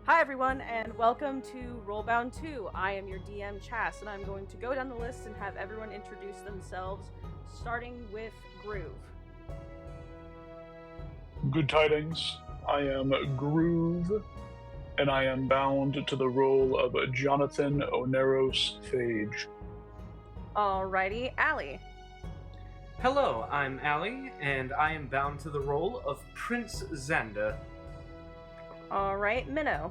Hi everyone, and welcome to RollBound 2. I am your DM, Chas, and I'm going to go down the list and have everyone introduce themselves, starting with Groove. Good tidings. I am Groove, and I am bound to the role of Jonathan Oneros Phage. Alrighty, Allie. Hello, I'm Ali, and I am bound to the role of Prince Xander. Alright, Minnow.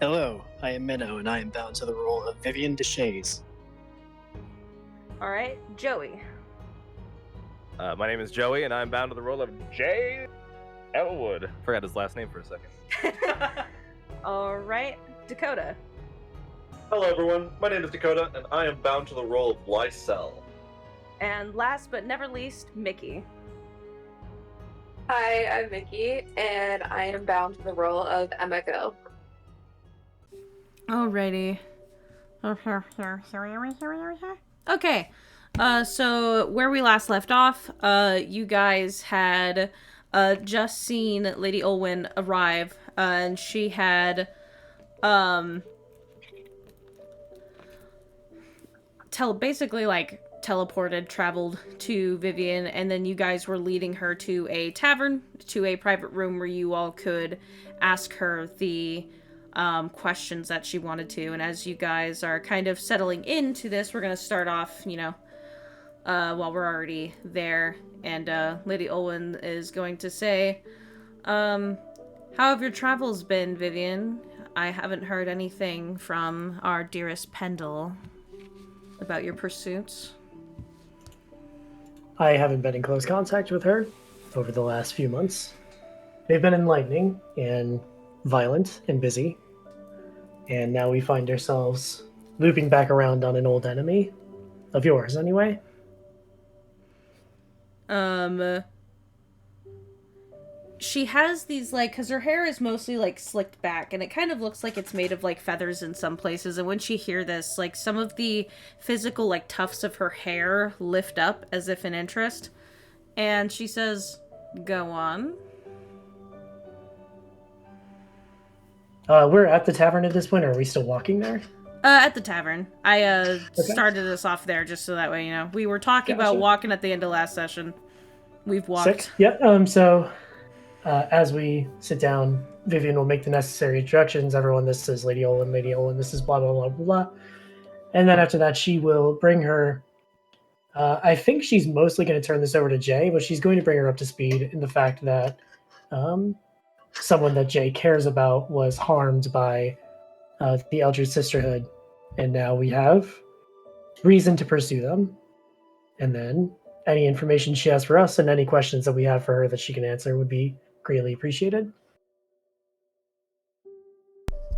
Hello, I am Minnow, and I am bound to the role of Vivian Deshays. Alright, Joey. My name is Joey, and I'm bound to the role of Jay Elwood. Forgot his last name for a second. Alright, Dakota. Hello everyone, my name is Dakota, and I am bound to the role of Lysel. And last but never least, Mickey. Hi, I'm Mickey, and I am bound to the role of Emiko. Alrighty. Okay. So where we last left off, you guys had just seen Lady Olwen arrive, and she had traveled to Vivian, and then you guys were leading her to a tavern, to a private room where you all could ask her the questions that she wanted to. And as you guys are kind of settling into this, we're going to start off, while we're already there. And Lady Olwen is going to say, how have your travels been, Vivian? I haven't heard anything from our dearest Pendle about your pursuits. I haven't been in close contact with her over the last few months. They've been enlightening and violent and busy. And now we find ourselves looping back around on an old enemy. Of yours, anyway. She has these, because her hair is mostly, slicked back, and it kind of looks like it's made of, feathers in some places, and when she hears this, some of the physical, tufts of her hair lift up as if in interest, and she says, go on. We're at the tavern at this point, or are we still walking there? At the tavern. I started us off there just so that way, we were talking about walking at the end of last session. We've walked. Sick. Yep, so as we sit down, Vivian will make the necessary introductions. Everyone, this is Lady Olwen, this is blah, blah, blah, blah, blah. And then after that, she will bring her... I think she's mostly going to turn this over to Jay, but she's going to bring her up to speed in the fact that someone that Jay cares about was harmed by the Eldritch Sisterhood, and now we have reason to pursue them. And then any information she has for us and any questions that we have for her that she can answer would be greatly appreciated.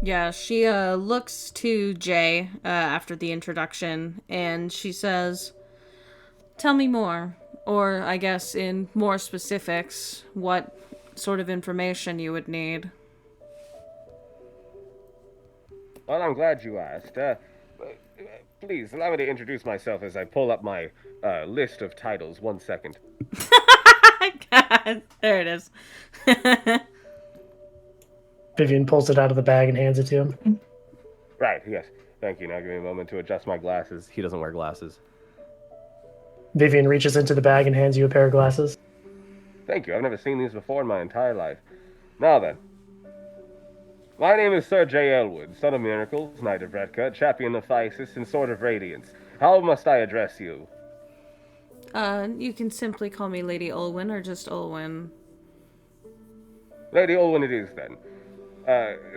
Yeah, she looks to Jay after the introduction, and she says, tell me more, or I guess in more specifics, what sort of information you would need. Well, I'm glad you asked. Please, allow me to introduce myself as I pull up my list of titles. 1 second. God, there it is. Vivian pulls it out of the bag and hands it to him. Right, yes. Thank you. Now give me a moment to adjust my glasses. He doesn't wear glasses. Vivian reaches into the bag and hands you a pair of glasses. Thank you. I've never seen these before in my entire life. Now then. My name is Sir J. Elwood, son of miracles, knight of Redcut, champion of Thysis, and sword of radiance. How must I address you? You can simply call me Lady Olwen, or just Olwen. Lady Olwen it is, then.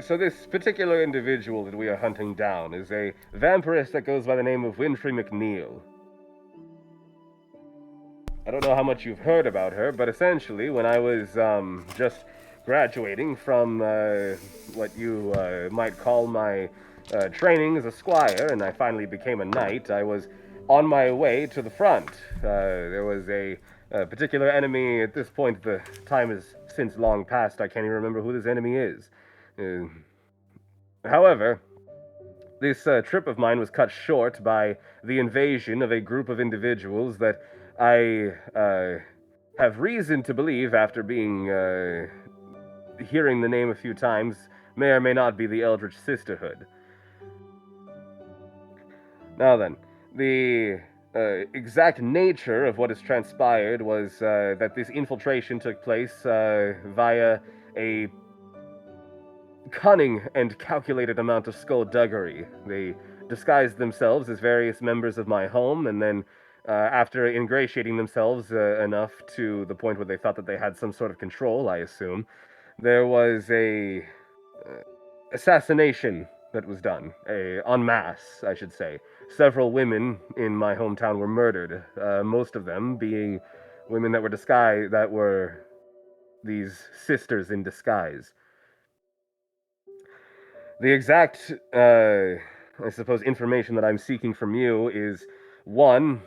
So this particular individual that we are hunting down is a vampiress that goes by the name of Winfrey McNeil. I don't know how much you've heard about her, but essentially, when I was, just graduating from, what you, might call my, training as a squire, and I finally became a knight, I was on my way to the front. There was a particular enemy. At this point, the time is since long past. I can't even remember who this enemy is. However, this trip of mine was cut short by the invasion of a group of individuals that I have reason to believe, after being hearing the name a few times, may or may not be the Eldritch Sisterhood. Now then, the exact nature of what has transpired was that this infiltration took place via a cunning and calculated amount of skullduggery. They disguised themselves as various members of my home, and then after ingratiating themselves enough to the point where they thought that they had some sort of control, I assume, there was a assassination that was done, en masse, I should say. Several women in my hometown were murdered, most of them being women that were these sisters in disguise. The exact, I suppose, information that I'm seeking from you is, one,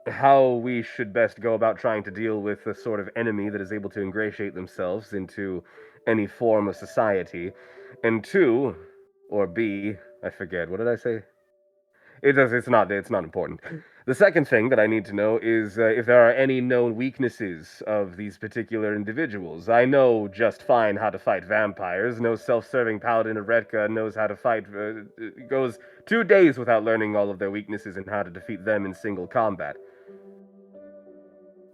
how we should best go about trying to deal with the sort of enemy that is able to ingratiate themselves into any form of society, and two, or B, I forget, what did I say? It's not important. The second thing that I need to know is if there are any known weaknesses of these particular individuals. I know just fine how to fight vampires. No self-serving paladin of Redka knows how to fight, goes 2 days without learning all of their weaknesses and how to defeat them in single combat.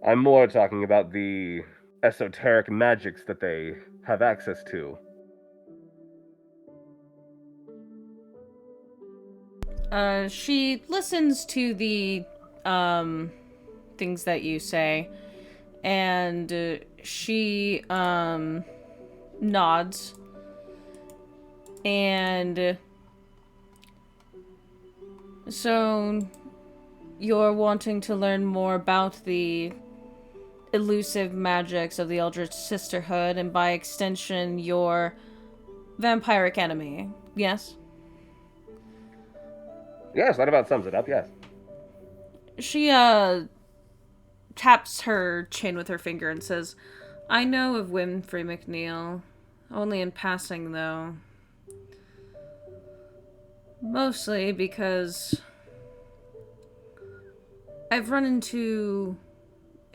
I'm more talking about the esoteric magics that they have access to. She listens to the, things that you say, and, she, nods, and, so, you're wanting to learn more about the elusive magics of the Eldritch Sisterhood, and by extension, your vampiric enemy, yes? Yes, that about sums it up, yes. She, taps her chin with her finger and says, I know of Winfrey McNeil. Only in passing, though. Mostly because I've run into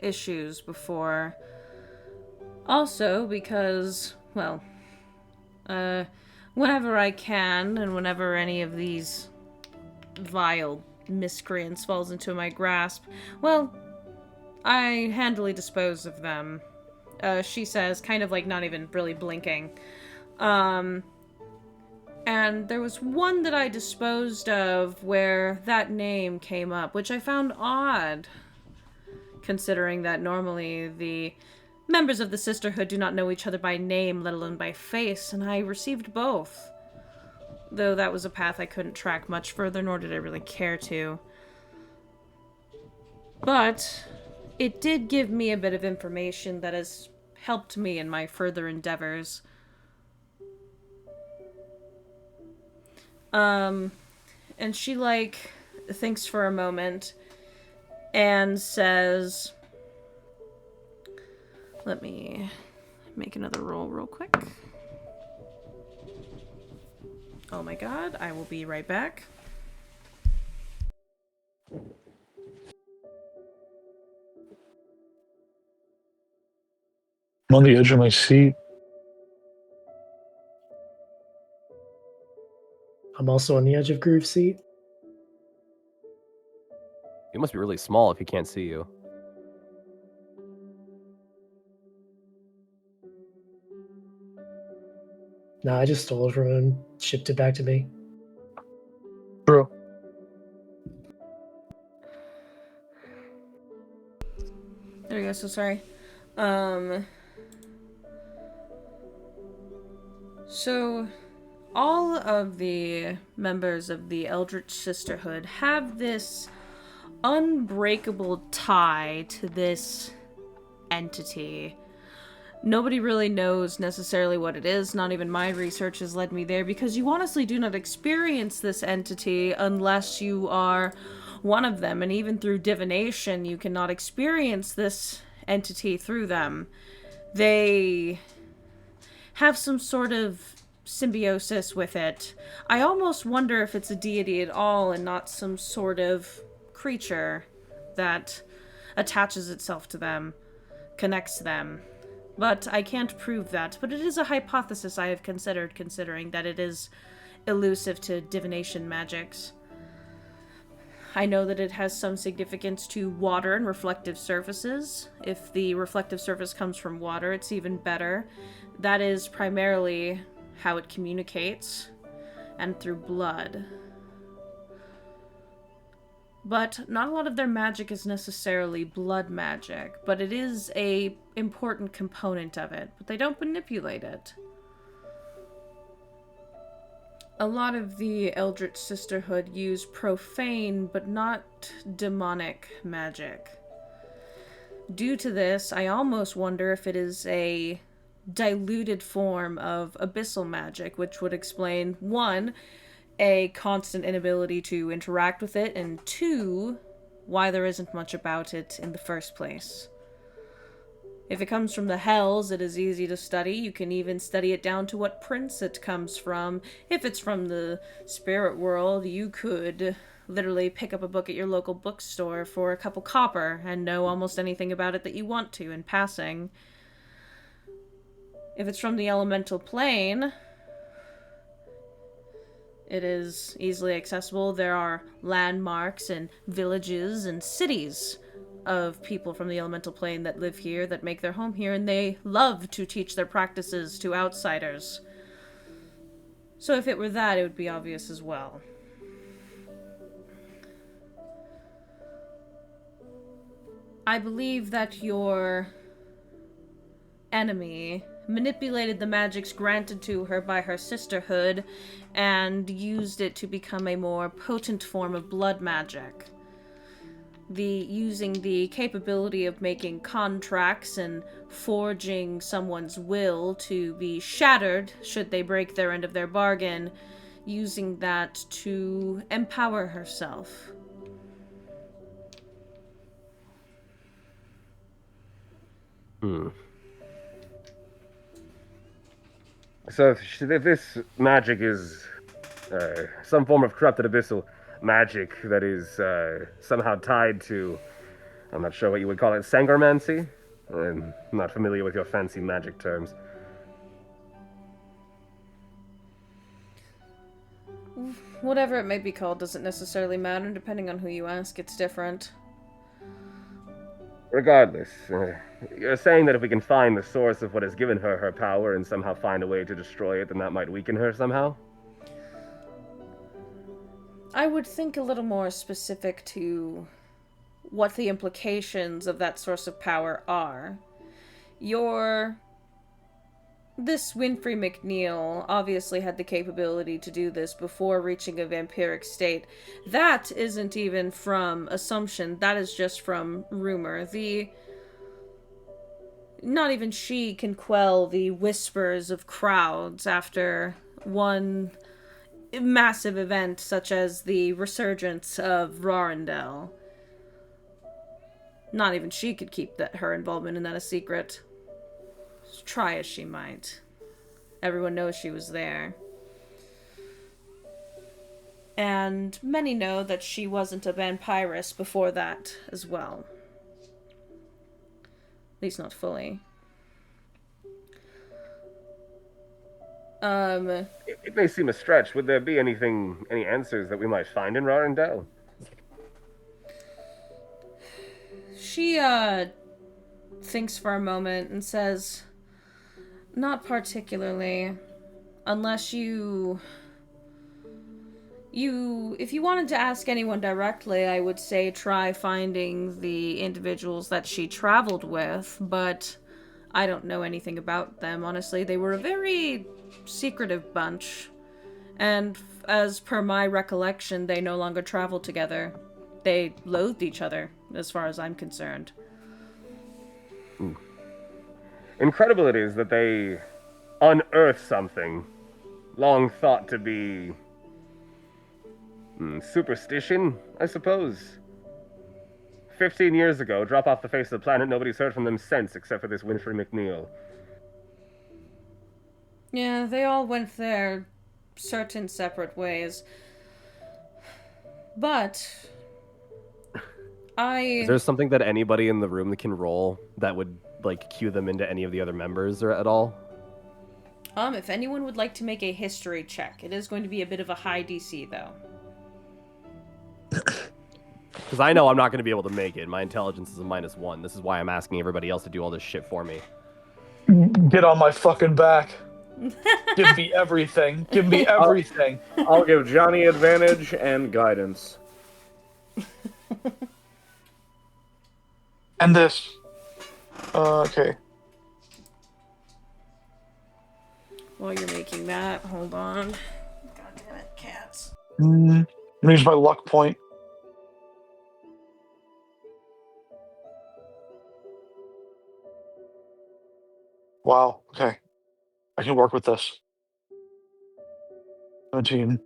issues before. Also because, well, whenever I can, and whenever any of these vile miscreants falls into my grasp, well, I handily dispose of them. She says, kind of like not even really blinking. And there was one that I disposed of where that name came up, which I found odd, considering that normally the members of the Sisterhood do not know each other by name, let alone by face, and I received both. Though that was a path I couldn't track much further, nor did I really care to. But it did give me a bit of information that has helped me in my further endeavors. And she, thinks for a moment and says, let me make another roll real quick. Oh my god, I will be right back. I'm on the edge of my seat. I'm also on the edge of Groove's seat. He must be really small if he can't see you. No, I just stole it from him and shipped it back to me. Bro. There you go, so sorry. So, all of the members of the Eldritch Sisterhood have this unbreakable tie to this entity. Nobody really knows necessarily what it is, not even my research has led me there, because you honestly do not experience this entity unless you are one of them, and even through divination, you cannot experience this entity through them. They have some sort of symbiosis with it. I almost wonder if it's a deity at all and not some sort of creature that attaches itself to them, connects them. But I can't prove that. But it is a hypothesis I have considered, considering that it is elusive to divination magics. I know that it has some significance to water and reflective surfaces. If the reflective surface comes from water, it's even better. That is primarily how it communicates, and through blood. But not a lot of their magic is necessarily blood magic, but it is a important component of it, but they don't manipulate it. A lot of the Eldritch Sisterhood use profane but not demonic magic. Due to this, I almost wonder if it is a diluted form of abyssal magic, which would explain, 1, a constant inability to interact with it, and 2, why there isn't much about it in the first place. If it comes from the Hells, it is easy to study. You can even study it down to what prince it comes from. If it's from the spirit world, you could literally pick up a book at your local bookstore for a couple copper and know almost anything about it that you want to in passing. If it's from the elemental plane, it is easily accessible. There are landmarks and villages and cities of people from the elemental plane that live here, that make their home here, and they love to teach their practices to outsiders. So if it were that, it would be obvious as well. I believe that your enemy manipulated the magics granted to her by her sisterhood and used it to become a more potent form of blood magic. Using the capability of making contracts and forging someone's will to be shattered should they break their end of their bargain, using that to empower herself. So if this magic is some form of corrupted abyssal magic that is somehow tied to, I'm not sure what you would call it, sangromancy? I'm not familiar with your fancy magic terms. Whatever it may be called doesn't necessarily matter. Depending on who you ask, it's different. Regardless, you're saying that if we can find the source of what has given her her power and somehow find a way to destroy it, then that might weaken her somehow? I would think a little more specific to what the implications of that source of power are. This Winfrey McNeil obviously had the capability to do this before reaching a vampiric state. That isn't even from assumption, that is just from rumor. Not even she can quell the whispers of crowds after one massive event such as the resurgence of Rarendelle. Not even she could keep her involvement in that a secret. Try as she might. Everyone knows she was there. And many know that she wasn't a vampiress before that as well. At least not fully. It may seem a stretch. Would there be any answers that we might find in Rarendelle? She, thinks for a moment and says, not particularly. Unless if you wanted to ask anyone directly, I would say try finding the individuals that she traveled with, but I don't know anything about them, honestly. They were a very secretive bunch, and as per my recollection, they no longer travel together. They loathed each other, as far as I'm concerned. Incredible it is that they unearth something long thought to be superstition, I suppose. 15 years ago, drop off the face of the planet, nobody's heard from them since, except for this Winfrey McNeil. Yeah, they all went their certain separate ways. But Is there something that anybody in the room can roll that would like cue them into any of the other members or at all? If anyone would like to make a history check, it is going to be a bit of a high DC though. Because I know I'm not going to be able to make it. My intelligence is a -1. This is why I'm asking everybody else to do all this shit for me. Get on my fucking back. Give me everything. Give me everything. I'll give Johnny advantage and guidance. And this. Okay. While you're making that, hold on. God damn it, cats. Use my luck point. Wow. Okay. I can work with this. 17.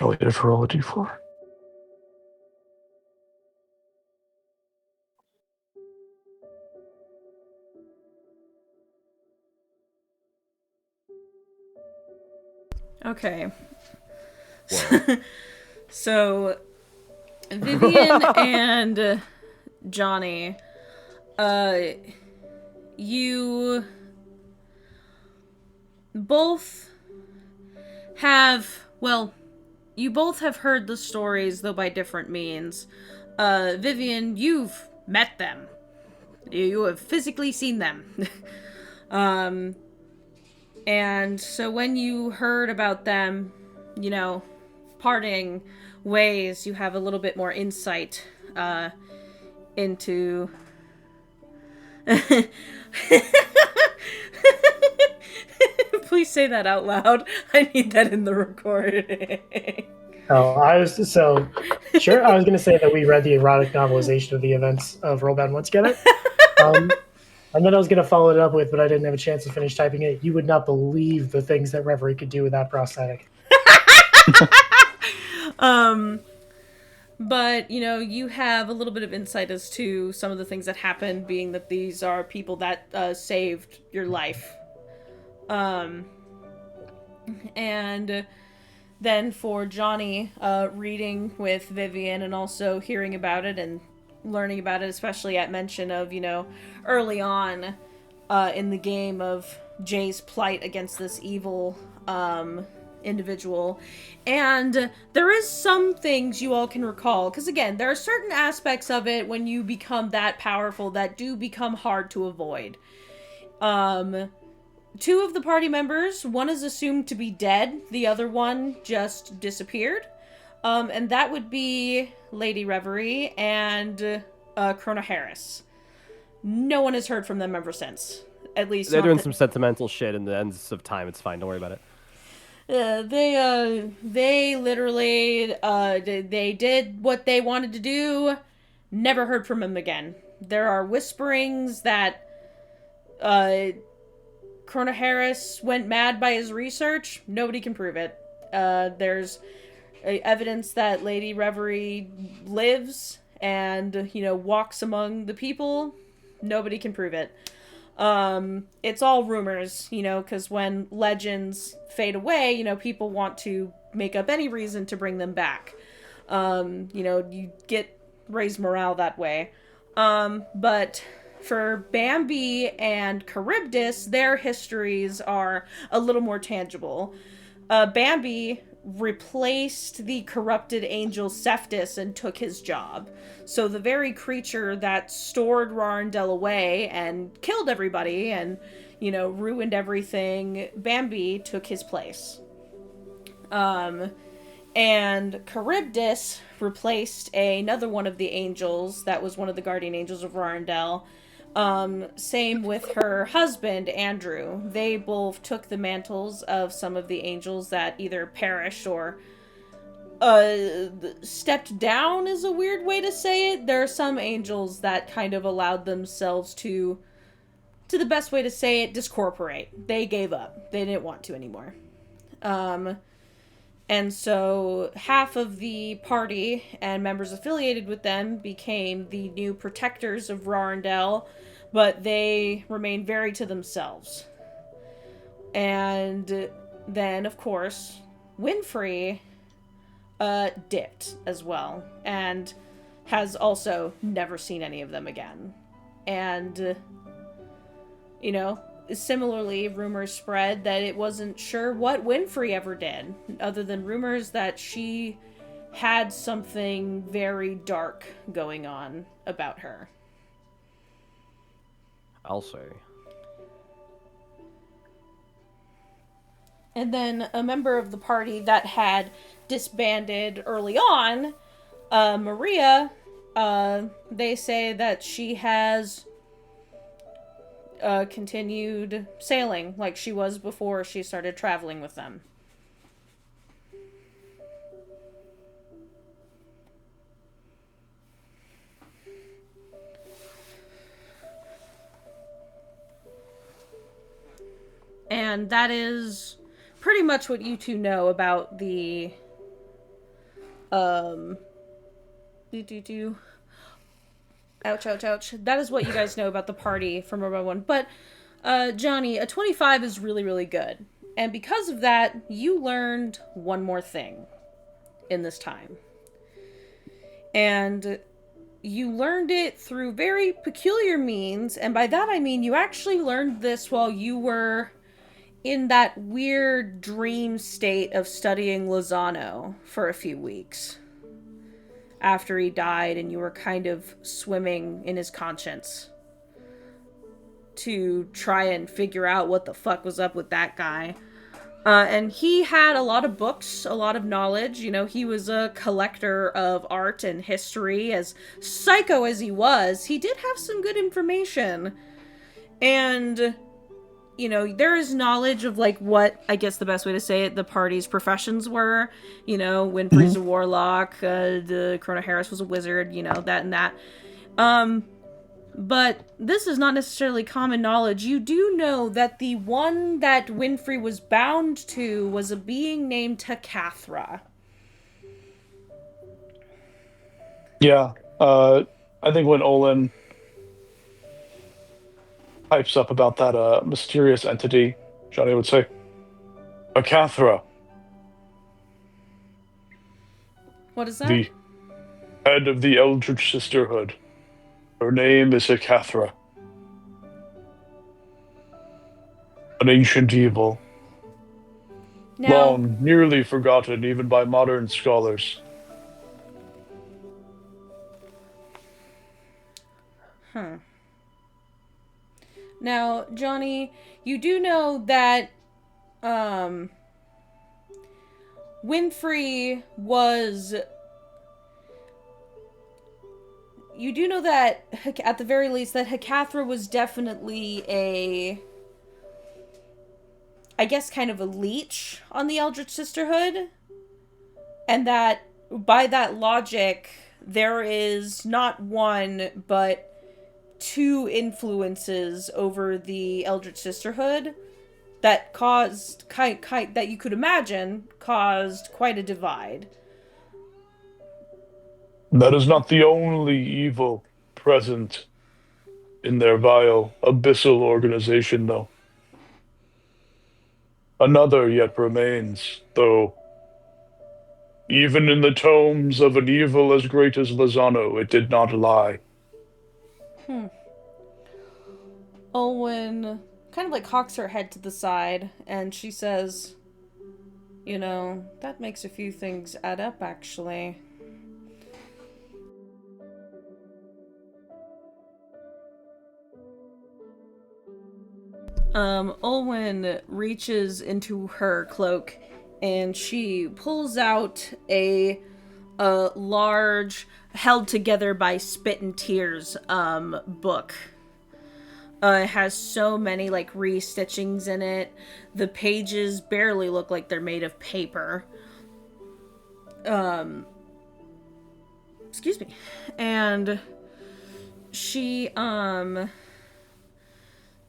Oh, wait, if I roll a d4. Okay. So, Vivian and Johnny, you both have heard the stories, though by different means. Vivian, you've met them. You have physically seen them. And so when you heard about them, parting ways, you have a little bit more insight into... Please say that out loud. I need that in the recording. Oh, I was going to say that we read the erotic novelization of the events of RollBound once together. And then I was going to follow it up with, but I didn't have a chance to finish typing it. You would not believe the things that Reverie could do with that prosthetic. But, you have a little bit of insight as to some of the things that happened, being that these are people that saved your life. And then for Johnny, reading with Vivian and also hearing about it and learning about it, especially at mention of, early on in the game of Jay's plight against this evil individual. And there is some things you all can recall, because again, there are certain aspects of it when you become that powerful that do become hard to avoid. Two of the party members, one is assumed to be dead, the other one just disappeared. And that would be Lady Reverie and Krona Harris. No one has heard from them ever since. At least they're doing some sentimental shit in the ends of time. It's fine. Don't worry about it. They literally they did what they wanted to do. Never heard from them again. There are whisperings that Krona Harris went mad by his research. Nobody can prove it. There's evidence that Lady Reverie lives and, walks among the people. Nobody can prove it. It's all rumors, because when legends fade away, people want to make up any reason to bring them back. You get raised morale that way. But for Bambi and Charybdis, their histories are a little more tangible. Bambi replaced the corrupted angel Cephtus and took his job. So the very creature that stored Rarendelle away and killed everybody and, ruined everything, Bambi took his place. And Charybdis replaced another one of the angels that was one of the guardian angels of Rarendelle. Same with her husband, Andrew. They both took the mantles of some of the angels that either perished or stepped down is a weird way to say it. There are some angels that kind of allowed themselves to the best way to say it, discorporate. They gave up. They didn't want to anymore. And so half of the party and members affiliated with them became the new protectors of Rarendelle, but they remain very to themselves. And then, of course, Winfrey dipped as well, and has also never seen any of them again. And, you know, similarly, rumors spread that it wasn't sure what Winfrey ever did, other than rumors that she had something very dark going on about her. I'll say. And then a member of the party that had disbanded early on, Maria, they say that she has continued sailing like she was before she started traveling with them. And that is pretty much what you two know about the ouch. That is what you guys know about the party from RollBound 1. But Johnny, a 25 is really, really good. And because of that, you learned one more thing in this time. And you learned it through very peculiar means, and by that I mean you actually learned this while you were in that weird dream state of studying Lozano for a few weeks after he died, and you were kind of swimming in his conscience to try and figure out what the fuck was up with that guy. And he had a lot of books, a lot of knowledge. You know, he was a collector of art and history. As psycho as he was, he did have some good information. And, you know, there is knowledge of, like, what, I guess the best way to say it, the party's professions were. You know, Winfrey's a warlock, the Corona Harris was a wizard, you know, that and that. But this is not necessarily common knowledge. You do know that the one that Winfrey was bound to was a being named Hekathra. Yeah, I think when Olwen pipes up about that mysterious entity, Johnny would say, Hekathra. What is that? The head of the Eldritch Sisterhood. Her name is Hekathra. An ancient evil. Now, Long, nearly forgotten even by modern scholars. Now, Johnny, you do know that Winfrey was... You do know that, at the very least, that Hekathra was definitely a... I guess kind of a leech on the Eldritch Sisterhood. And that, by that logic, there is not one, but two influences over the Eldritch Sisterhood that caused, that you could imagine, caused quite a divide. That is not the only evil present in their vile, abyssal organization, though. Another yet remains, though even in the tomes of an evil as great as Lozano, it did not lie. Olwen kind of like cocks her head to the side, and she says, you know, that makes a few things add up, actually. Olwen reaches into her cloak and she pulls out a large, held together by spit and tears, book. It has so many, like, re-stitchings in it. The pages barely look like they're made of paper. Excuse me. And she,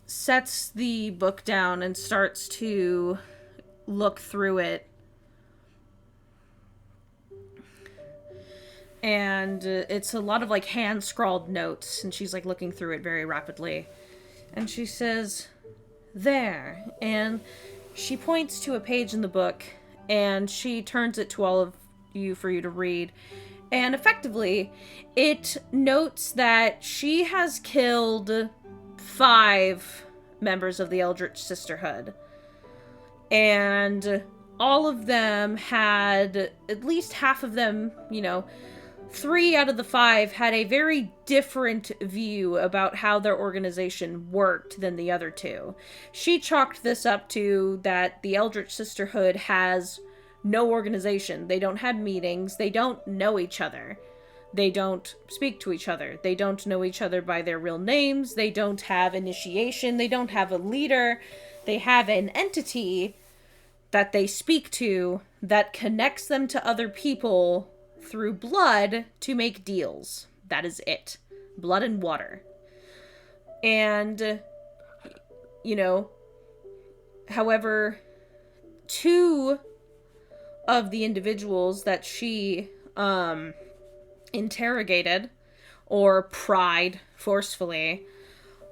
sets the book down and starts to look through it. And it's a lot of like hand scrawled notes, and she's like looking through it very rapidly. And she says, "There." And she points to a page in the book, and she turns it to all of you for you to read. And effectively, it notes that she has killed 5 members of the Eldritch Sisterhood. And all of them had, at least half of them, 3 out of the 5 had a very different view about how their organization worked than the other 2. She chalked this up to that the Eldritch Sisterhood has no organization. They don't have meetings. They don't know each other. They don't speak to each other. They don't know each other by their real names. They don't have initiation. They don't have a leader. They have an entity that they speak to that connects them to other people through blood to make deals. That is it. Blood and water. And, however, 2 of the individuals that she interrogated or pried forcefully,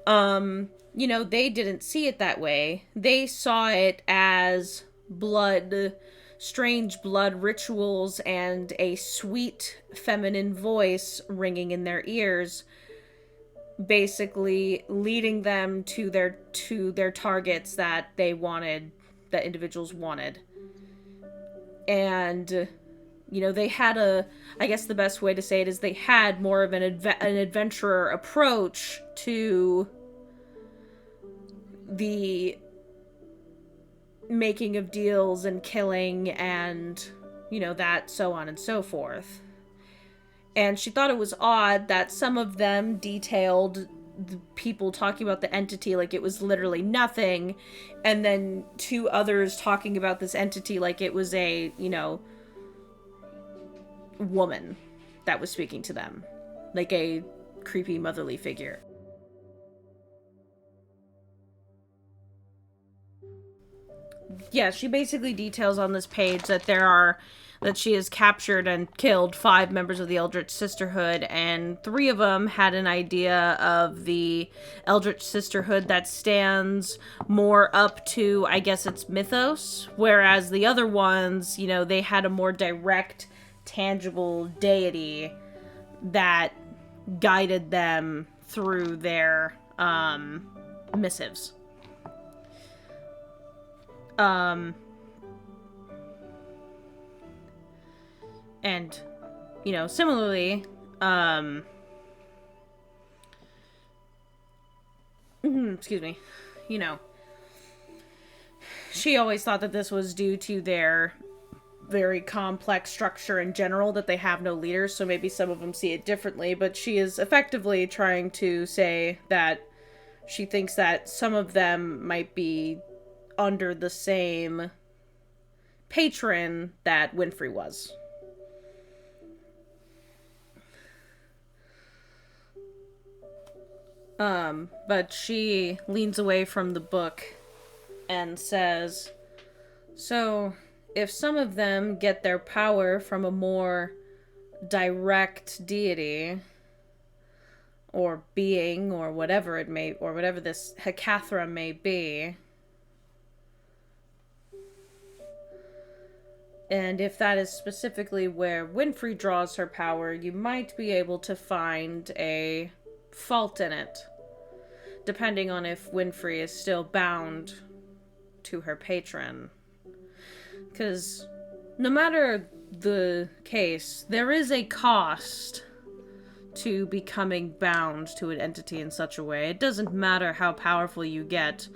they didn't see it that way. They saw it as strange blood rituals and a sweet feminine voice ringing in their ears, basically leading them to their targets that that individuals wanted. And they had I guess the best way to say it is they had more of an adventurer approach to the making of deals and killing and, that, so on and so forth. And she thought it was odd that some of them detailed the people talking about the entity like it was literally nothing, and then 2 others talking about this entity like it was a, woman that was speaking to them. Like a creepy motherly figure. Yeah, she basically details on this page that that she has captured and killed 5 members of the Eldritch Sisterhood, and 3 of them had an idea of the Eldritch Sisterhood that stands more up to, I guess it's mythos, whereas the other ones, they had a more direct, tangible deity that guided them through their missives. And, similarly, excuse me, she always thought that this was due to their very complex structure in general, that they have no leaders, so maybe some of them see it differently, but she is effectively trying to say that she thinks that some of them might be under the same patron that Winfrey was. But she leans away from the book and says, "So, if some of them get their power from a more direct deity, or being, or whatever this Hecathra may be, and if that is specifically where Winfrey draws her power, you might be able to find a fault in it, depending on if Winfrey is still bound to her patron. Because no matter the case, there is a cost to becoming bound to an entity in such a way. It doesn't matter how powerful you get.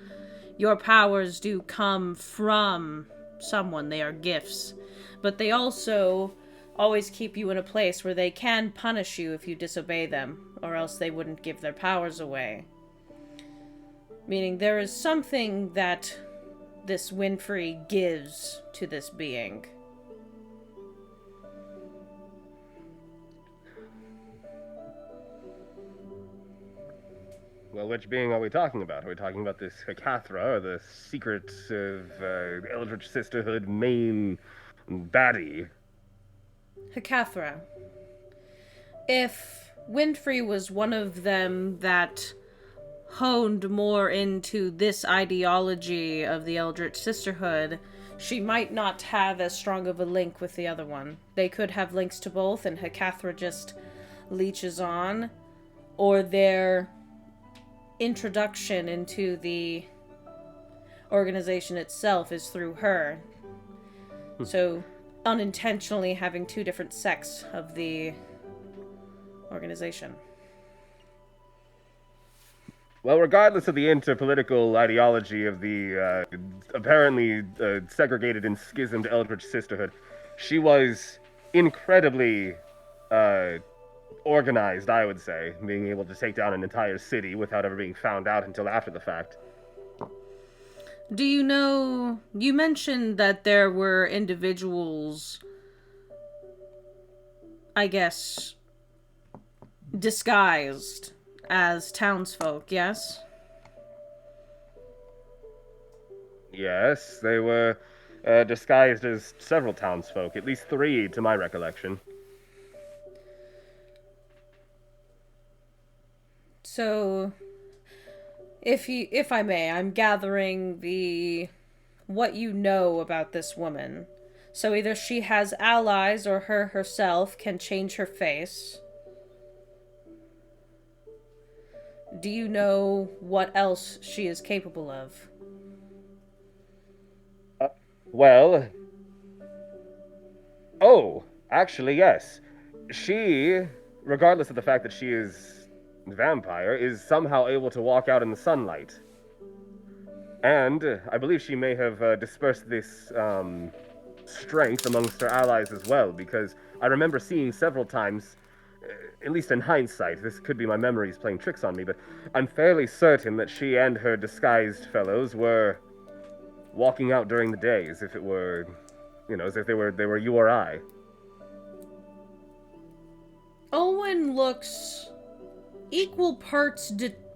Your powers do come from someone. They are gifts. But they also always keep you in a place where they can punish you if you disobey them, or else they wouldn't give their powers away. Meaning there is something that this Winfrey gives to this being." Well, which being are we talking about? Are we talking about this Hecathra, or the secret Eldritch Sisterhood main baddie? Hecathra. if Winfrey was one of them that honed more into this ideology of the Eldritch Sisterhood, she might not have as strong of a link with the other one. They could have links to both, and Hekathra just leeches on, or their introduction into the organization itself is through her. So, unintentionally having two different sects of the organization. Well, regardless of the interpolitical ideology of the apparently segregated and schismed Eldritch Sisterhood, she was incredibly organized, I would say, being able to take down an entire city without ever being found out until after the fact. Do you know, you mentioned that there were individuals, I guess, disguised as townsfolk, yes? Yes, they were disguised as several townsfolk, at least 3 to my recollection. So, if I may, I'm gathering what you know about this woman. So either she has allies or her herself can change her face. Do you know what else she is capable of? Actually, yes. She, regardless of the fact that she is vampire, is somehow able to walk out in the sunlight. And I believe she may have dispersed this strength amongst her allies as well, because I remember seeing several times, at least in hindsight, this could be my memories playing tricks on me, but I'm fairly certain that she and her disguised fellows were walking out during the day as if it were, as if they were you or I. Olwen looks equal parts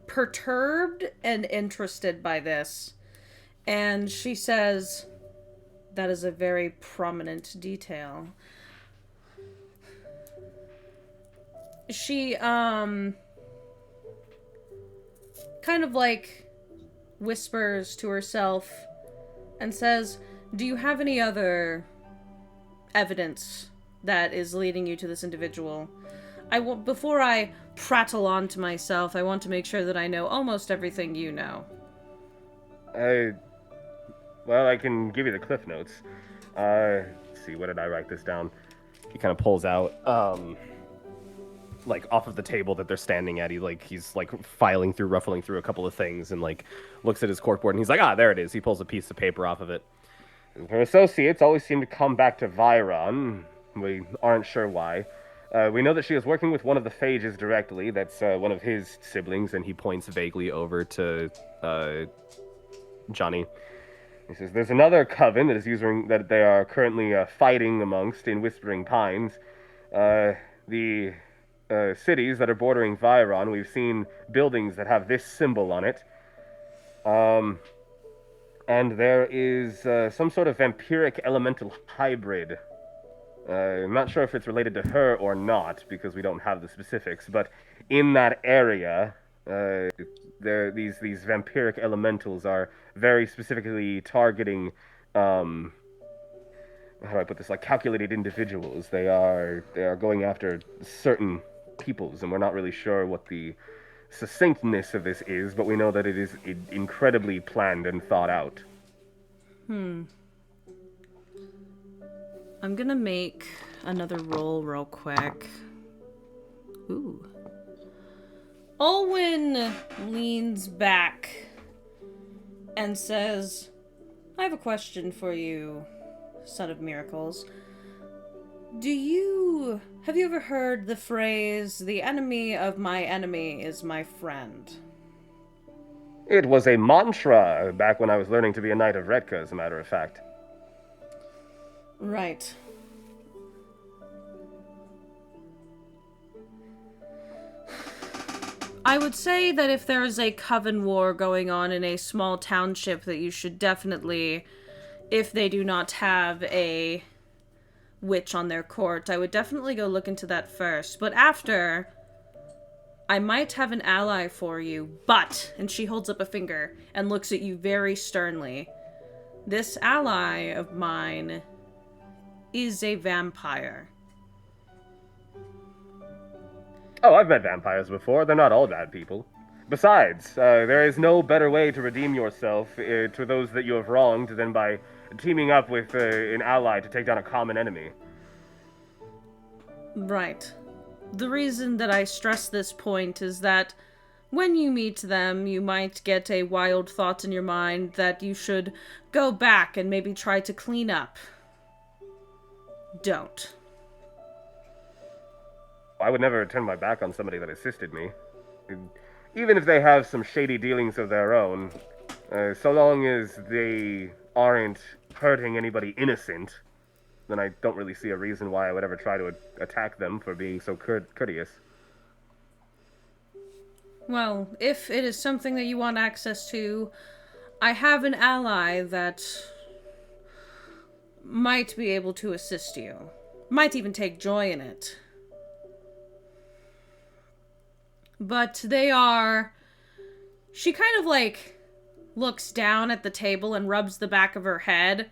perturbed and interested by this. And she says, that is a very prominent detail. She, kind of like whispers to herself and says, do you have any other evidence that is leading you to this individual? Before I prattle on to myself, I want to make sure that I know almost everything you know. I can give you the cliff notes. Let's see, where did I write this down? He kind of pulls out, off of the table that they're standing at. He's ruffling through a couple of things and looks at his corkboard and he's like, there it is. He pulls a piece of paper off of it. Her associates always seem to come back to Viron. We aren't sure why. We know that she is working with one of the phages directly. That's one of his siblings, and he points vaguely over to Johnny. He says, there's another coven that they are currently fighting amongst in Whispering Pines. The cities that are bordering Viron, we've seen buildings that have this symbol on it. And there is some sort of vampiric elemental hybrid. I'm not sure if it's related to her or not, because we don't have the specifics, but in that area, these vampiric elementals are very specifically targeting, how do I put this, calculated individuals. They are going after certain peoples, and we're not really sure what the succinctness of this is, but we know that it is incredibly planned and thought out. I'm gonna make another roll real quick. Ooh. Olwen leans back and says, I have a question for you, Son of Miracles. Have you ever heard the phrase, the enemy of my enemy is my friend? It was a mantra back when I was learning to be a Knight of Retka, as a matter of fact. Right. I would say that if there is a coven war going on in a small township, that you should definitely, if they do not have a witch on their court, I would definitely go look into that first. But after, I might have an ally for you, but, and she holds up a finger and looks at you very sternly, this ally of mine is a vampire. Oh, I've met vampires before. They're not all bad people. Besides, there is no better way to redeem yourself to those that you have wronged than by teaming up with an ally to take down a common enemy. Right. The reason that I stress this point is that when you meet them, you might get a wild thought in your mind that you should go back and maybe try to clean up. Don't. I would never turn my back on somebody that assisted me. Even if they have some shady dealings of their own, so long as they aren't hurting anybody innocent, then I don't really see a reason why I would ever try to attack them for being so courteous. Well, if it is something that you want access to, I have an ally that might be able to assist you. Might even take joy in it. But they are... She kind of, like, looks down at the table and rubs the back of her head.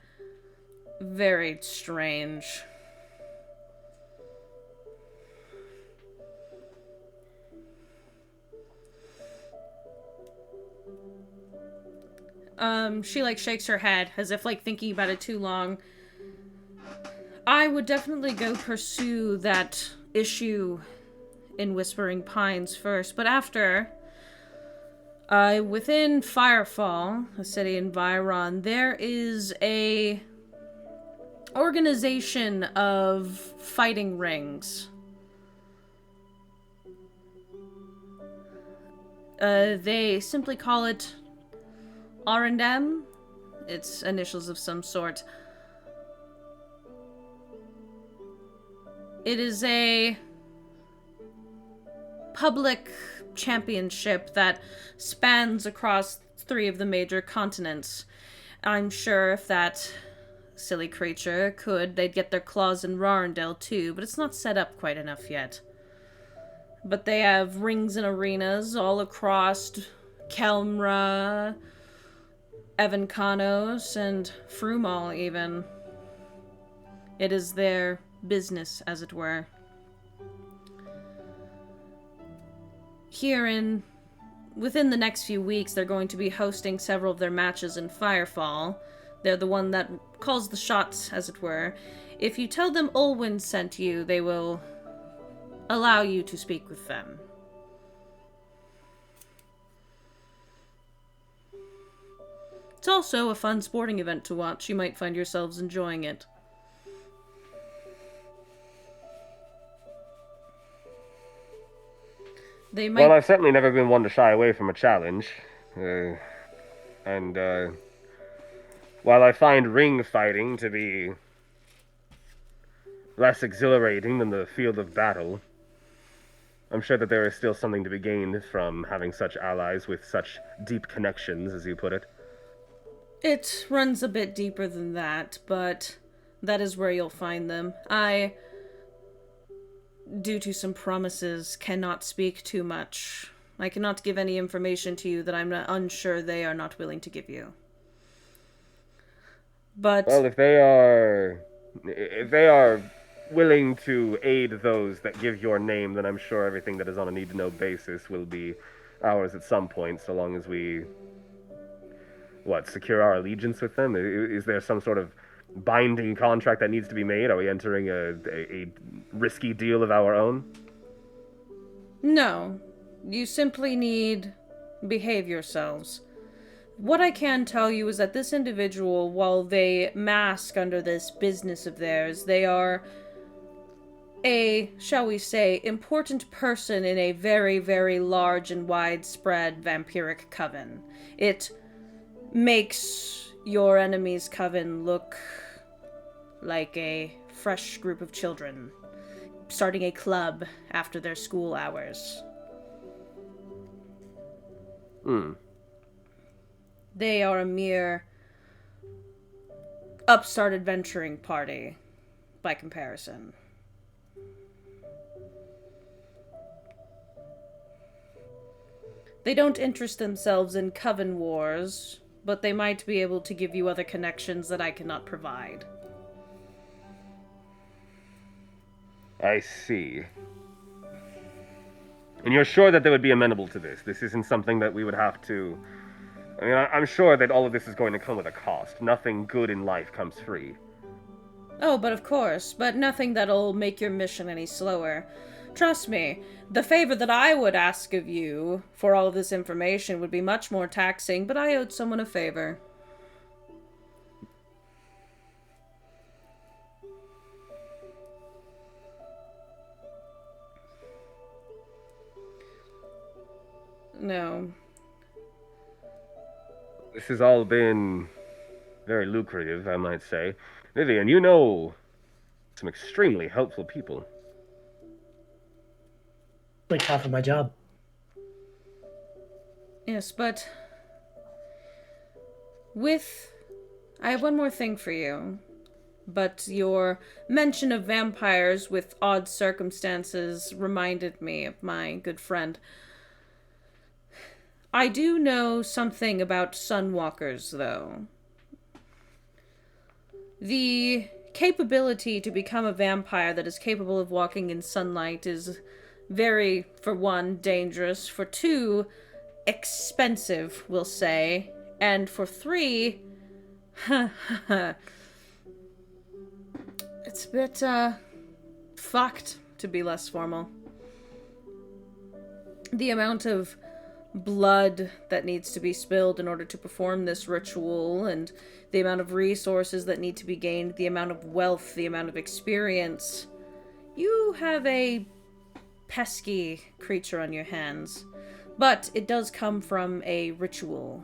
Very strange. She, like, shakes her head as if, like, thinking about it too long. I would definitely go pursue that issue in Whispering Pines first, but after, within Firefall, a city in Viron, there is a organization of fighting rings. They simply call it R&M. It's initials of some sort. It is a public championship that spans across 3 of the major continents. I'm sure if that silly creature could, they'd get their claws in Rarendelle too, but it's not set up quite enough yet. But they have rings and arenas all across Kelmra, Evankanos, and Frumal even. It is their business, as it were. Within the next few weeks, they're going to be hosting several of their matches in Firefall. They're the one that calls the shots, as it were. If you tell them Olwen sent you, they will allow you to speak with them. It's also a fun sporting event to watch. You might find yourselves enjoying it. Well, I've certainly never been one to shy away from a challenge. And while I find ring fighting to be less exhilarating than the field of battle, I'm sure that there is still something to be gained from having such allies with such deep connections, as you put it. It runs a bit deeper than that, but that is where you'll find them. I, due to some promises, cannot speak too much. I cannot give any information to you that I'm unsure they are not willing to give you. But... Well, if they are willing to aid those that give your name, then I'm sure everything that is on a need-to-know basis will be ours at some point, so long as we... secure our allegiance with them? Is there some sort of binding contract that needs to be made? Are we entering a risky deal of our own? No. You simply need behave yourselves. What I can tell you is that this individual, while they mask under this business of theirs, they are a, shall we say, important person in a very, very large and widespread vampiric coven. It makes your enemy's coven look like a fresh group of children starting a club after their school hours. They are a mere upstart adventuring party. by comparison. They don't interest themselves in coven wars, but they might be able to give you other connections that I cannot provide. I see. And you're sure that they would be amenable to this? This isn't something that we would have to... I mean, I'm sure that all of this is going to come with a cost. Nothing good in life comes free. Oh, but of course, but nothing that'll make your mission any slower. Trust me, the favor that I would ask of you for all of this information would be much more taxing, but I owed someone a favor. No. This has all been very lucrative, I might say. Vivian, you know some extremely helpful people. Like half of my job. Yes, but... I have one more thing for you. But your mention of vampires with odd circumstances reminded me of my good friend. I do know something about sunwalkers, though. The capability to become a vampire that is capable of walking in sunlight is very, for one, dangerous, for two, expensive, we'll say, and for three, it's a bit, fucked, to be less formal. The amount of blood that needs to be spilled in order to perform this ritual, and the amount of resources that need to be gained, the amount of wealth, the amount of experience. You have a pesky creature on your hands, but it does come from a ritual.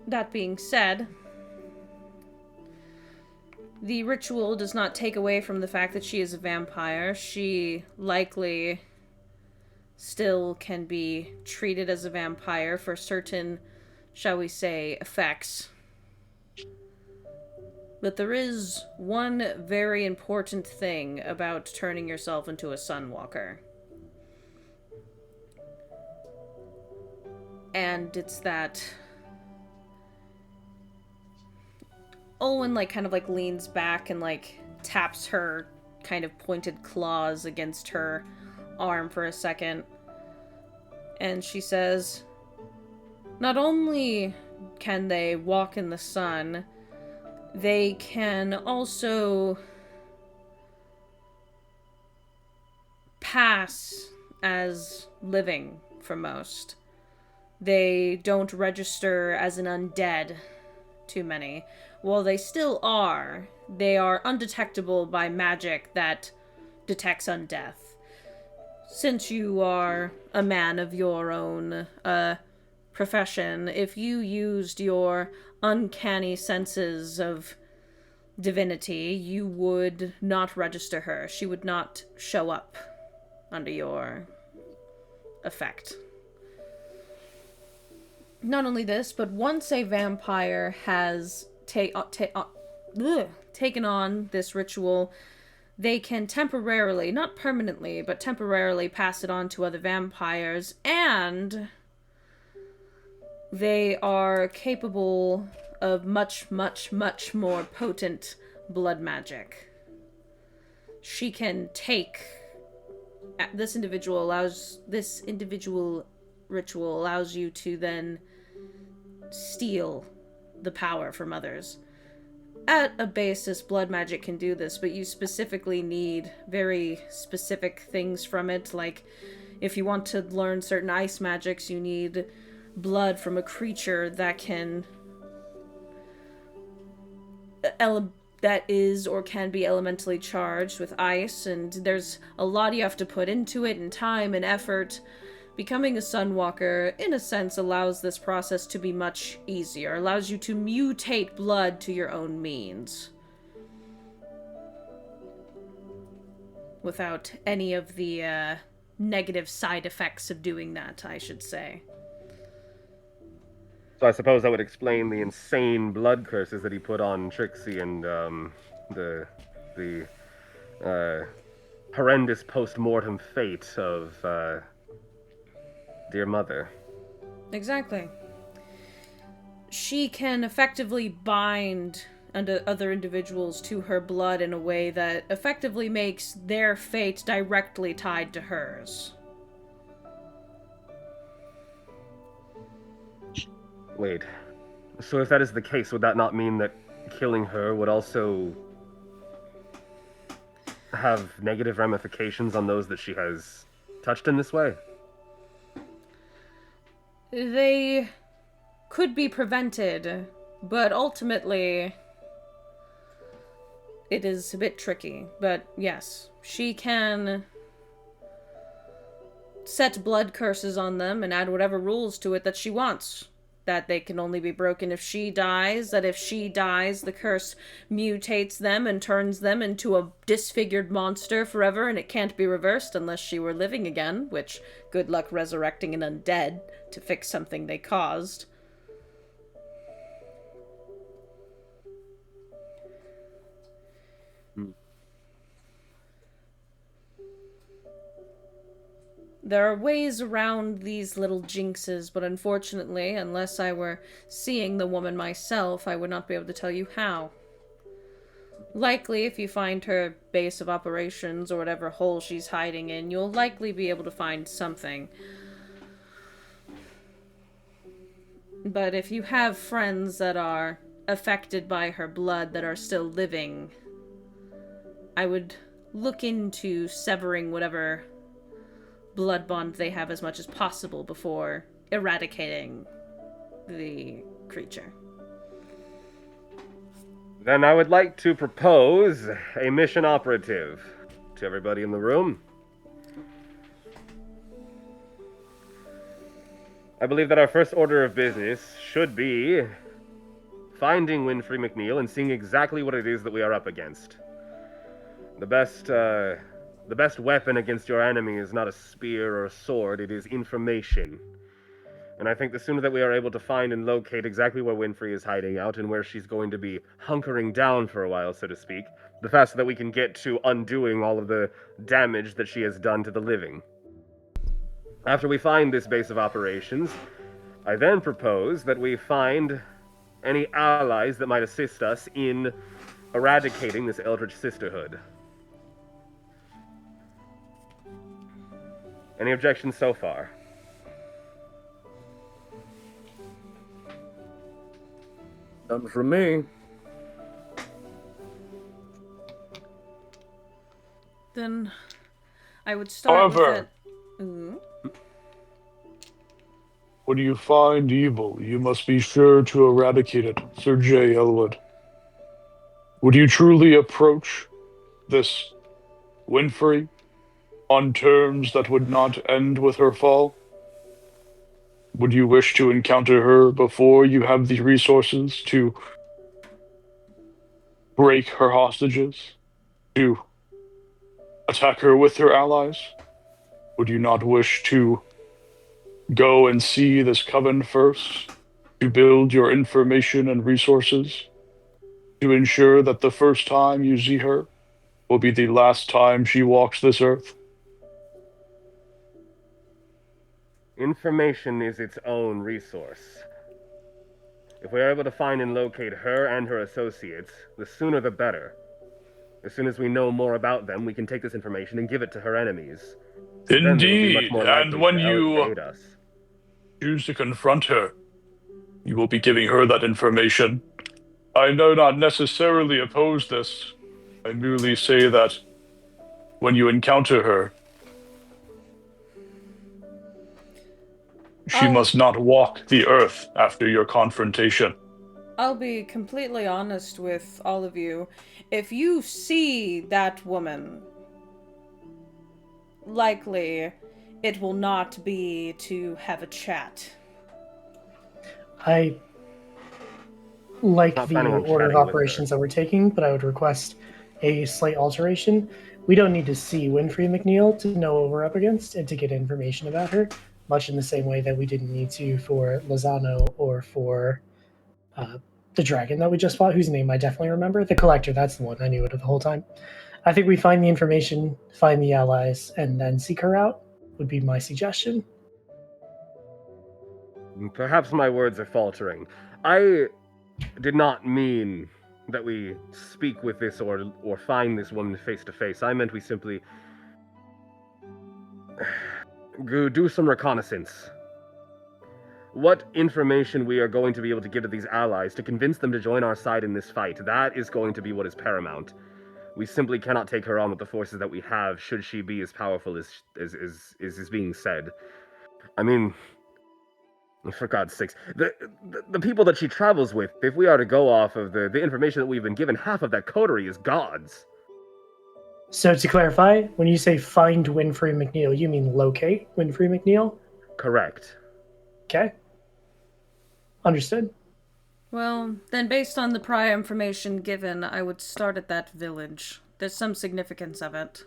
That being said, the ritual does not take away from the fact that she is a vampire. She likely still can be treated as a vampire for certain, shall we say, effects. But there is one very important thing about turning yourself into a sunwalker. And it's that Olwen kind of leans back and taps her kind of pointed claws against her arm for a second. And she says, not only can they walk in the sun, they can also pass as living for most. They don't register as an undead to many. While they still are, they are undetectable by magic that detects undeath. Since you are a man of your own profession, if you used your uncanny senses of divinity, you would not register her. She would not show up under your effect. Not only this, but once a vampire has taken on this ritual, they can temporarily, not permanently, but temporarily pass it on to other vampires, and they are capable of much, much, much more potent blood magic. She can take... This individual ritual allows you to then steal the power from others. At a basis, blood magic can do this, but you specifically need very specific things from it. Like, if you want to learn certain ice magics, you need blood from a creature that can... that is or can be elementally charged with ice, and there's a lot you have to put into it, and time and effort. Becoming a Sunwalker, in a sense, allows this process to be much easier, allows you to mutate blood to your own means. Without any of the negative side effects of doing that, I should say. So I suppose that would explain the insane blood curses that he put on Trixie and the horrendous post-mortem fate of dear mother. Exactly. She can effectively bind other individuals to her blood in a way that effectively makes their fate directly tied to hers. Wait, so if that is the case, would that not mean that killing her would also have negative ramifications on those that she has touched in this way? They could be prevented, but ultimately it is a bit tricky. But yes, she can set blood curses on them and add whatever rules to it that she wants. That they can only be broken if she dies, that if she dies, the curse mutates them and turns them into a disfigured monster forever, and it can't be reversed unless she were living again, which, good luck resurrecting an undead to fix something they caused. There are ways around these little jinxes, but unfortunately, unless I were seeing the woman myself, I would not be able to tell you how. Likely, if you find her base of operations or whatever hole she's hiding in, you'll likely be able to find something. But if you have friends that are affected by her blood that are still living, I would look into severing whatever blood bond they have as much as possible before eradicating the creature. Then I would like to propose a mission operative to everybody in the room. I believe that our first order of business should be finding Winfrey McNeil and seeing exactly what it is that we are up against. The best weapon against your enemy is not a spear or a sword, it is information. And I think the sooner that we are able to find and locate exactly where Winfrey is hiding out and where she's going to be hunkering down for a while, so to speak, the faster that we can get to undoing all of the damage that she has done to the living. After we find this base of operations, I then propose that we find any allies that might assist us in eradicating this Eldritch Sisterhood. Any objections so far? None from me. Then I would start However, with it. when you find evil, you must be sure to eradicate it, Sir J. Elwood. Would you truly approach this Winfrey on terms that would not end with her fall? Would you wish to encounter her before you have the resources to break her hostages, to attack her with her allies? Would you not wish to go and see this coven first, to build your information and resources, to ensure that the first time you see her will be the last time she walks this earth? Information is its own resource. If we are able to find and locate her and her associates, the sooner the better. As soon as we know more about them, we can take this information and give it to her enemies. Indeed, and when you aid us. choose to confront her, you will be giving her that information. I do not necessarily oppose this. I merely say that when you encounter her, she must not walk the earth after your confrontation. I'll be completely honest with all of you. If you see that woman, likely it will not be to have a chat. I like Not the planning on order of chatting with operations that we're taking, but I would request a slight alteration. We don't need to see Winfrey McNeil to know what we're up against and to get information about her. much in the same way that we didn't need to for Lozano or for the dragon that we just fought, whose name I definitely remember. The Collector, that's the one. I knew it the whole time. I think we find the information, find the allies, and then seek her out would be my suggestion. Perhaps my words are faltering. I did not mean that we speak with this or find this woman face to face. I meant we simply go do some reconnaissance. What information we are going to be able to give to these allies to convince them to join our side in this fight, that is going to be what is paramount. We simply cannot take her on with the forces that we have, should she be as powerful as is being said. I mean, for God's sakes, the people that she travels with, if we are to go off of the information that we've been given, half of that coterie is gods. So to clarify, when you say find Winfrey McNeil, you mean locate Winfrey McNeil? Correct. Okay. Understood. Well, then based on the prior information given, I would start at that village. There's some significance of it.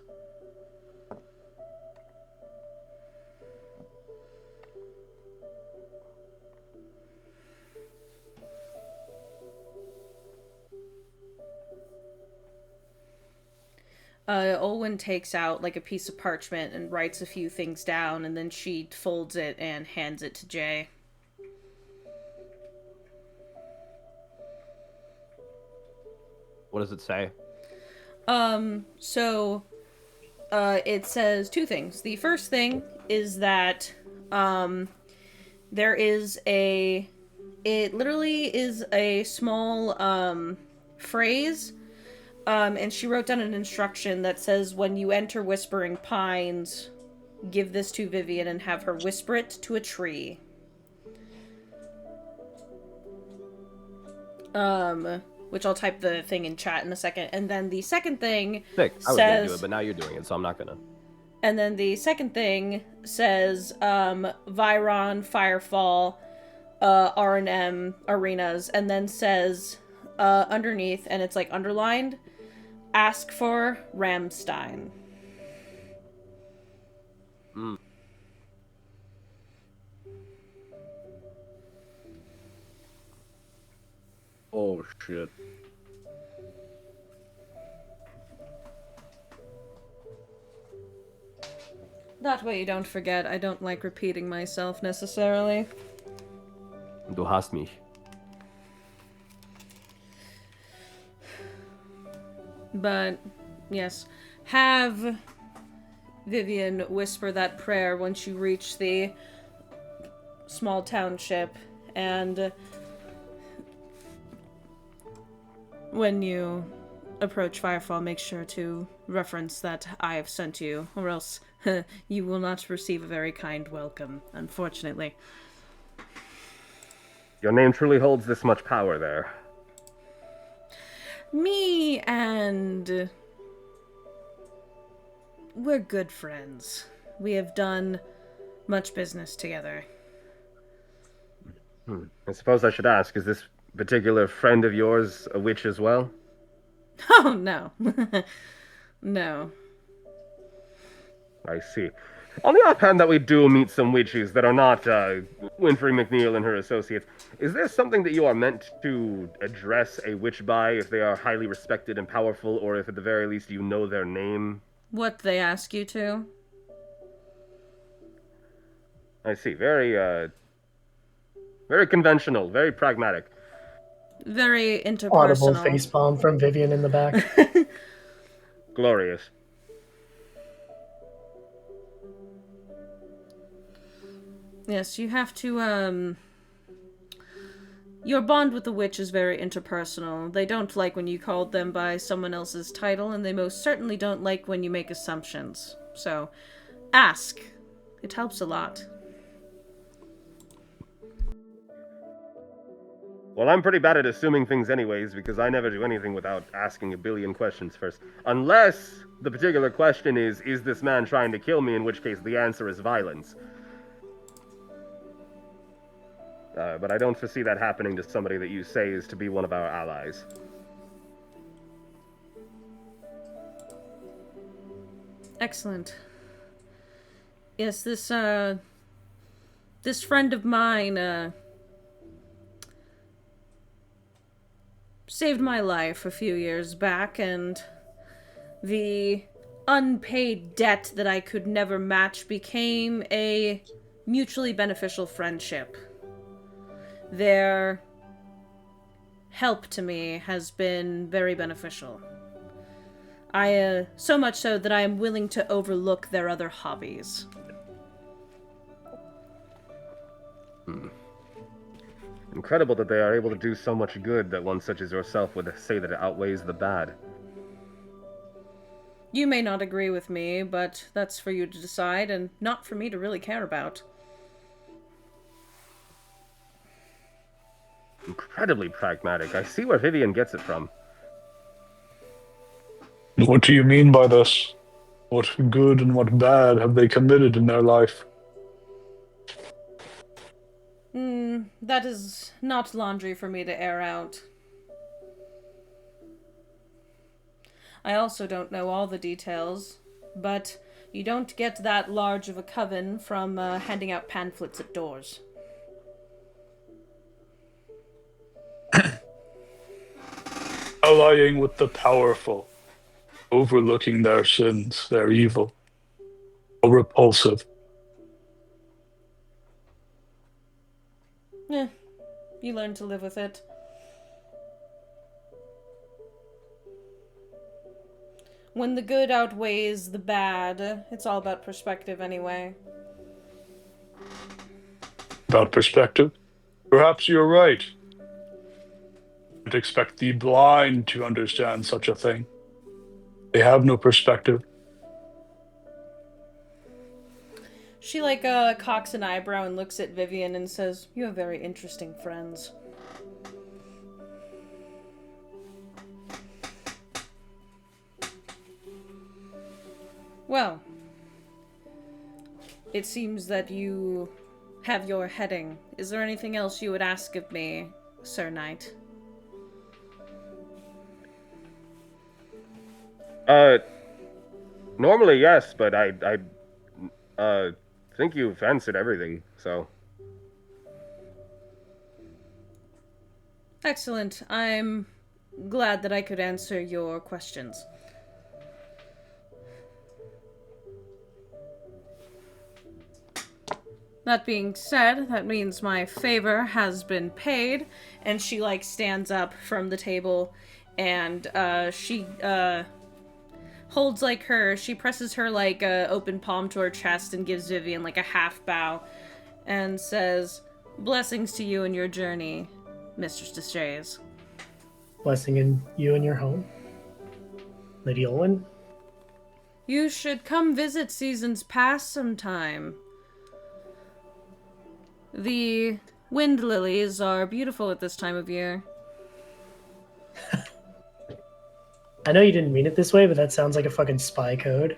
Olwen takes out like a piece of parchment and writes a few things down, and then she folds it and hands it to Jay. What does it say? It says two things. The first thing is that, there is it literally is a small, phrase, and she wrote down an instruction that says, when you enter Whispering Pines, give this to Vivian and have her whisper it to a tree. Which I'll type the thing in chat in a second. And then the second thing Sick. I was says... gonna do it, but now you're doing it, so I'm not gonna. And then the second thing says, Viron, Firefall, R&M, Arenas, and then says, underneath, and it's like underlined, ask for Ramstein. Mm. Oh, shit. That way you don't forget. I don't like repeating myself necessarily. Du hast mich. But, yes. Have Vivian whisper that prayer once you reach the small township, and when you approach Firefall, make sure to reference that I have sent you, or else you will not receive a very kind welcome, unfortunately. Your name truly holds this much power there. Me and... we're good friends. We have done much business together. I suppose I should ask, is this particular friend of yours a witch as well? Oh, no. No. I see. On the off hand that we do meet some witches that are not Winfrey McNeil and her associates, is there something that you are meant to address a witch by if they are highly respected and powerful, or if at the very least you know their name? What they ask you to? I see. Very conventional, very pragmatic. Very interpersonal. Audible facepalm from Vivian in the back. Glorious. Yes, you have to, your bond with the witch is very interpersonal. They don't like when you called them by someone else's title, and they most certainly don't like when you make assumptions. So, ask. It helps a lot. Well, I'm pretty bad at assuming things anyways, because I never do anything without asking a billion questions first. Unless the particular question is this man trying to kill me, in which case the answer is violence. But I don't foresee that happening to somebody that you say is to be one of our allies. Excellent. Yes, this, this friend of mine, saved my life a few years back, and the unpaid debt that I could never match became a mutually beneficial friendship. Their help to me has been very beneficial. So much so that I am willing to overlook their other hobbies. Incredible that they are able to do so much good that one such as yourself would say that it outweighs the bad. You may not agree with me, but that's for you to decide, and not for me to really care about. Incredibly pragmatic. I see where Vivian gets it from. What do you mean by this? What good and what bad have they committed in their life? That is not laundry for me to air out. I also don't know all the details, but you don't get that large of a coven from handing out pamphlets at doors. Allying with the powerful, overlooking their sins, their evil. How repulsive. You learn to live with it. When the good outweighs the bad, it's all about perspective anyway. About perspective? Perhaps you're right. I'd expect the blind to understand such a thing. They have no perspective. She, cocks an eyebrow and looks at Vivian and says, "You have very interesting friends." Well, it seems that you have your heading. Is there anything else you would ask of me, Sir Knight? Normally yes, but I think you've answered everything, so. Excellent. I'm glad that I could answer your questions. That being said, that means my favor has been paid, and she, stands up from the table, and, she holds, she presses her, open palm to her chest and gives Vivian, a half bow, and says, "Blessings to you in your journey, Mistress Deschays." Blessing in you and your home, Lady Olwen. You should come visit Seasons Past sometime. The wind lilies are beautiful at this time of year. I know you didn't mean it this way, but that sounds like a fucking spy code.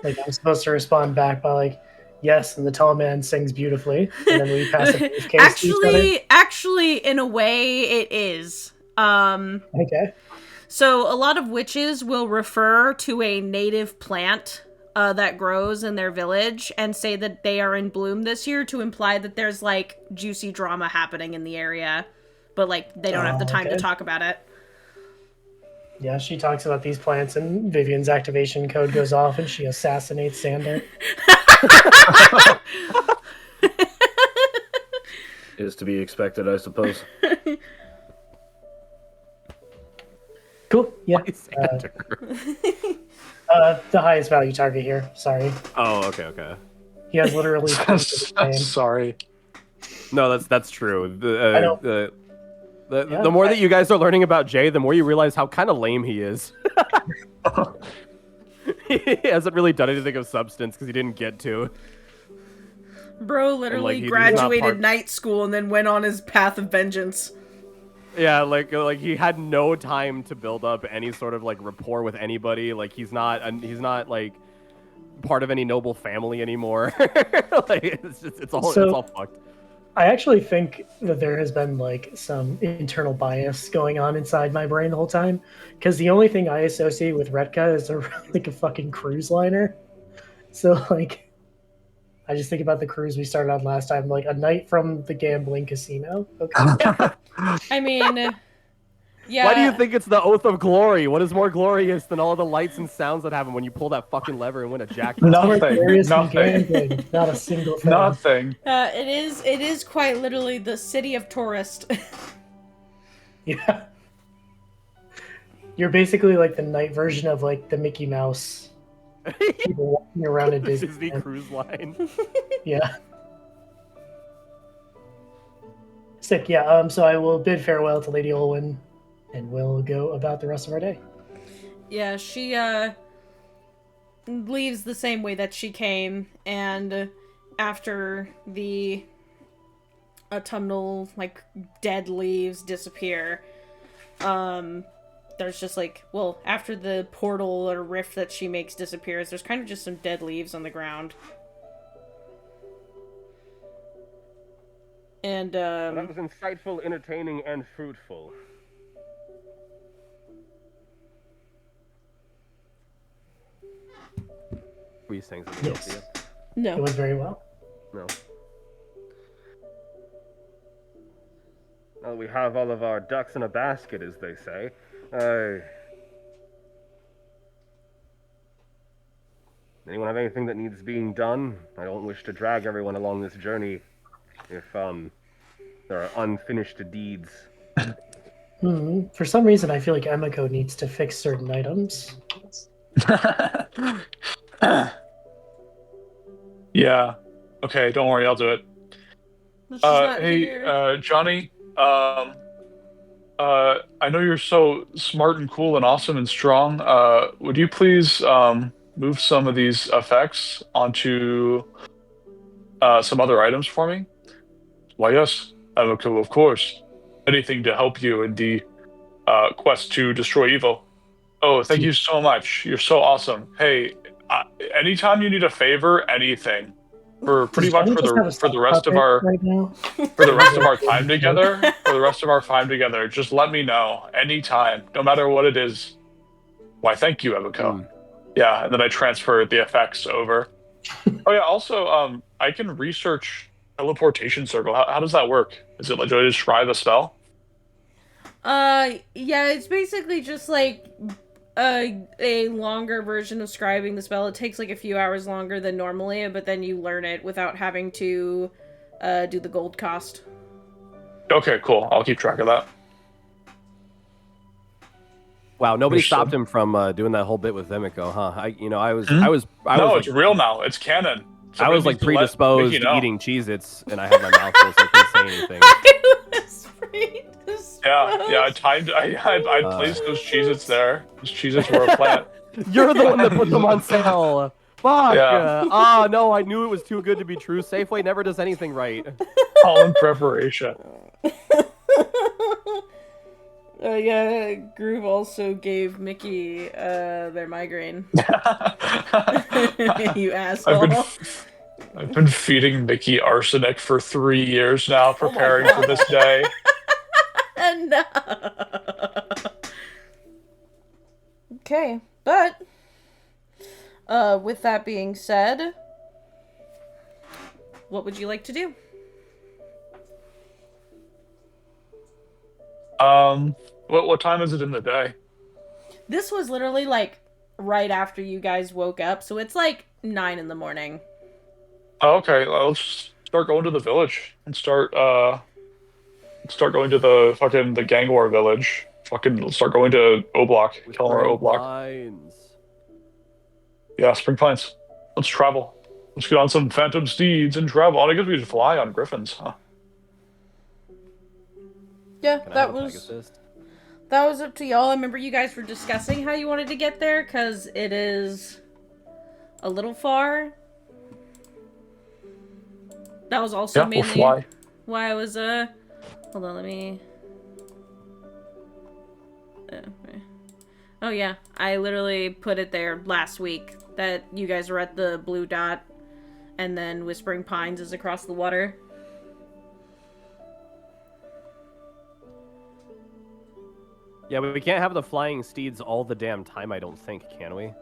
I'm supposed to respond back by yes, and the tall man sings beautifully, and then we pass a briefcase to each other. Actually, in a way, it is. Okay. So a lot of witches will refer to a native plant that grows in their village and say that they are in bloom this year to imply that there's juicy drama happening in the area, but they don't have the time to talk about it. Yeah, she talks about these plants, and Vivian's activation code goes off, and she assassinates Sander. Is to be expected, I suppose. Cool. Yeah. Sander? The highest value target here. Sorry. Oh, okay. He has literally. Sorry. No, that's true. I know. The more that you guys are learning about Jay, the more you realize how kind of lame he is. He hasn't really done anything of substance because he didn't get to. Bro literally graduated night school and then went on his path of vengeance. Yeah, he had no time to build up any sort of rapport with anybody. He's not part of any noble family anymore. It's all fucked. I actually think that there has been some internal bias going on inside my brain the whole time, because the only thing I associate with Retka is a fucking cruise liner. So I just think about the cruise we started on last time, like a night from the gambling casino. Okay. I mean, yeah. Why do you think it's the Oath of Glory? What is more glorious than all the lights and sounds that happen when you pull that fucking lever and win a jackpot? Nothing. Glorious than Nothing. gambling, not a single thing. Nothing. It is quite literally the city of tourists. Yeah. You're basically like the night version of like the Mickey Mouse. People walking around in Disney. Disney Cruise Line. Yeah. Sick, yeah. So I will bid farewell to Lady Olwen, and we'll go about the rest of our day. Yeah, she leaves the same way that she came, and after the autumnal like dead leaves disappear, there's just like, well, after the portal or rift that she makes disappears, there's kind of just some dead leaves on the ground. And That was insightful, entertaining, and fruitful. Were you saying something else? Yes. Sophia? no. It went very well. No. Well, we have all of our ducks in a basket, as they say. Anyone have anything that needs being done? I don't wish to drag everyone along this journey if there are unfinished deeds. For some reason, I feel like Emiko needs to fix certain items. Yeah. Okay, don't worry, I'll do it. She's not Hey, here. Johnny. I know you're so smart and cool and awesome and strong. Would you please move some of these effects onto some other items for me? Why, yes, Emiko, of course. Anything to help you in the quest to destroy evil. Oh, thank you so much. You're so awesome. Hey, anytime you need a favor, anything, for pretty much for the rest of our right now. for the rest of our time together, just let me know anytime, no matter what it is. Why, thank you, Emiko. Yeah, and then I transfer the effects over. Oh yeah, also, I can research teleportation circle. How does that work? Is it like, do I just try the spell? Yeah, it's basically just like a longer version of scribing the spell. It takes like a few hours longer than normally, but then you learn it without having to do the gold cost. Okay, cool. I'll keep track of that. Wow, nobody Understood. stopped him from doing that whole bit with Emiko, huh? I was No, like, it's real now. It's canon. I was like predisposed to eating Cheez-Its, and I had my mouth closed, so I couldn't say anything. I was predisposed. Yeah, I placed those Cheez-Its there. Those Cheez-Its were a plant. You're the one that put them on sale. Fuck. Yeah. No, I knew it was too good to be true. Safeway never does anything right. All in preparation. Yeah, Groove also gave Mickey their migraine. You asshole. I've been feeding Mickey arsenic for 3 years now, preparing for this day. No. Okay, but with that being said, what would you like to do? What time is it in the day? This was literally like right after you guys woke up, so it's like 9 in the morning. Oh, okay, well, let's start going to the village and start going to the gang war village. Let's start going to O-Block. Tell them we're O-Block. Lines. Yeah, Spring Pines. Let's travel. Let's get on some phantom steeds and travel. I guess we should fly on griffins, huh? Yeah, Can I that have a was Pegasus? that was up to y'all. I remember you guys were discussing how you wanted to get there, because it is a little far. That was also Yeah, we'll mainly fly. why I was hold on, let me oh yeah, I literally put it there last week that you guys were at the Blue Dot, and then Whispering Pines is across the water. Yeah, but we can't have the flying steeds all the damn time, I don't think, can we?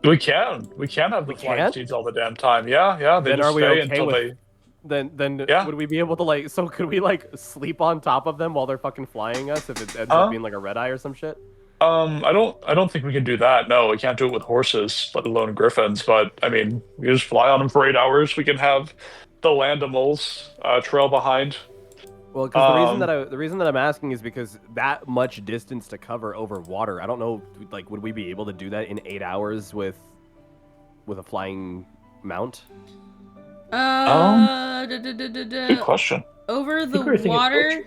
We can have the flying steeds all the damn time. Yeah. They Then just are we stay okay until with? they. Then Yeah. would we be able to like? So could we like sleep on top of them while they're fucking flying us if it ends up being like a red eye or some shit? I don't think we can do that. No, we can't do it with horses, let alone griffins. But I mean, we just fly on them for 8 hours. We can have the landimals trail behind. Well, because the reason that I'm asking is because that much distance to cover over water, I don't know, like, would we be able to do that in 8 hours with a flying mount? Good question. Over the water.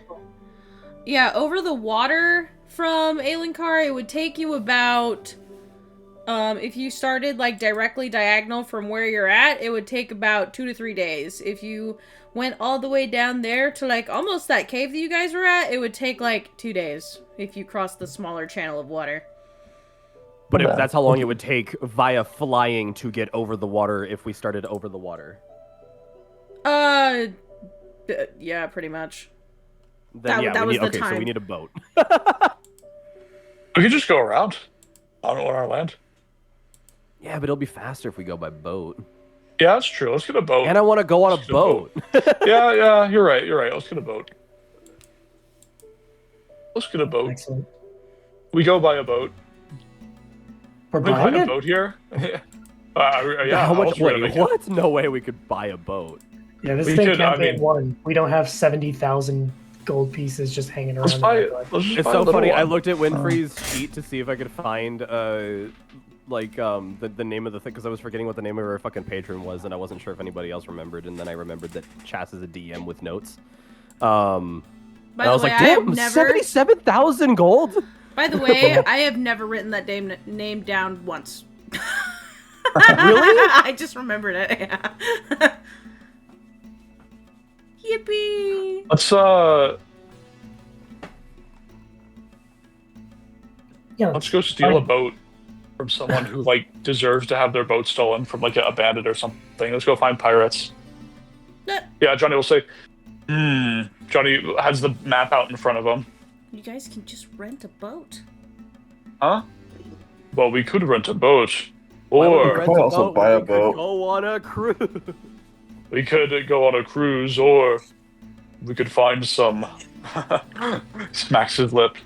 Yeah, over the water from Aelenkar, it would take you about. If you started like directly diagonal from where you're at, it would take about 2 to 3 days. If you went all the way down there to like almost that cave that you guys were at, it would take like 2 days if you crossed the smaller channel of water. But if that's how long it would take via flying to get over the water if we started over the water. Yeah, pretty much. Then that was the time. So we need a boat. We could just go around on our land. Yeah, but it'll be faster if we go by boat. Yeah, that's true. Let's get a boat. And I want to go on a boat. Yeah, you're right. Let's get a boat. Excellent. We go by a boat. We're We buy buying a it? boat here. Yeah. How much? else would I Wait, make what? No way we could buy a boat. Yeah, this We thing could, can't I pay mean- one. We don't have 70,000 gold pieces just hanging around. Let's buy in it. our life. Let's just It's buy a so little funny. I one. looked at Winfrey's sheet to see if I could find the name of the thing because I was forgetting what the name of her fucking patron was and I wasn't sure if anybody else remembered. And then I remembered that Chas is a DM with notes. By and the I was way, like, I have damn, never. 77,000 gold. By the way, I have never written that name down once. Really? I just remembered it. Yeah. Yippee! Let's Yeah, let's go steal a boat from someone who like deserves to have their boat stolen from like a bandit or something. Let's go find pirates. Yeah, Johnny will say, Johnny has the map out in front of him. You guys can just rent a boat. Huh? Well, we could rent a boat. Why would we Or rent I'll a also boat buy when a we could boat. Go on a cruise. we could go on a cruise, or we could find some smacks his lip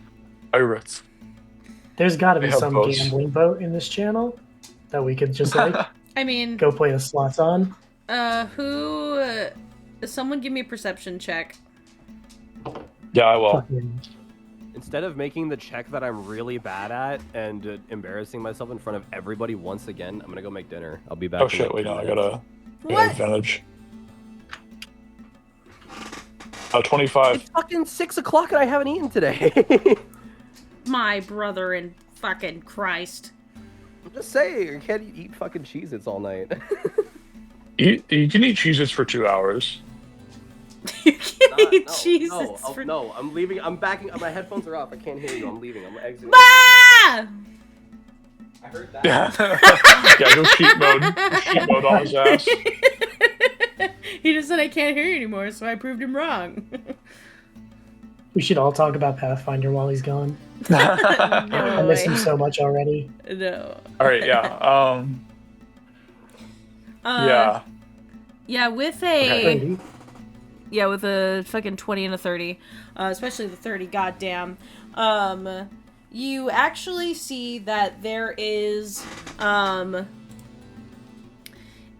pirates. there's got to be They have some boats. gambling boat in this channel that we could just like I mean, go play the slots on. someone give me a perception check. Yeah, I will. Fucking- Instead of making the check that I'm really bad at and embarrassing myself in front of everybody once again, I'm gonna go make dinner. I'll be back. Oh in, shit! like, Wait, 2 no, I minutes. got What? advantage. 25. It's fucking 6 o'clock and I haven't eaten today. My brother in fucking Christ. I'm just saying, you can't eat fucking Cheez-Its all night. You can eat Cheez-Its for 2 hours. You can eat Jesus. No, I'm leaving. I'm backing. My headphones are off. I can't hear you. I'm leaving. I'm exiting. Ah! I heard that. Yeah, go cheat mode. Cheat mode on his ass. He just said I can't hear you anymore, so I proved him wrong. We should all talk about Pathfinder while he's gone. No I miss him way. so much already. No. All right, yeah. Yeah. Yeah, with a Okay. yeah, with a fucking 20 and a 30, especially the 30, goddamn. You actually see that there is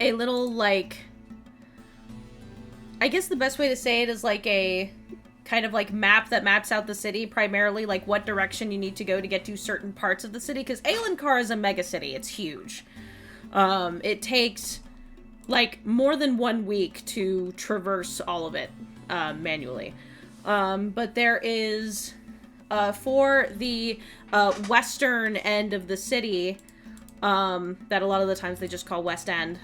a little like, I guess the best way to say it is like a kind of like map that maps out the city, primarily like what direction you need to go to get to certain parts of the city, because Aelenkar is a mega city. It's huge. It takes like more than 1 week to traverse all of it manually. But there is for the western end of the city that a lot of the times they just call West End,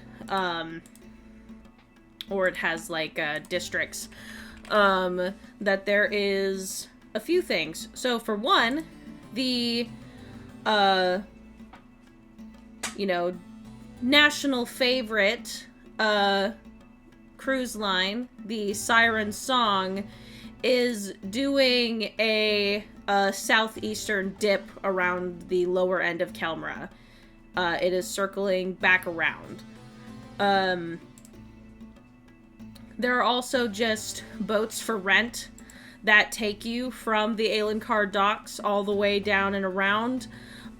or it has like districts, that there is a few things. So for one, the national favorite cruise line, the Siren Song, is doing a southeastern dip around the lower end of Kelmra. It is circling back around. There are also just boats for rent that take you from the Aelincar docks all the way down and around.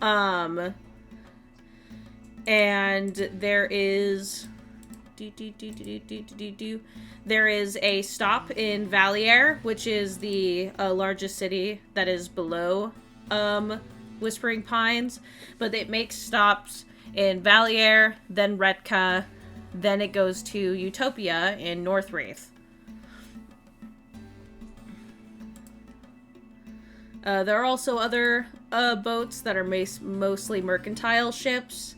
And there is... There is a stop in Valier, which is the largest city that is below Whispering Pines. But it makes stops in Valier, then Retka, then it goes to Utopia in Northwraith. There are also other boats that are mostly mercantile ships,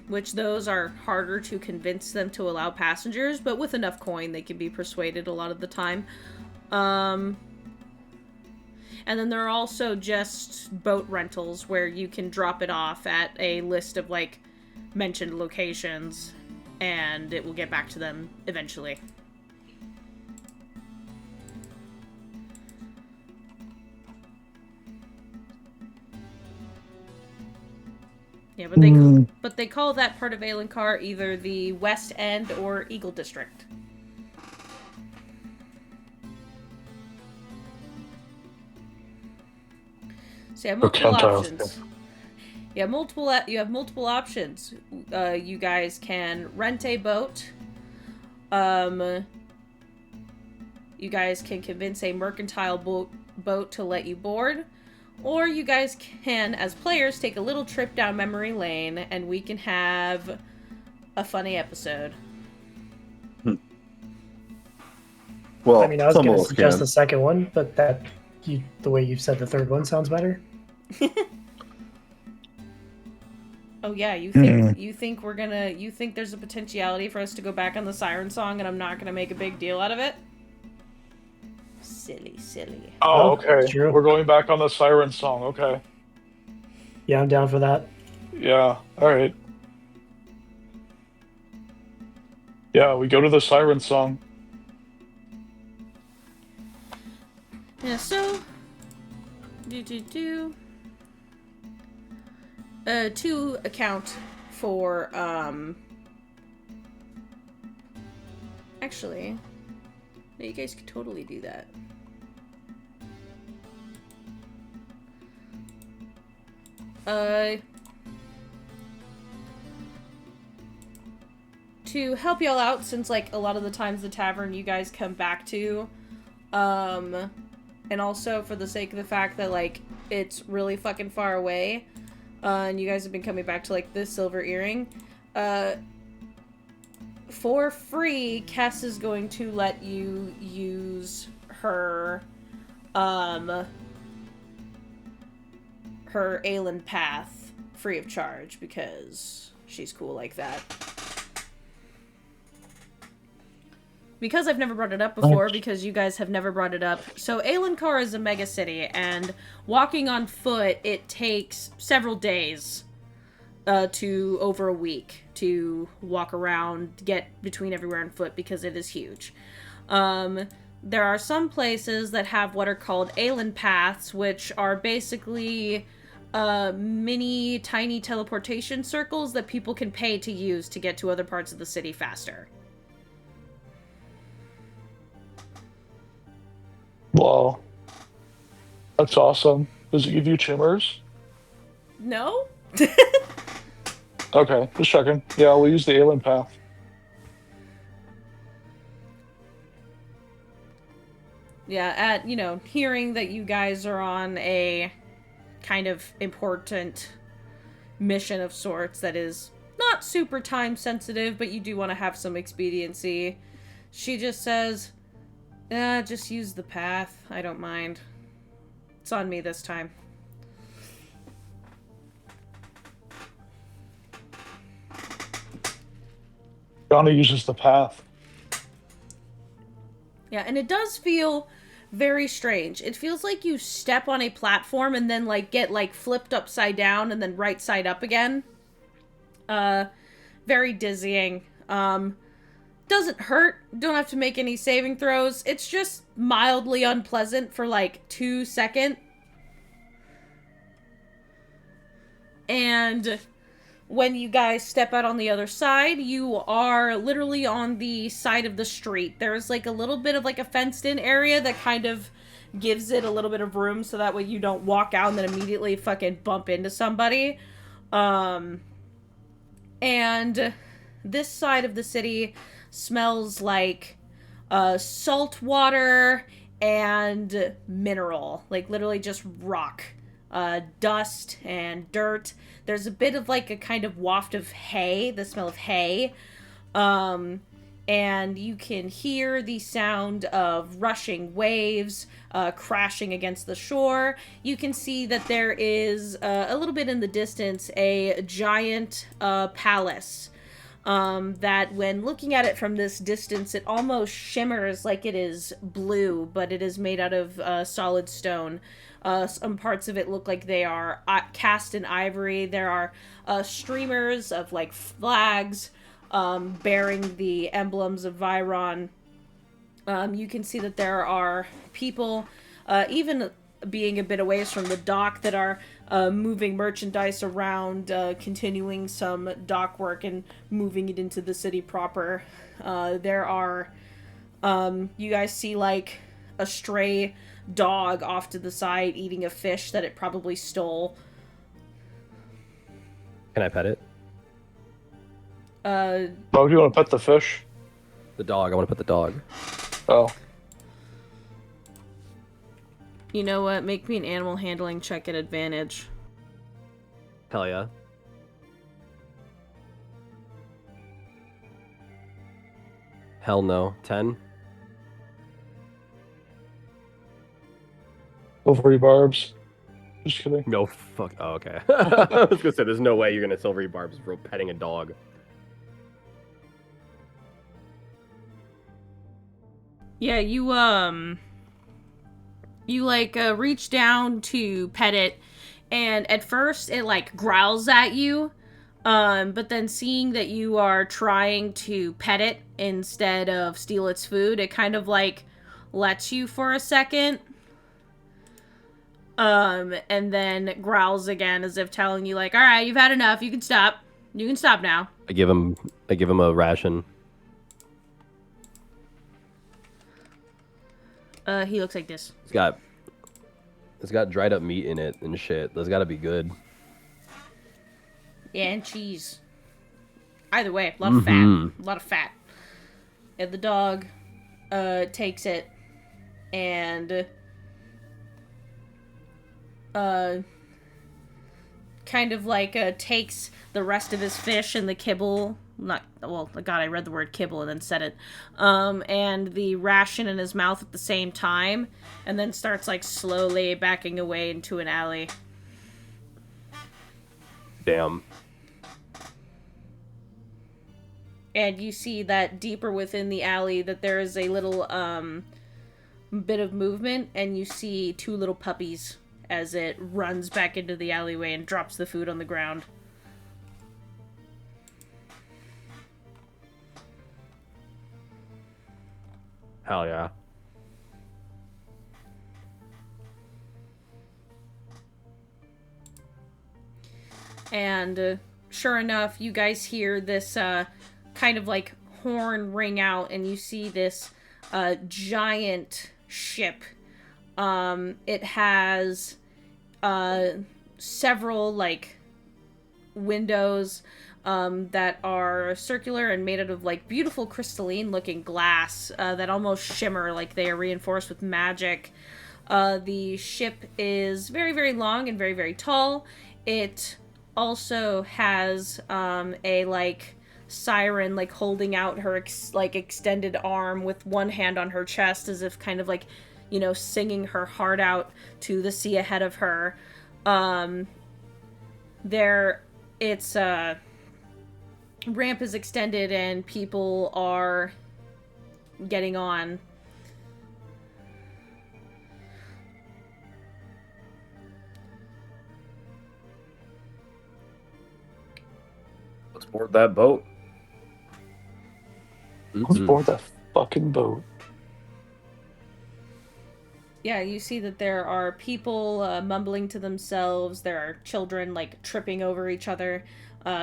which those are harder to convince them to allow passengers, but with enough coin they can be persuaded a lot of the time. And then there are also just boat rentals where you can drop it off at a list of, like, mentioned locations, and it will get back to them eventually. Yeah, but they call that part of Aelincar either the West End or Eagle District. So you have multiple options. You have multiple options. You guys can rent a boat. You guys can convince a mercantile boat to let you board. Or you guys can, as players, take a little trip down memory lane and we can have a funny episode. Well, I mean, I was going to suggest can. the second one, but the way you've said the third one sounds better. Oh yeah, you think there's a potentiality for us to go back on the Siren song and I'm not gonna make a big deal out of it? Silly. Oh, okay. True. We're going back on the Siren song. Okay. Yeah, I'm down for that. Yeah. All right. Yeah, we go to the Siren song. Yeah, so to account for actually, no, you guys could totally do that. To help y'all out, since, like, a lot of the times the tavern you guys come back to, and also for the sake of the fact that, like, it's really fucking far away, and you guys have been coming back to, like, the Silver Earring, for free, Kess is going to let you use her Aelin path free of charge, because she's cool like that. Because I've never brought it up before, because you guys have never brought it up. So Aelincar is a mega city, and walking on foot, it takes several days to over a week to walk around, get between everywhere on foot, because it is huge. There are some places that have what are called Aelin paths, which are basically mini tiny teleportation circles that people can pay to use to get to other parts of the city faster. Wow. That's awesome. Does it give you chimers? No? Okay, just checking. Yeah, we'll use the Aelin path. Yeah, hearing that you guys are on a kind of important mission of sorts that is not super time sensitive, but you do want to have some expediency, she just says, just use the path. I don't mind. It's on me this time. Johnny uses the path. Yeah, and it does feel very strange. It feels like you step on a platform and then, like, get, like, flipped upside down and then right side up again. Very dizzying. Doesn't hurt. Don't have to make any saving throws. It's just mildly unpleasant for, like, 2 seconds. And when you guys step out on the other side, you are literally on the side of the street. There's like a little bit of like a fenced in area that kind of gives it a little bit of room so that way you don't walk out and then immediately fucking bump into somebody. And this side of the city smells like salt water and mineral, like literally just rock, dust and dirt. There's a bit of like a kind of waft of hay, the smell of hay. And you can hear the sound of rushing waves crashing against the shore. You can see that there is a little bit in the distance a giant palace that when looking at it from this distance, it almost shimmers like it is blue, but it is made out of solid stone. Some parts of it look like they are cast in ivory. There are streamers of like flags bearing the emblems of Viron. You can see that there are people, even being a bit away from the dock, that are moving merchandise around, continuing some dock work and moving it into the city proper. There are, you guys see like a stray dog off to the side eating a fish that it probably stole. Can I pet it? Oh, do you want to pet the fish? The dog. I want to pet the dog. Oh. You know what? Make me an animal handling check at advantage. Hell yeah. Hell no. 10? Silvery barbs. Just kidding. No fuck. Oh, okay. I was gonna say, there's no way you're gonna silvery barbs for petting a dog. Yeah, you reach down to pet it, and at first it like growls at you, but then seeing that you are trying to pet it instead of steal its food, it kind of like lets you for a second, and then growls again as if telling you like, all right, you've had enough, you can stop now. I give him a ration. He looks like this. It's got dried up meat in it and shit. That's gotta be good. Yeah, and cheese. Either way, a lot of fat. A lot of fat. And the dog takes it and kind of like takes the rest of his fish and the kibble. God, I read the word kibble and then said it. And the ration in his mouth at the same time, and then starts like slowly backing away into an alley. Damn. And you see that deeper within the alley that there is a little bit of movement, and you see two little puppies as it runs back into the alleyway and drops the food on the ground. Hell yeah. And sure enough, you guys hear this kind of like horn ring out, and you see this giant ship. It has several like windows that are circular and made out of like beautiful crystalline looking glass that almost shimmer like they are reinforced with magic. The ship is very, very long and very, very tall. It also has a like Siren like holding out her extended arm with one hand on her chest as if kind of like, you know, singing her heart out to the sea ahead of her. It's ramp is extended and people are getting on. Let's board that boat. Let's board that fucking boat. Yeah, you see that there are people mumbling to themselves. There are children, like, tripping over each other,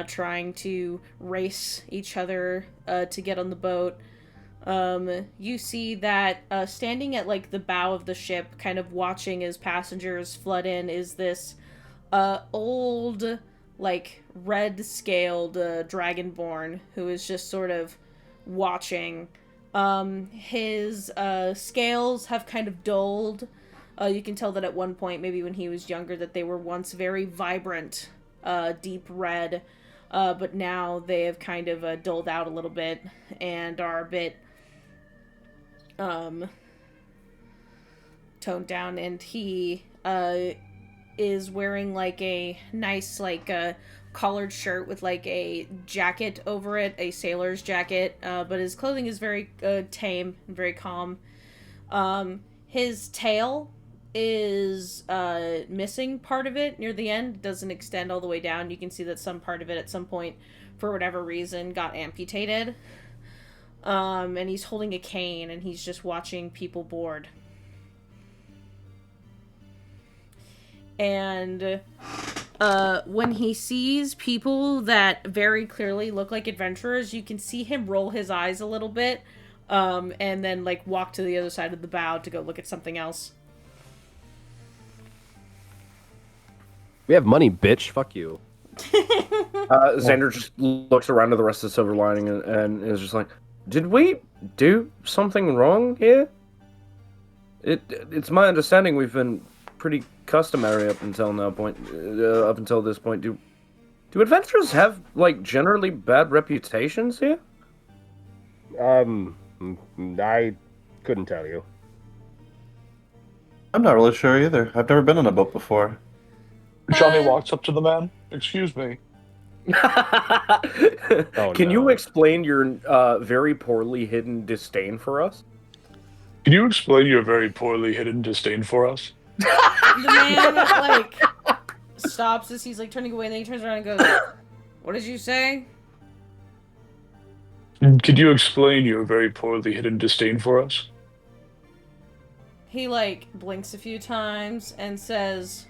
trying to race each other to get on the boat. You see that standing at, like, the bow of the ship, kind of watching as passengers flood in, is this old, like, red-scaled dragonborn who is just sort of watching. His scales have kind of dulled. You can tell that at one point, maybe when he was younger, that they were once very vibrant, deep red, but now they have kind of dulled out a little bit and are a bit toned down. And he is wearing like a nice collared shirt with like a jacket over it, a sailor's jacket, but his clothing is very tame and very calm. His tail is missing part of it near the end. It doesn't extend all the way down. You can see that some part of it at some point, for whatever reason, got amputated. And he's holding a cane and he's just watching people board. And when he sees people that very clearly look like adventurers, you can see him roll his eyes a little bit, and then like walk to the other side of the bow to go look at something else. We have money, bitch. Fuck you. Xander just looks around to the rest of the Silver Lining and is just like, did we do something wrong here? It's my understanding we've been pretty customary up until this point. Do adventurers have like generally bad reputations here? I couldn't tell you. I'm not really sure either. I've never been on a boat before. Johnny walks up to the man. Excuse me. Can you explain your very poorly hidden disdain for us? Can you explain your very poorly hidden disdain for us? The man like stops as he's like turning away, and then he turns around and goes, "What did you say?" Could you explain your very poorly hidden disdain for us? He like blinks a few times and says,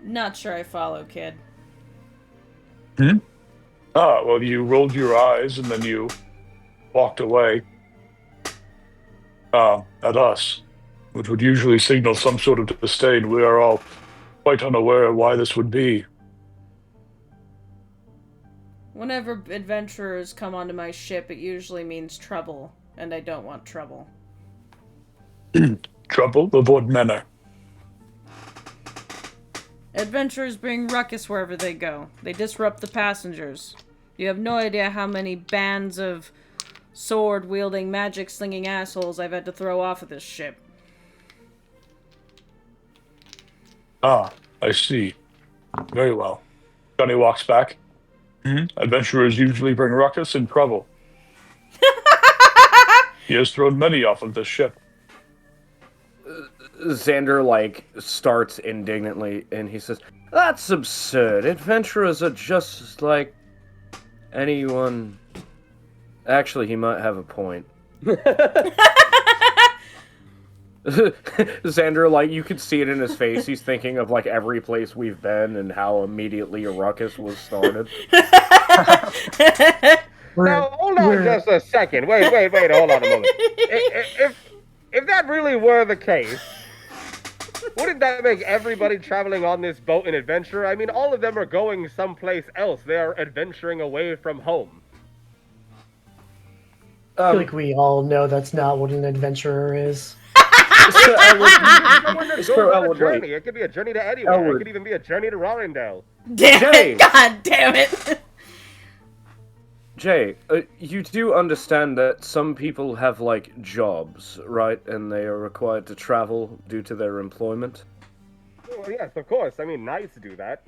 "Not sure I follow, kid." Well, you rolled your eyes and then you walked away. At us, which would usually signal some sort of disdain. We are all quite unaware of why this would be. Whenever adventurers come onto my ship, it usually means trouble, and I don't want trouble. Trouble? Of what manner? Adventurers bring ruckus wherever they go. They disrupt the passengers. You have no idea how many bands of sword-wielding, magic-slinging assholes I've had to throw off of this ship. I see. Very well. Johnny walks back. Adventurers usually bring ruckus and trouble. He has thrown many off of this ship. Xander, like, starts indignantly, and he says, "That's absurd. Adventurers are just like anyone." Actually, he might have a point. Xander, like, you could see it in his face. He's thinking of, like, every place we've been and how immediately a ruckus was started. Now, hold on just a second. Wait, hold on a moment. If that really were the case, wouldn't that make everybody traveling on this boat an adventurer? I mean, all of them are going someplace else. They are adventuring away from home. I feel like we all know that's not what an adventurer is. Journey. It could be a journey to anywhere. It could even be a journey to Rorindale. Jay! God damn it! Jay, you do understand that some people have, like, jobs, right? And they are required to travel due to their employment? Well, yes, of course. I mean, knights do that.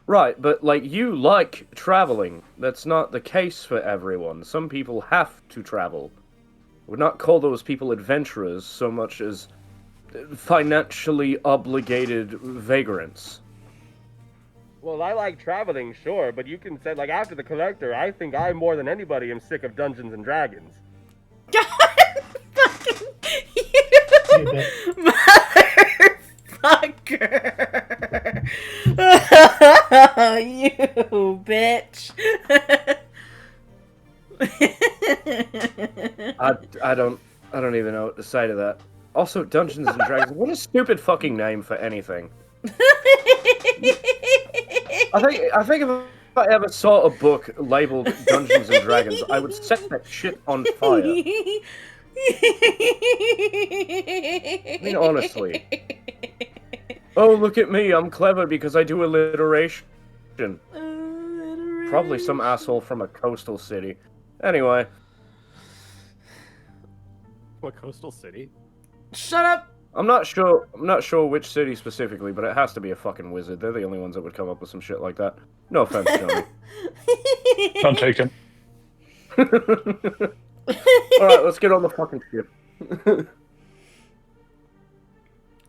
Right, but, like, you like traveling. That's not the case for everyone. Some people have to travel. I would not call those people adventurers so much as financially obligated vagrants. Well, I like traveling, sure, but you can say, like, after the Collector, I think I more than anybody am sick of Dungeons and Dragons. God fucking you! a bit. Motherfucker! You bitch! I don't even know what to say to that. Also, Dungeons and Dragons. What a stupid fucking name for anything. I think if I ever saw a book labeled Dungeons and Dragons, I would set that shit on fire. I mean, honestly. Oh, look at me, I'm clever because I do alliteration. Probably some asshole from a coastal city. Anyway. What coastal city? Shut up! I'm not sure which city specifically, but it has to be a fucking wizard. They're the only ones that would come up with some shit like that. No offense, Johnny. I'm taken. Alright, let's get on the fucking ship.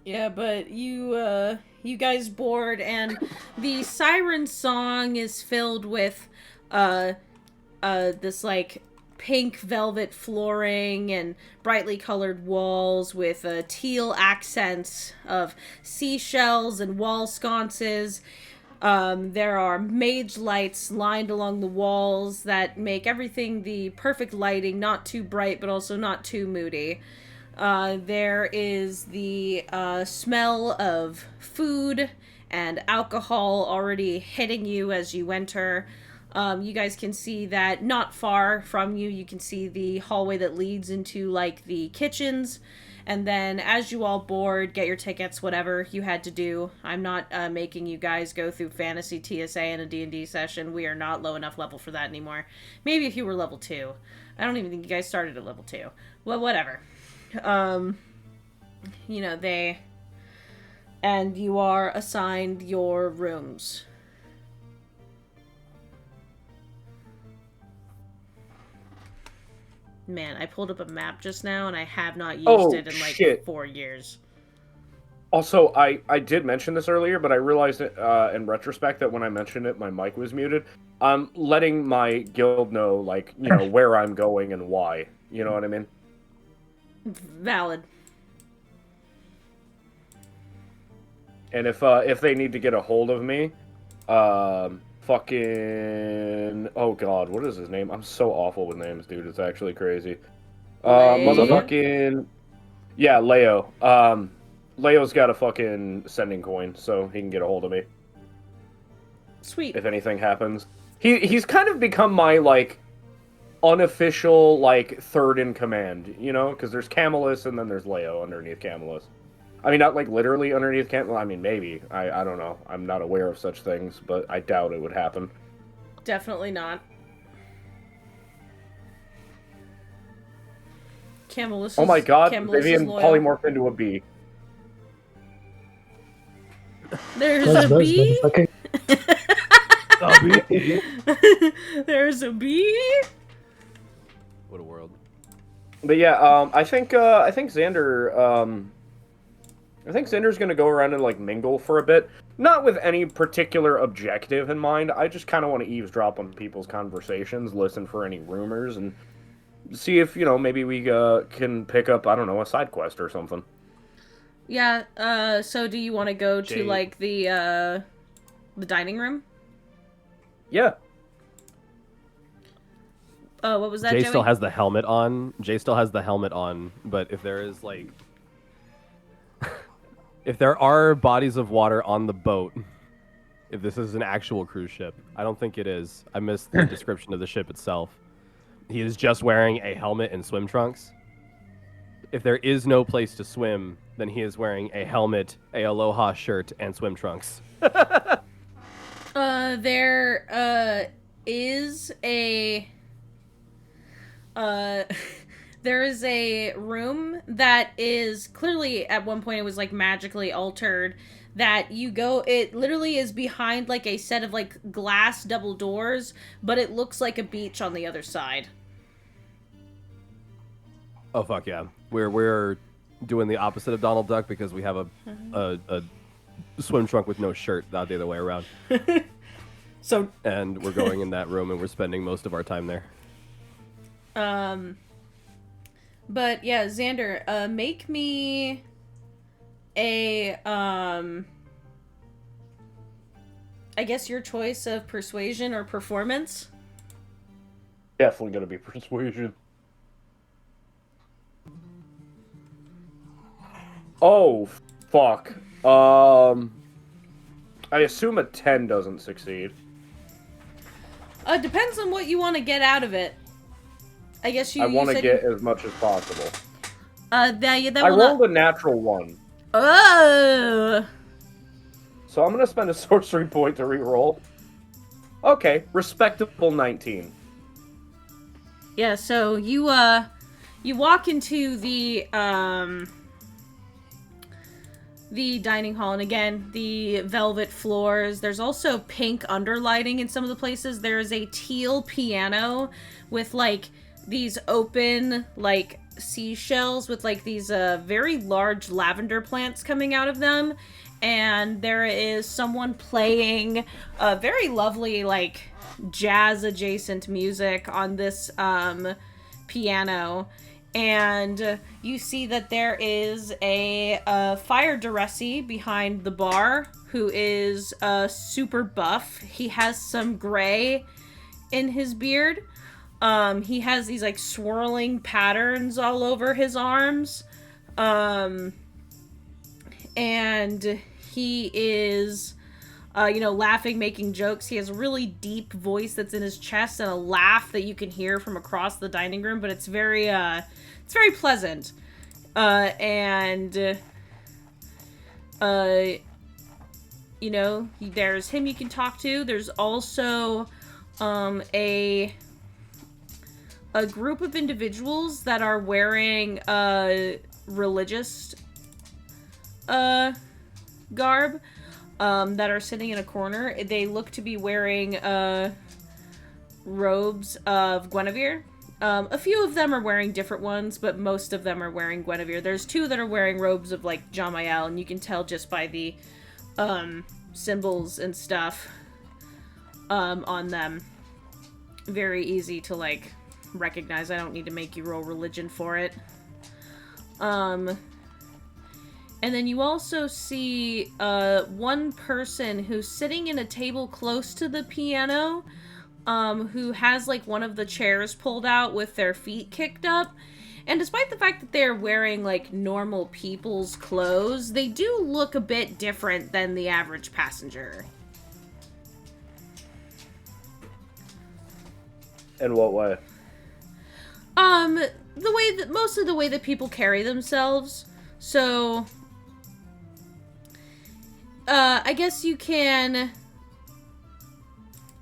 Yeah, but you guys board, and the Siren song is filled with this like pink velvet flooring and brightly colored walls with teal accents of seashells and wall sconces. There are mage lights lined along the walls that make everything the perfect lighting, not too bright but also not too moody. There is the smell of food and alcohol already hitting you as you enter. You guys can see that not far from you, you can see the hallway that leads into, like, the kitchens. And then as you all board, get your tickets, whatever you had to do. I'm not making you guys go through fantasy TSA in a D&D session. We are not low enough level for that anymore. Maybe if you were level 2. I don't even think you guys started at level 2. Well, whatever. You know, and you are assigned your rooms. Man, I pulled up a map just now and I have not used it in like 4 years. Also, I did mention this earlier, but I realized in retrospect that when I mentioned it, my mic was muted. I'm letting my guild know, like, you know, where I'm going and why. You know what I mean? Valid. And if they need to get a hold of me, fucking... Oh, God, what is his name? I'm so awful with names, dude. It's actually crazy. Motherfucking... Yeah, Leo. Leo's got a fucking sending coin, so he can get a hold of me. Sweet. If anything happens. He's kind of become my, like, unofficial, like, third in command, you know? Because there's Camillus and then there's Leo underneath Camillus. I mean, not, like, literally underneath Camillus. I mean, maybe. I don't know. I'm not aware of such things, but I doubt it would happen. Definitely not. Camillus is, oh my god, Camillus Vivian polymorphed into a bee. There's a bee? There's a bee? What a world. But yeah, I think Xander, I think Xander's gonna go around and, like, mingle for a bit. Not with any particular objective in mind. I just kind of want to eavesdrop on people's conversations, listen for any rumors, and see if, you know, maybe we can pick up, I don't know, a side quest or something. Yeah, so do you want to go to, like, the dining room? Yeah. What was that, Jay Joey? still has the helmet on. But if there is, like... if there are bodies of water on the boat, if this is an actual cruise ship, I don't think it is. I missed the description of the ship itself. He is just wearing a helmet and swim trunks. If there is no place to swim, then he is wearing a helmet, a Aloha shirt, and swim trunks. There is a... there is a room that is clearly, at one point it was, like, magically altered, that you go, it literally is behind, like, a set of, like, glass double doors, but it looks like a beach on the other side. Oh, fuck yeah. We're doing the opposite of Donald Duck because we have a swim trunk with no shirt, not the other way around. So... And we're going in that room and we're spending most of our time there. But yeah, Xander, make me a I guess your choice of persuasion or performance. Definitely gonna be persuasion. Oh, fuck. I assume a 10 doesn't succeed. Depends on what you want to get out of it. I guess I want to get as much as possible. That I rolled a natural 1. Oh! So I'm going to spend a sorcery point to reroll. Okay, respectable 19. Yeah, so you walk into the dining hall, and again, the velvet floors. There's also pink underlighting in some of the places. There's a teal piano with, like, these open, like, seashells with, like, these very large lavender plants coming out of them. And there is someone playing very lovely, like, jazz-adjacent music on this piano. And you see that there is a fire Duresi behind the bar who is super buff. He has some gray in his beard. He has these, like, swirling patterns all over his arms. And he is, laughing, making jokes. He has a really deep voice that's in his chest and a laugh that you can hear from across the dining room, but it's very pleasant. There's him you can talk to. There's also, a group of individuals that are wearing, religious, garb, that are sitting in a corner. They look to be wearing, robes of Guinevere. A few of them are wearing different ones, but most of them are wearing Guinevere. There's 2 that are wearing robes of, like, Jamael, and you can tell just by the, symbols and stuff, on them. Very easy to, like, recognize. I don't need to make you roll religion for it. And then you also see, one person who's sitting in a table close to the piano, who has, like, one of the chairs pulled out with their feet kicked up. And despite the fact that they're wearing, like, normal people's clothes, they do look a bit different than the average passenger. In what way? Mostly the way that people carry themselves. So, I guess you can,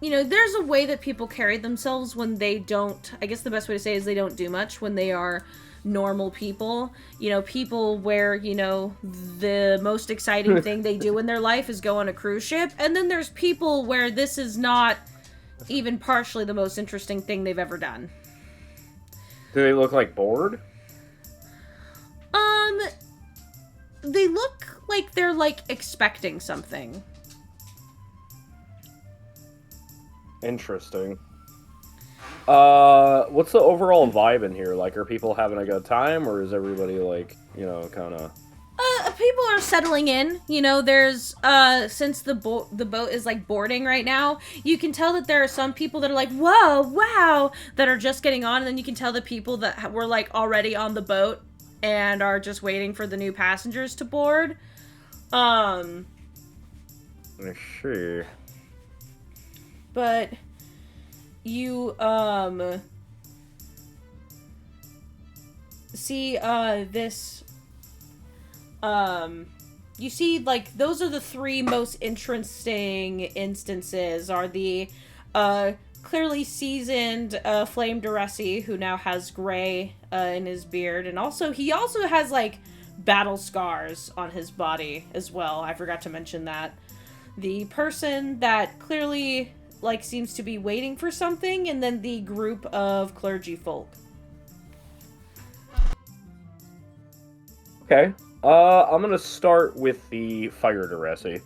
there's a way that people carry themselves when they don't, I guess the best way to say is they don't do much when they are normal people. People where, the most exciting thing they do in their life is go on a cruise ship. And then there's people where this is not even partially the most interesting thing they've ever done. Do they look, like, bored? They look like they're, like, expecting something. Interesting. What's the overall vibe in here? Like, are people having a good time, or is everybody, like, kind of... People are settling in. There's, since the boat is, like, boarding right now, you can tell that there are some people that are like, whoa, wow, that are just getting on, and then you can tell the people that were, like, already on the boat and are just waiting for the new passengers to board. Sure. But you, see, this, you see, like, those are the 3 most interesting instances, are the, clearly seasoned, Flame Duresi, who now has gray, in his beard, and he also has, like, battle scars on his body as well. I forgot to mention that. The person that clearly, like, seems to be waiting for something, and then the group of clergy folk. Okay. I'm gonna start with the fire Duresi.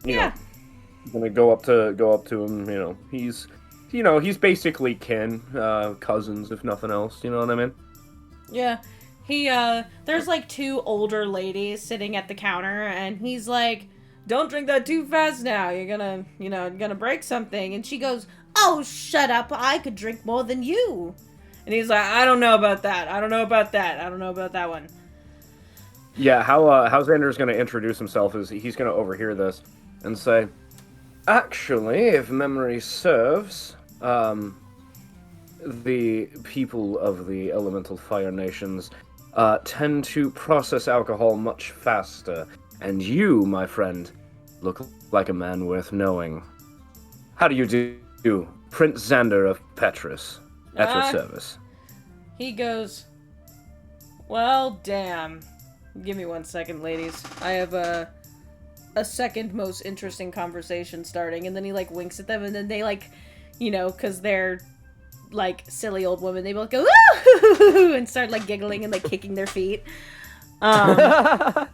I'm gonna go up to him. He's he's basically kin, cousins, if nothing else. You know what I mean? Yeah. There's like two older ladies sitting at the counter, and he's like, don't drink that too fast now. You're gonna break something. And she goes, oh, shut up. I could drink more than you. And he's like, I don't know about that. I don't know about that one. Yeah, how Xander's going to introduce himself is he's going to overhear this and say, actually, if memory serves, the people of the elemental fire nations tend to process alcohol much faster, and you, my friend, look like a man worth knowing. How do you do, Prince Xander of Petrus, at your service? He goes, well, damn. Give me 1 second, ladies. I have a second most interesting conversation starting. And then he, like, winks at them, and then they, like, because they're, like, silly old women, they both go, ooh, and start, like, giggling and, like, kicking their feet. I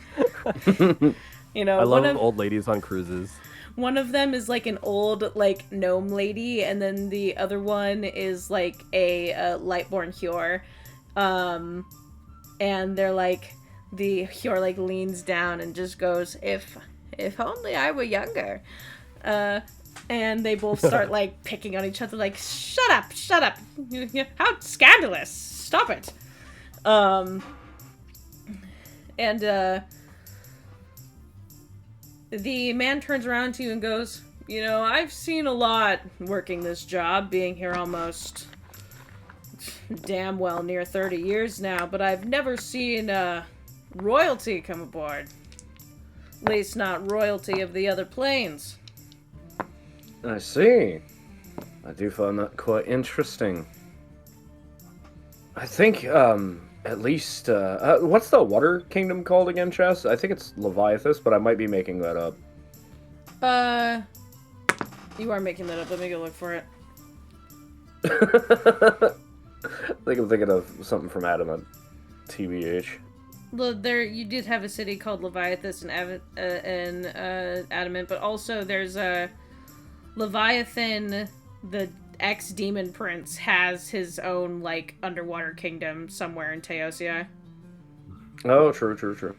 love old ladies on cruises. One of them is, like, an old, like, gnome lady, and then the other one is, like, a Lightborn Hjor. And they're, like, the Hjor, like, leans down and just goes, if only I were younger. And they both start, like, picking on each other, like, shut up. How scandalous. Stop it. The man turns around to you and goes, I've seen a lot working this job, being here almost damn well near 30 years now, but I've never seen royalty come aboard. At least not royalty of the other planes. I see. I do find that quite interesting. I think, at least, what's the water kingdom called again, Chess? I think it's Leviathus, but I might be making that up. You are making that up. Let me go look for it. I think I'm thinking of something from Adamant. TBH. You did have a city called Leviathus and Adamant, but also there's a Leviathan, the ex-demon prince, has his own, like, underwater kingdom somewhere in Teosia. Oh, true.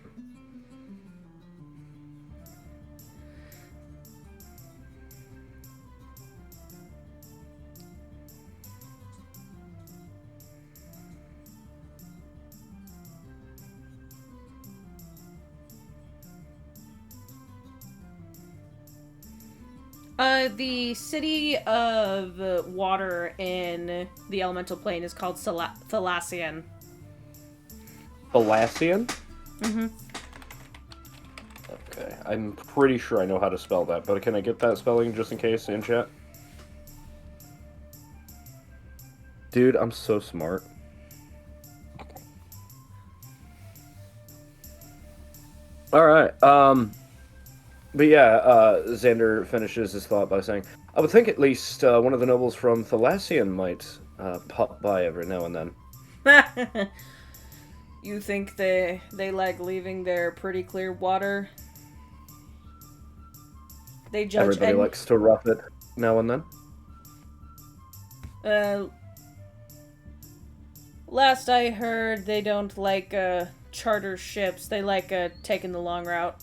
The city of water in the elemental plane is called Thalassian. Thalassian? Mm-hmm. Okay, I'm pretty sure I know how to spell that, but can I get that spelling just in case in chat? Dude, I'm so smart. Alright, but yeah, Xander finishes his thought by saying, I would think at least one of the nobles from Thalassian might pop by every now and then. You think they like leaving their pretty clear water? They judge. Everybody likes to rough it now and then. Last I heard, they don't like charter ships. They like taking the long route.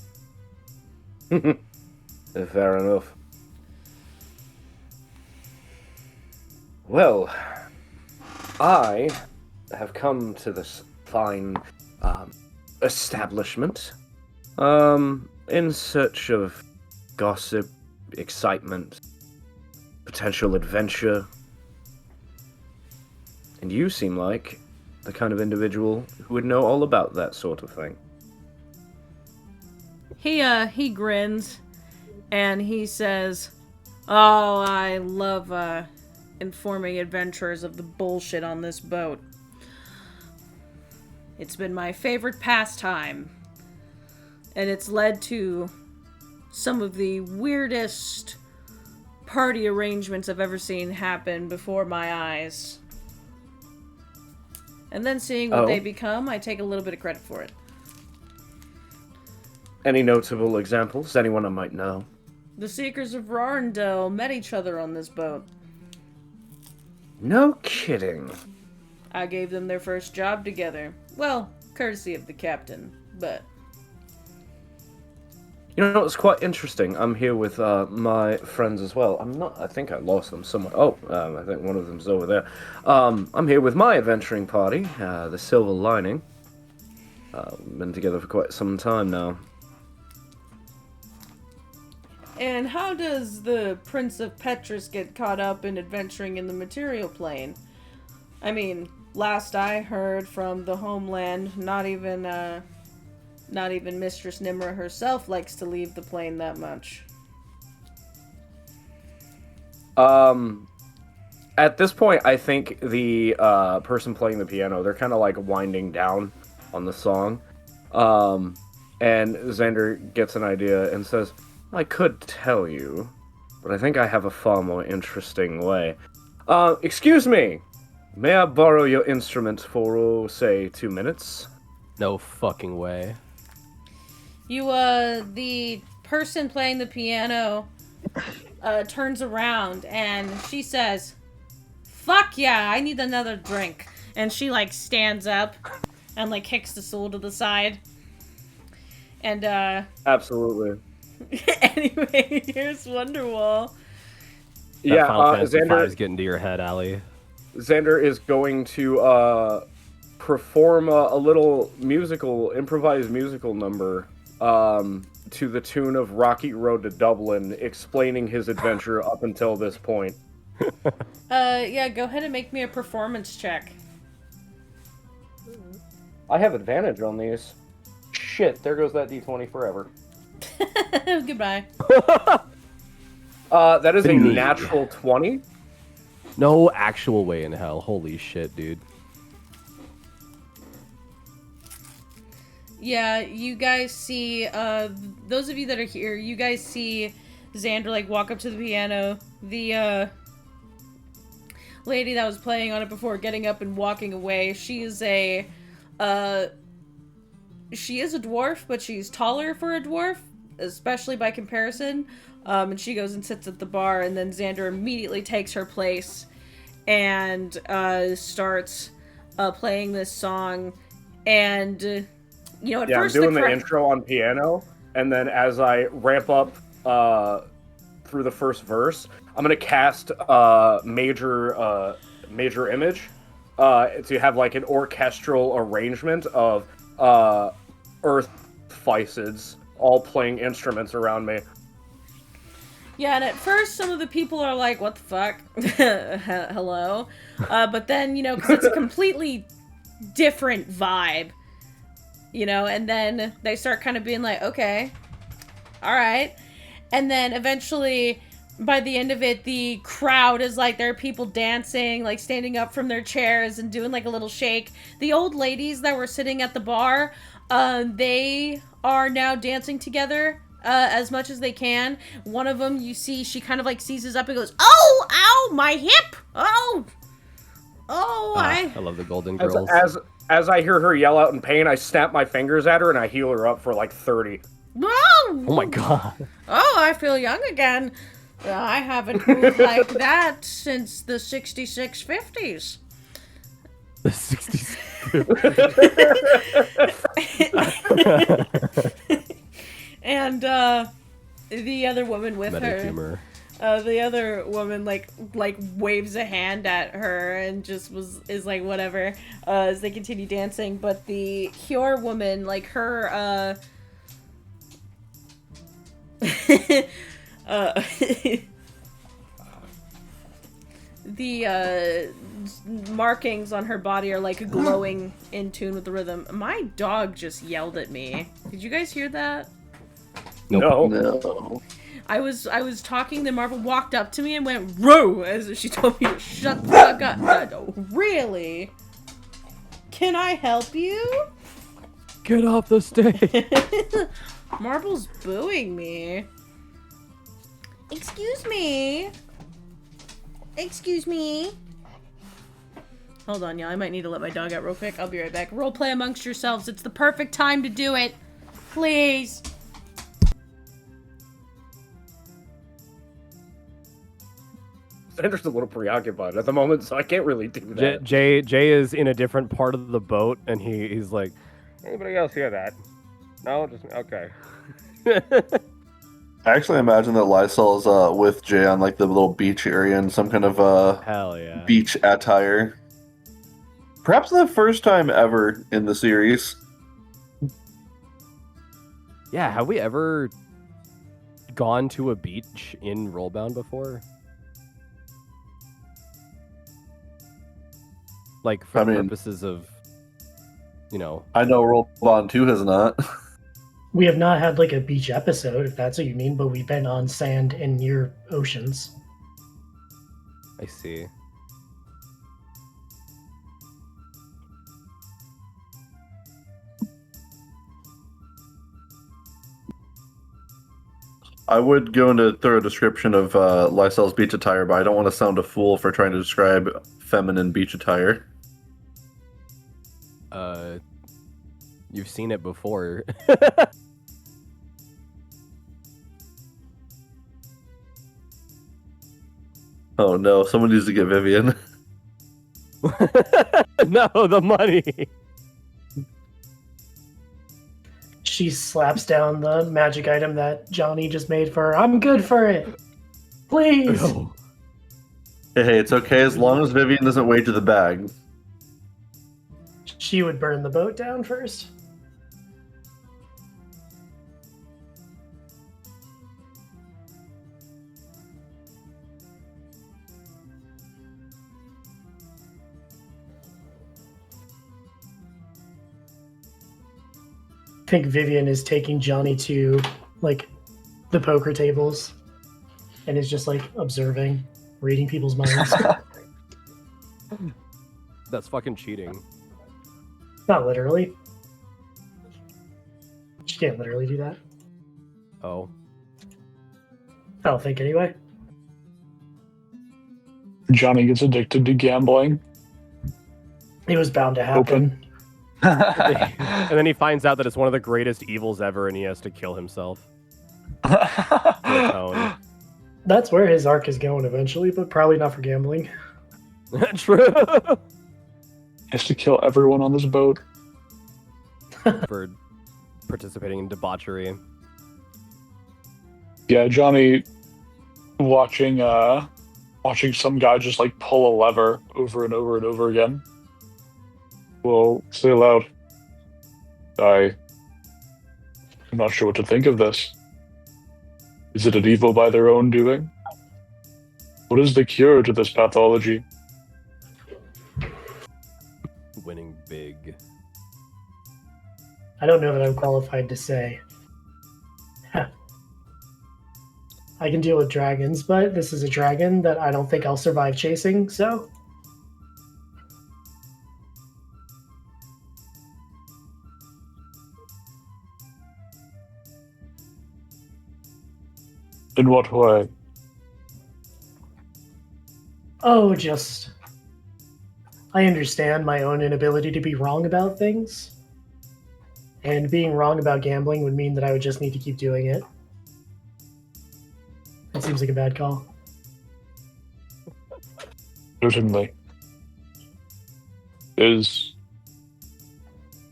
Fair enough. Well, I have come to this fine establishment in search of gossip, excitement, potential adventure. And you seem like the kind of individual who would know all about that sort of thing. He grins, and he says, oh, I love, informing adventurers of the bullshit on this boat. It's been my favorite pastime, and it's led to some of the weirdest party arrangements I've ever seen happen before my eyes. And then seeing what they become, I take a little bit of credit for it. Any notable examples? Anyone I might know? The Seekers of Rarndell met each other on this boat. No kidding. I gave them their first job together. Well, courtesy of the captain, but... You know, it's quite interesting. I'm here with my friends as well. I think I lost them somewhere. Oh, I think one of them's over there. I'm here with my adventuring party, the Silver Lining. Been together for quite some time now. And how does the Prince of Petrus get caught up in adventuring in the material plane? I mean, last I heard from the homeland, not even Mistress Nimra herself likes to leave the plane that much. At this point, I think the person playing the piano, they're kind of like winding down on the song. And Xander gets an idea and says, I could tell you, but I think I have a far more interesting way. Excuse me, may I borrow your instrument for, say, 2 minutes? No fucking way. The person playing the piano, turns around and she says, fuck yeah, I need another drink. And she, like, stands up and, like, kicks the stool to the side. And, Absolutely. Anyway, here's Wonderwall. That Final Fantasy V is getting to your head, Allie. Xander is going to perform a little improvised musical number to the tune of Rocky Road to Dublin, explaining his adventure up until this point. Yeah, go ahead and make me a performance check. I have advantage on these. Shit, there goes that D20 forever. Goodbye. That is a natural 20. No actual way in hell. Holy shit, dude. Yeah, you guys see, those of you that are here, you guys see Xander, like, walk up to the piano. The, lady that was playing on it before getting up and walking away, she is a dwarf, but she's taller for a dwarf, especially by comparison. And she goes and sits at the bar, and then Xander immediately takes her place and starts playing this song. And, you know, at first I'm doing the intro on piano, and then as I ramp up through the first verse, I'm going to cast major image to have, like, an orchestral arrangement of earth Physids all playing instruments around me. Yeah, and at first some of the people are like, what the fuck? Hello? But then, you know, because it's a completely different vibe, you know, and then they start kind of being like, okay, alright. And then eventually, by the end of it, the crowd is like, there are people dancing, like standing up from their chairs and doing like a little shake. The old ladies that were sitting at the bar, they are now dancing together as much as they can. One of them, you see, she kind of like seizes up and goes, oh, ow, my hip, oh, I love the Golden Girls. As I hear her yell out in pain, I snap my fingers at her and I heal her up for like 30. Oh, oh my god. Oh, I feel young again. I haven't moved like that since the 6650s. The 66. And the other woman with her, the other woman like waves a hand at her and just is like whatever as they continue dancing. But the Hyur woman, like her the markings on her body are like glowing in tune with the rhythm. My dog just yelled at me. Did you guys hear that? Nope. No. I was talking, then Marvel walked up to me and went, "Row!" as she told me to shut the fuck up. Really? Can I help you? Get off the stage. Marble's booing me. Excuse me. Excuse me. Hold on, y'all. I might need to let my dog out real quick. I'll be right back. Roleplay amongst yourselves. It's the perfect time to do it. Please. Xander's a little preoccupied at the moment, so I can't really do that. Jay is in a different part of the boat, and he's like, Anybody else hear that? No, just okay. I actually imagine that Lysol's with Jay on like the little beach area in some kind of hell yeah, beach attire. Perhaps the first time ever in the series. Yeah, have we ever gone to a beach in RollBound before? Like, for purposes of, you know... I know RollBound 2 has not. We have not had like a beach episode, if that's what you mean, but we've been on sand and near oceans. I see. I would go into a thorough description of Lysol's beach attire, but I don't want to sound a fool for trying to describe feminine beach attire. You've seen it before. Oh no, someone needs to get Vivian. No, the money. She slaps down the magic item that Johnny just made for her. I'm good for it. Please. Hey, it's okay as long as Vivian doesn't wager the bag. She would burn the boat down first. I think Vivian is taking Johnny to like the poker tables and is just like observing, reading people's minds. That's fucking cheating. Not literally. She can't literally do that. Oh. I don't think anyway. Johnny gets addicted to gambling. It was bound to happen. And then he finds out that it's one of the greatest evils ever, and he has to kill himself. That's where his arc is going eventually, but probably not for gambling. True. He has to kill everyone on this boat. For participating in debauchery. Yeah, Johnny watching some guy just like pull a lever over and over and over again. Well, say aloud. I'm not sure what to think of this. Is it an evil by their own doing? What is the cure to this pathology? Winning big. I don't know that I'm qualified to say. I can deal with dragons, but this is a dragon that I don't think I'll survive chasing, so... In what way? Oh, just... I understand my own inability to be wrong about things. And being wrong about gambling would mean that I would just need to keep doing it. It seems like a bad call. Certainly. Is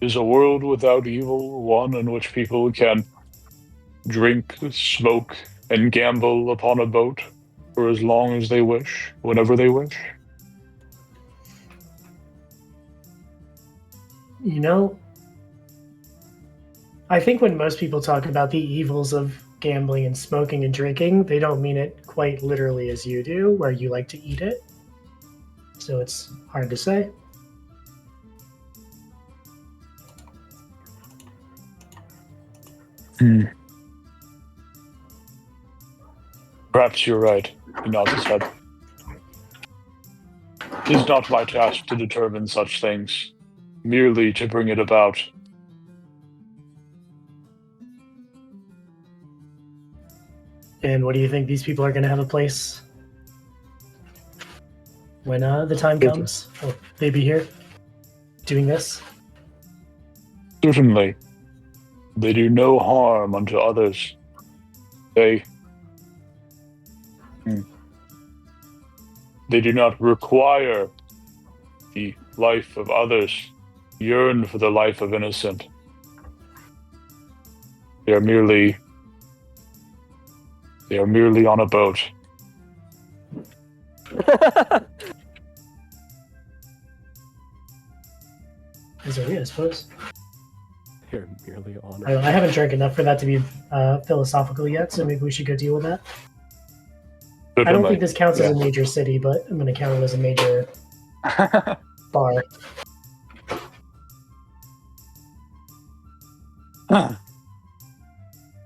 a world without evil one in which people can drink, smoke, and gamble upon a boat for as long as they wish, whenever they wish? You know, I think when most people talk about the evils of gambling and smoking and drinking, they don't mean it quite literally as you do, where you like to eat it. So it's hard to say. Perhaps you're right, he nods his head. It is not my task to determine such things, merely to bring it about. And what do you think these people are going to have a place when the time comes? Will they be here doing this? Certainly. They do no harm unto others. They... They do not require the life of others, yearn for the life of innocent. They are merely on a boat. As are we, I suppose. They're merely on. I haven't drank enough for that to be philosophical yet, so maybe we should go deal with that. I don't think this counts as a major city, but I'm going to count it as a major bar.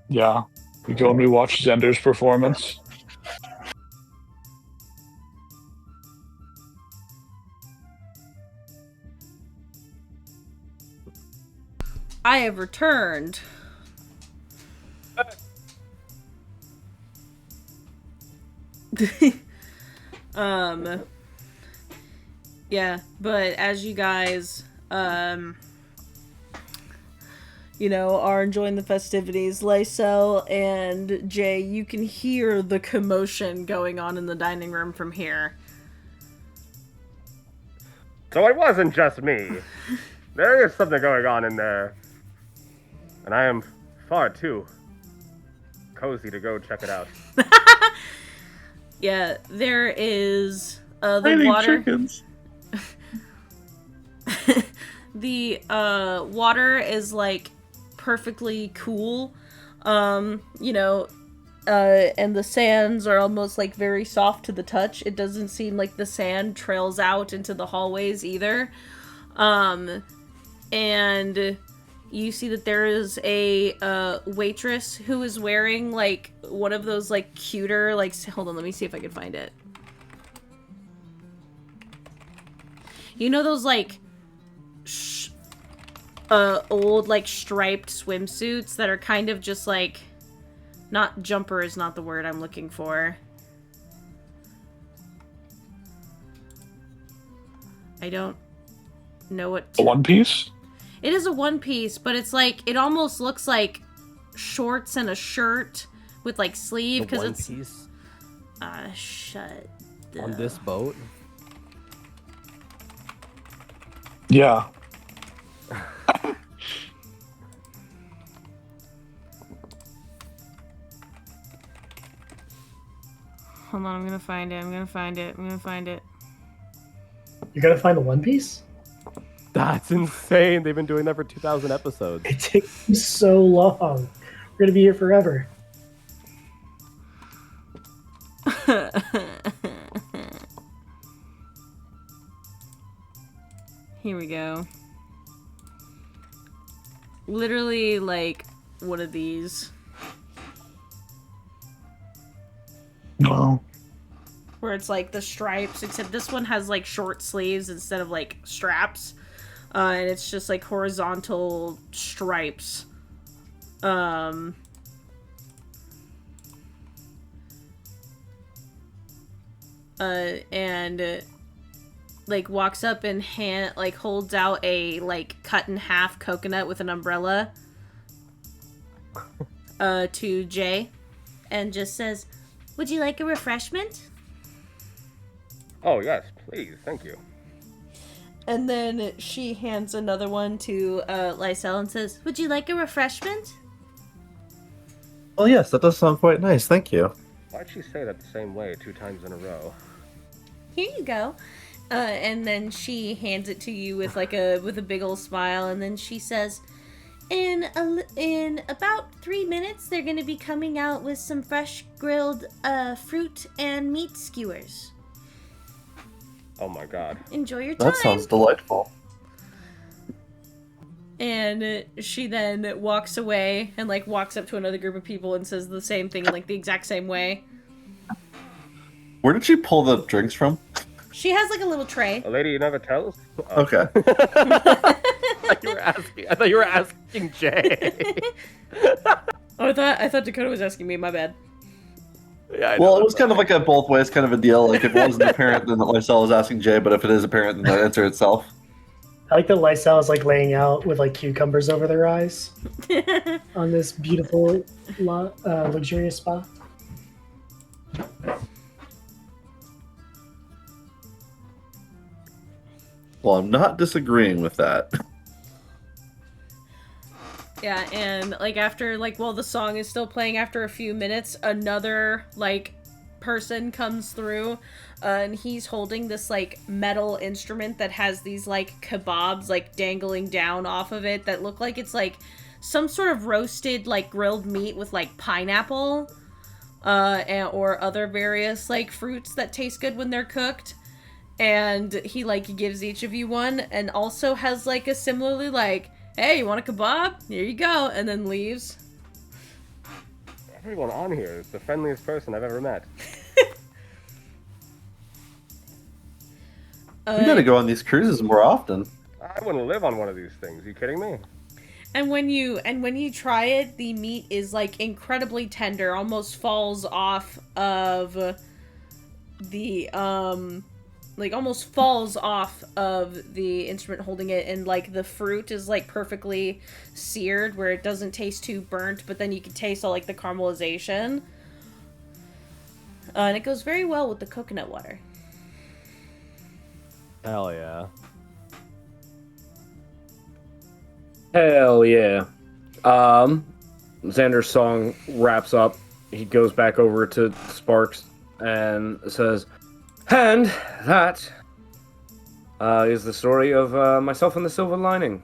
Yeah. We go and we watch Zender's performance. I have returned. Yeah, but as you guys, you know, are enjoying the festivities, Lysel and Jay, you can hear the commotion going on in the dining room from here. So it wasn't just me. There is something going on in there. And I am far too cozy to go check it out. Yeah, there is the Raining water. chickens. The water is like perfectly cool, you know, and the sands are almost like very soft to the touch. It doesn't seem like the sand trails out into the hallways either. And you see that there is a waitress who is wearing like one of those like cuter, like, hold on, let me see if I can find it. You know those like old like striped swimsuits that are kind of just like, not jumper is not the word I'm looking for. I don't know what A one piece? It is a one piece, but it's like, it almost looks like shorts and a shirt with like sleeve, because it's piece shut on this boat. Yeah. Hold on, I'm gonna find it. You gotta find the One Piece? That's insane. They've been doing that for 2,000 episodes. It takes so long. We're gonna be here forever. Here we go. Literally, like, one of these. No. Where it's like the stripes, except this one has like short sleeves instead of like straps. And it's just like horizontal stripes. And like walks up and holds out a like cut in half coconut with an umbrella to Jay and just says, "Would you like a refreshment?" Oh, yes, please, thank you. And then she hands another one to Lysel and says, "Would you like a refreshment?" Oh yes, that does sound quite nice. Thank you. Why'd she say that the same way 2 times in a row? Here you go. And then she hands it to you with a big old smile, and then she says, in about 3 minutes, they're going to be coming out with some fresh grilled fruit and meat skewers. Oh my god. Enjoy your time. That sounds delightful. And she then walks away and like walks up to another group of people and says the same thing in like the exact same way. Where did she pull the drinks from? She has like a little tray. A lady you never tells? Okay. I thought you were asking Jay. Oh, I thought Dakota was asking me. My bad. Yeah, Well, it was kind of like a both ways kind of a deal. Like if it wasn't apparent, then Lysel was asking Jay, but if it is apparent, then the answer itself. I like that Lysel is like laying out with like cucumbers over their eyes on this beautiful, luxurious spa. Well, I'm not disagreeing with that. Yeah, and like after like while the song is still playing, after a few minutes, another like person comes through, and he's holding this like metal instrument that has these like kebabs like dangling down off of it that look like it's like some sort of roasted like grilled meat with like pineapple, or other various like fruits that taste good when they're cooked. And he like gives each of you one, and also has like a similarly like, hey, you want a kebab? Here you go, and then leaves. Everyone on here is the friendliest person I've ever met. We gotta go on these cruises more often. I wouldn't live on one of these things. Are you kidding me? And when you try it, the meat is like incredibly tender, almost falls off of the almost falls off of the instrument holding it, and like the fruit is like perfectly seared where it doesn't taste too burnt, but then you can taste all like the caramelization. And it goes very well with the coconut water. Hell yeah. Hell yeah. Xander's song wraps up. He goes back over to Sparks and says, and that is the story of myself and the Silver Lining.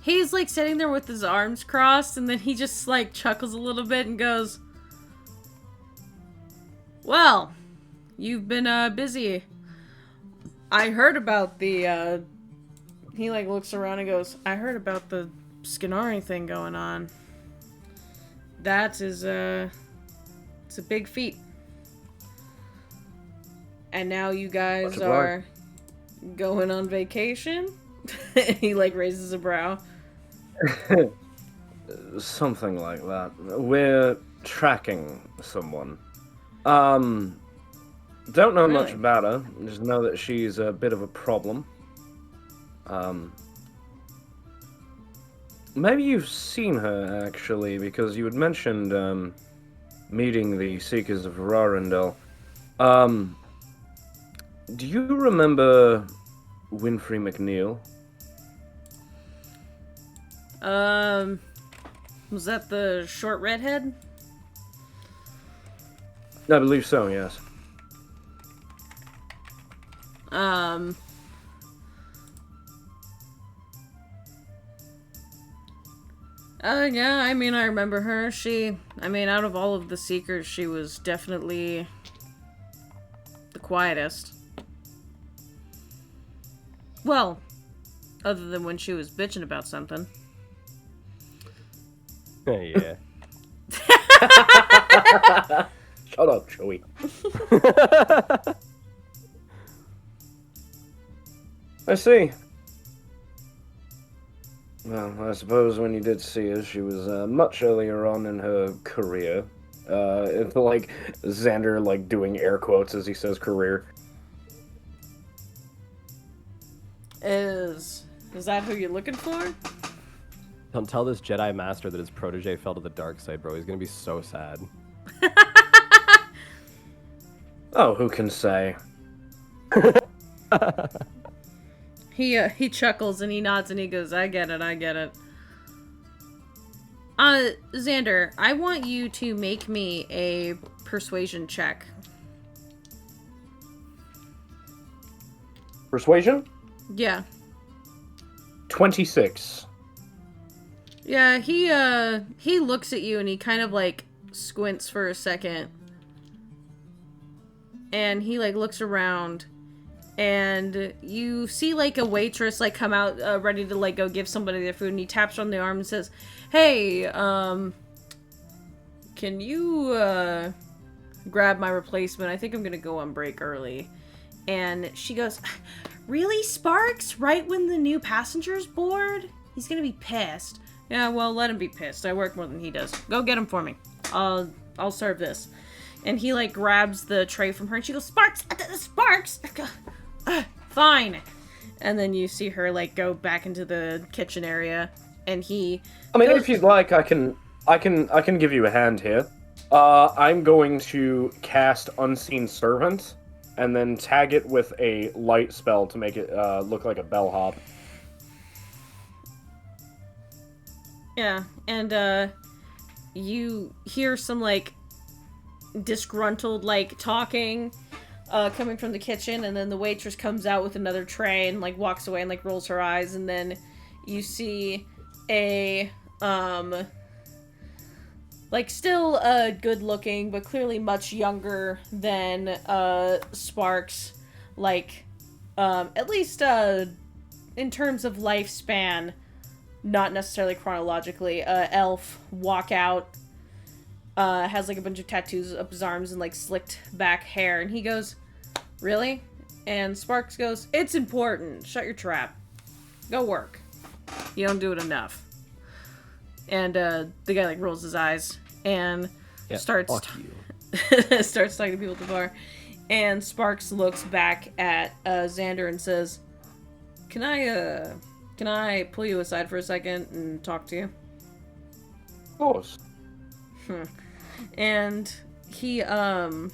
He's like sitting there with his arms crossed, and then he just like chuckles a little bit and goes, well, you've been busy. I heard about the he like looks around and goes, I heard about the Skinari thing going on. That is it's a big feat. And now you guys are going on vacation? He like raises a brow. Something like that. We're tracking someone. Don't know much about her. Just know that she's a bit of a problem. Maybe you've seen her, actually, because you had mentioned, meeting the Seekers of Rarendel. Do you remember Winfrey McNeil? Was that the short redhead? I believe so, yes. Yeah, I mean, I remember her. Out of all of the Seekers, she was definitely the quietest. Well, other than when she was bitching about something. Yeah. Shut up, Joey. I see. Well, I suppose when you did see her, she was much earlier on in her career. It's like Xander, like doing air quotes as he says career. Is that who you're looking for? Don't tell this Jedi Master that his protege fell to the dark side, bro. He's gonna be so sad. Oh, who can say? He chuckles and he nods and he goes, I get it. Xander, I want you to make me a persuasion check. Persuasion? Yeah. 26. Yeah, he looks at you and he kind of like squints for a second. And he like looks around and you see like a waitress like come out ready to like go give somebody their food, and he taps her on the arm and says, "Hey, can you grab my replacement? I think I'm gonna go on break early." And she goes, "Really, Sparks? Right when the new passenger's board? He's gonna be pissed." "Yeah, well, let him be pissed. I work more than he does. Go get him for me. I'll serve this." And he like grabs the tray from her and she goes, "Sparks! Sparks! Fine." And then you see her like go back into the kitchen area, and he goes, if you'd like, I can give you a hand here. I'm going to cast Unseen Servant and then tag it with a light spell to make it look like a bellhop. Yeah, and you hear some like disgruntled like talking coming from the kitchen, and then the waitress comes out with another tray and like walks away and like rolls her eyes, and then you see a like still good looking but clearly much younger than Sparks, like at least in terms of lifespan, not necessarily chronologically, elf walk out, has like a bunch of tattoos up his arms and like slicked back hair, and he goes, "Really?" And Sparks goes, "It's important. Shut your trap. Go work. You don't do it enough." And the guy like rolls his eyes and starts starts talking to people at the bar. And Sparks looks back at Xander and says, Can I pull you aside for a second and talk to you?" Of course. And he, as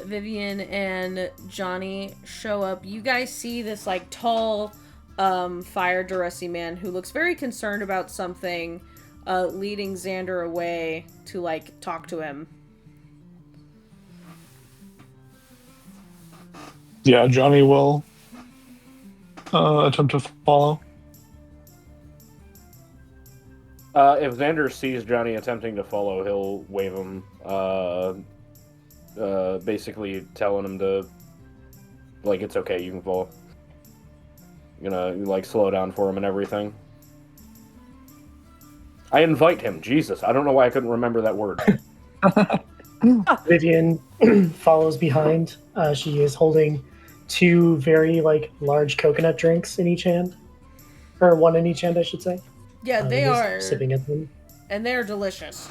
Vivian and Johnny show up, you guys see this, like, tall, fire Duresi man who looks very concerned about something, leading Xander away to, like, talk to him. Yeah, Johnny will attempt to follow. If Xander sees Johnny attempting to follow, he'll wave him, basically telling him to, like, it's okay, you can follow. Like, slow down for him and everything. I invite him. Jesus, I don't know why I couldn't remember that word. Vivian follows behind. She is holding 2 very, like, large coconut drinks in each hand. Or 1 in each hand, I should say. Yeah, they are. Sipping at them. And they're delicious.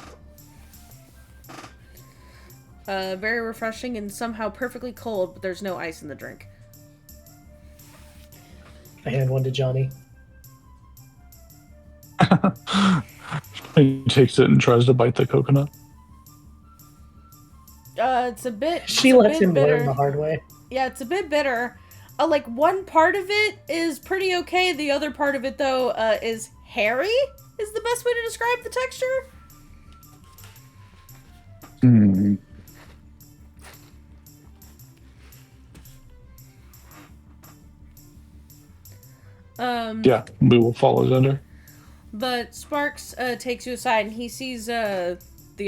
Very refreshing and somehow perfectly cold, but there's no ice in the drink. I hand 1 to Johnny. He takes it and tries to bite the coconut. It's a bit. She lets him learn the hard way. Yeah, it's a bit bitter. Like, one part of it is pretty okay. The other part of it, though, is hairy, is the best way to describe the texture. Yeah, we will follow Xander. But Sparks takes you aside, and he sees the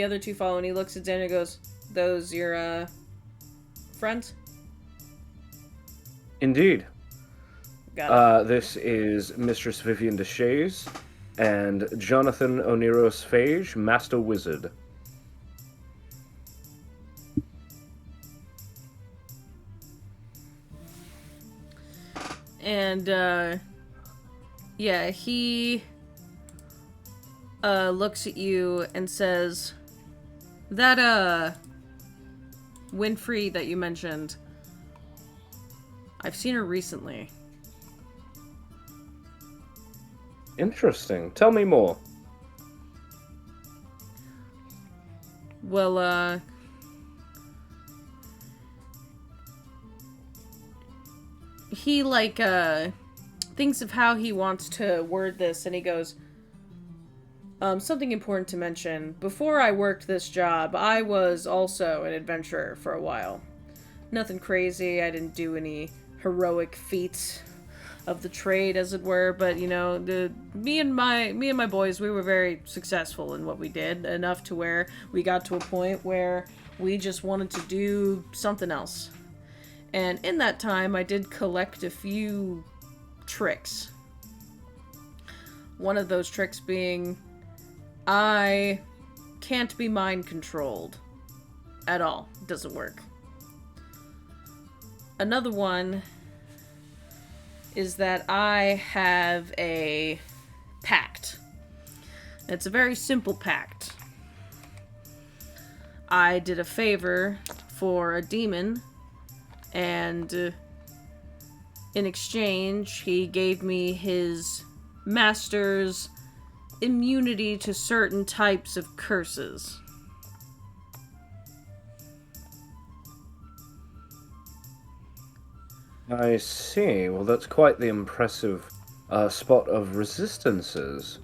other 2 follow, and he looks at Xander and goes, "Those your friends?" Indeed. Got it. This is Mistress Vivian Deshays and Jonathan Oniros Phage, Master Wizard. And, he looks at you and says, "That, Winfrey that you mentioned, I've seen her recently." Interesting. Tell me more. Well, he, like, thinks of how he wants to word this, and he goes, something important to mention. Before I worked this job, I was also an adventurer for a while. Nothing crazy, I didn't do any heroic feats of the trade, as it were, but, me and my boys, we were very successful in what we did, enough to where we got to a point where we just wanted to do something else. And in that time, I did collect a few tricks. One of those tricks being, I can't be mind controlled at all. It doesn't work. Another one is that I have a pact. It's a very simple pact. I did a favor for a demon, and in exchange, he gave me his master's immunity to certain types of curses. I see. Well, that's quite the impressive spot of resistances.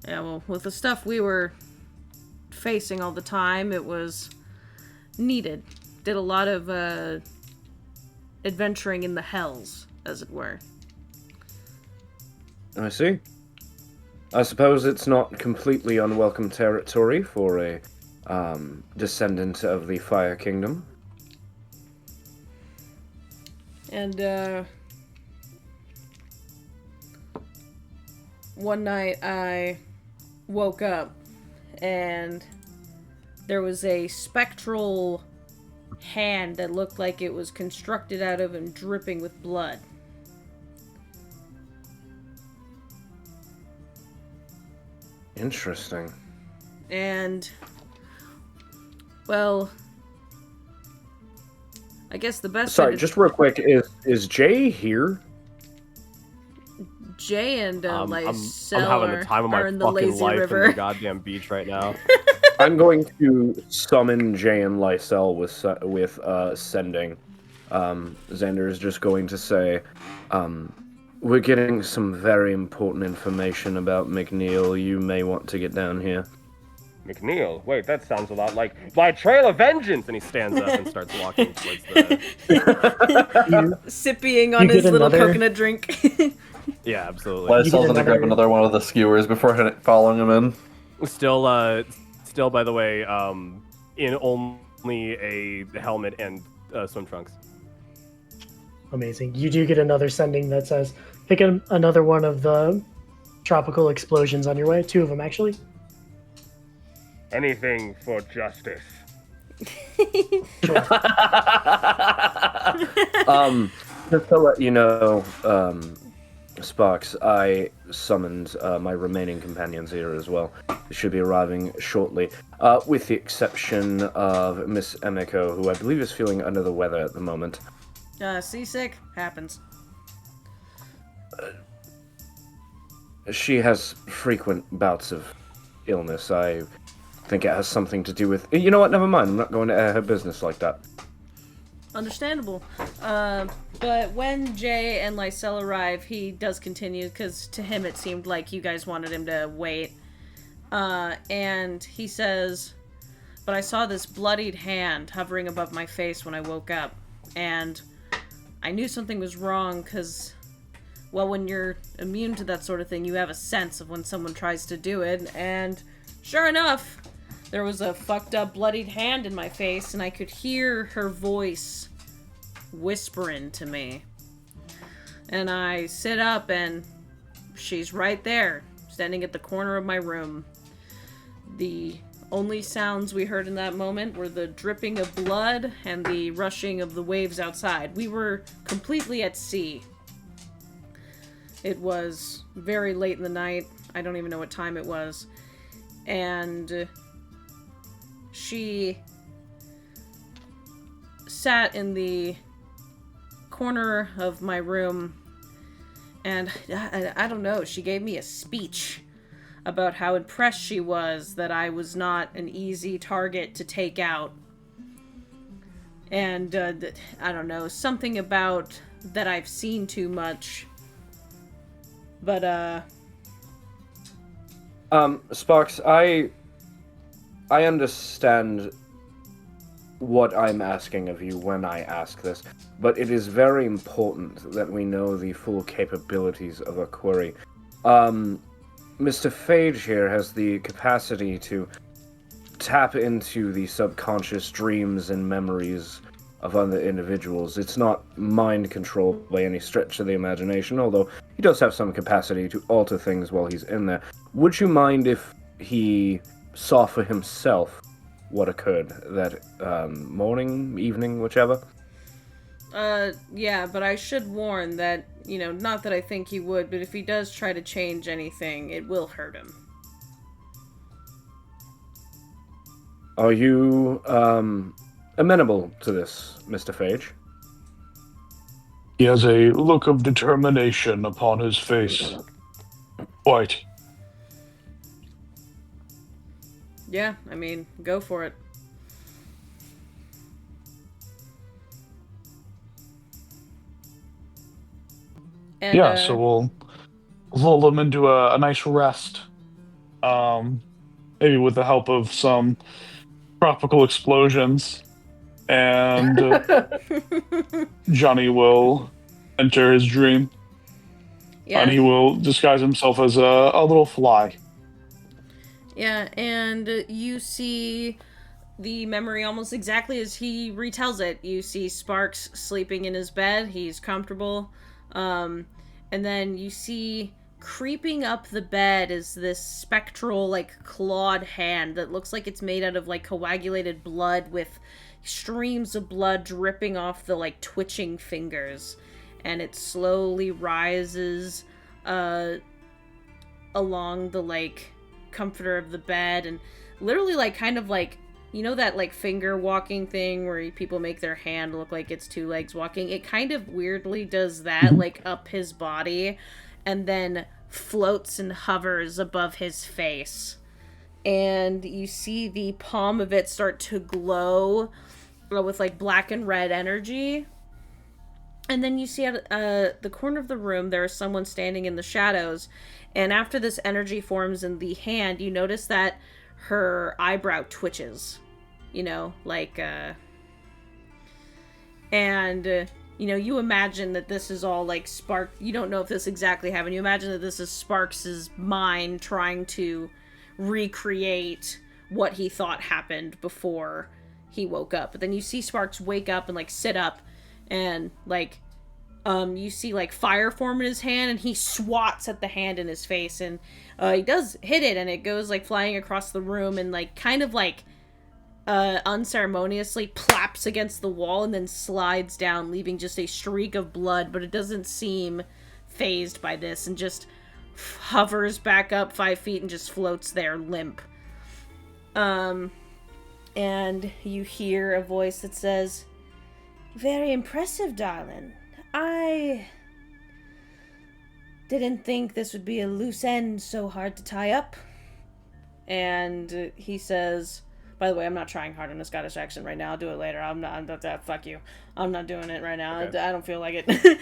Yeah, well, with the stuff we were facing all the time, it was needed. Did a lot of adventuring in the hells, as it were. I see. I suppose it's not completely unwelcome territory for a descendant of the Fire Kingdom. And, one night I woke up and there was a spectral hand that looked like it was constructed out of and dripping with blood. Interesting. And, well, I guess the best... Sorry, just real quick, is Jay here? Jay and Lysel I'm having the time of my are in the fucking lazy life river. in the goddamn beach right now. I'm going to summon Jay and Lysel with sending. Xander is just going to say, we're getting some very important information about McNeil. You may want to get down here. McNeil? Wait, that sounds a lot like my trail of vengeance! And he stands up and starts walking towards the... Sipping on his little coconut drink. Yeah, absolutely. Lysel's gonna grab another one of the skewers before following him in. Still, by the way, in only a helmet and swim trunks. Amazing. You do get another sending that says, pick another one of the tropical explosions on your way. 2 of them, actually. Anything for justice. Just to let you know, Sparks, I summoned my remaining companions here as well. They should be arriving shortly, with the exception of Miss Emiko, who I believe is feeling under the weather at the moment. Seasick? Happens. She has frequent bouts of illness. I think it has something to do with... You know what? Never mind. I'm not going to air her business like that. Understandable. But when Jay and Lysel arrive, he does continue, because to him it seemed like you guys wanted him to wait. And he says, but I saw this bloodied hand hovering above my face when I woke up. And I knew something was wrong, because, well, when you're immune to that sort of thing, you have a sense of when someone tries to do it. And sure enough, there was a fucked up bloodied hand in my face, and I could hear her voice whispering to me. And I sit up, and she's right there, standing at the corner of my room. The only sounds we heard in that moment were the dripping of blood and the rushing of the waves outside. We were completely at sea. It was very late in the night. I don't even know what time it was. And she sat in the corner of my room, and I don't know, she gave me a speech about how impressed she was that I was not an easy target to take out. And I don't know, something about that I've seen too much. But Sparks, I understand what I'm asking of you when I ask this, but it is very important that we know the full capabilities of a query. Mr. Phage here has the capacity to tap into the subconscious dreams and memories of other individuals. It's not mind control by any stretch of the imagination, although he does have some capacity to alter things while he's in there. Would you mind if he saw for himself what occurred that morning, evening, whichever? Yeah, but I should warn that, you know, not that I think he would, but if he does try to change anything, it will hurt him. Are you, amenable to this, Mr. Phage? He has a look of determination upon his face. Quite. Yeah, I mean, go for it. And, Yeah, so we'll lull them into a nice rest. Maybe with the help of some tropical explosions. And Johnny will enter his dream. yeah. And he will disguise himself as a little fly. Yeah, and you see the memory almost exactly as he retells it. You see Sparks sleeping in his bed. He's comfortable. And then you see creeping up the bed is this spectral, like, clawed hand that looks like it's made out of, like, coagulated blood with streams of blood dripping off the, like, twitching fingers. And it slowly rises along the, like, comforter of the bed and literally, like, kind of like, you know that, like, finger walking thing where people make their hand look like it's two legs walking? It kind of weirdly does that, like, up his body, and then floats and hovers above his face. And you see the palm of it start to glow with, like, black and red energy. And then you see at the corner of the room, there is someone standing in the shadows. And after this energy forms in the hand, you notice that her eyebrow twitches, you know, like, you know, you imagine that this is all, like, you don't know if this exactly happened. You imagine that this is Sparks' mind trying to recreate what he thought happened before he woke up. But then you see Sparks wake up and, like, sit up, and, like, you see, like, fire form in his hand, and he swats at the hand in his face, and he does hit it, and it goes, like, flying across the room, and, like, kind of, like, unceremoniously plaps against the wall, and then slides down, leaving just a streak of blood, but it doesn't seem phased by this, and just hovers back up 5 feet and just floats there, limp. And you hear a voice that says, "Very impressive, darling. I didn't think this would be a loose end so hard to tie up." And he says, by the way, I'm not trying hard on a Scottish accent right now. I'll do it later. I'm not fuck you. I'm not doing it right now. Okay. I don't feel like it.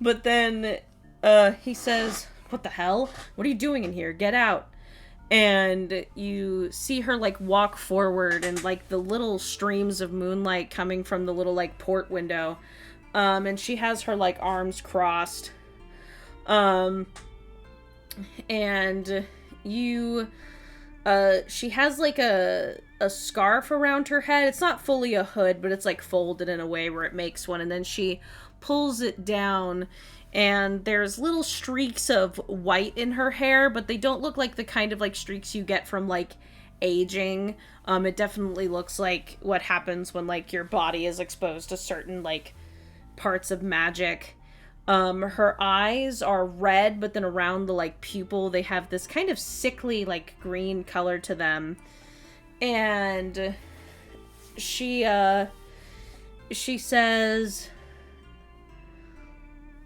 But then he says, "What the hell? What are you doing in here? Get out." And you see her, like, walk forward, and, like, the little streams of moonlight coming from the little, like, port window. And she has her, like, arms crossed. And you, she has, like, a scarf around her head. It's not fully a hood, but it's, like, folded in a way where it makes one. And then she pulls it down, and there's little streaks of white in her hair, but they don't look like the kind of, like, streaks you get from, like, aging. It definitely looks like what happens when, like, your body is exposed to certain, like, parts of magic. Her eyes are red, but then around the, like, pupil, they have this kind of sickly, like, green color to them. And she says,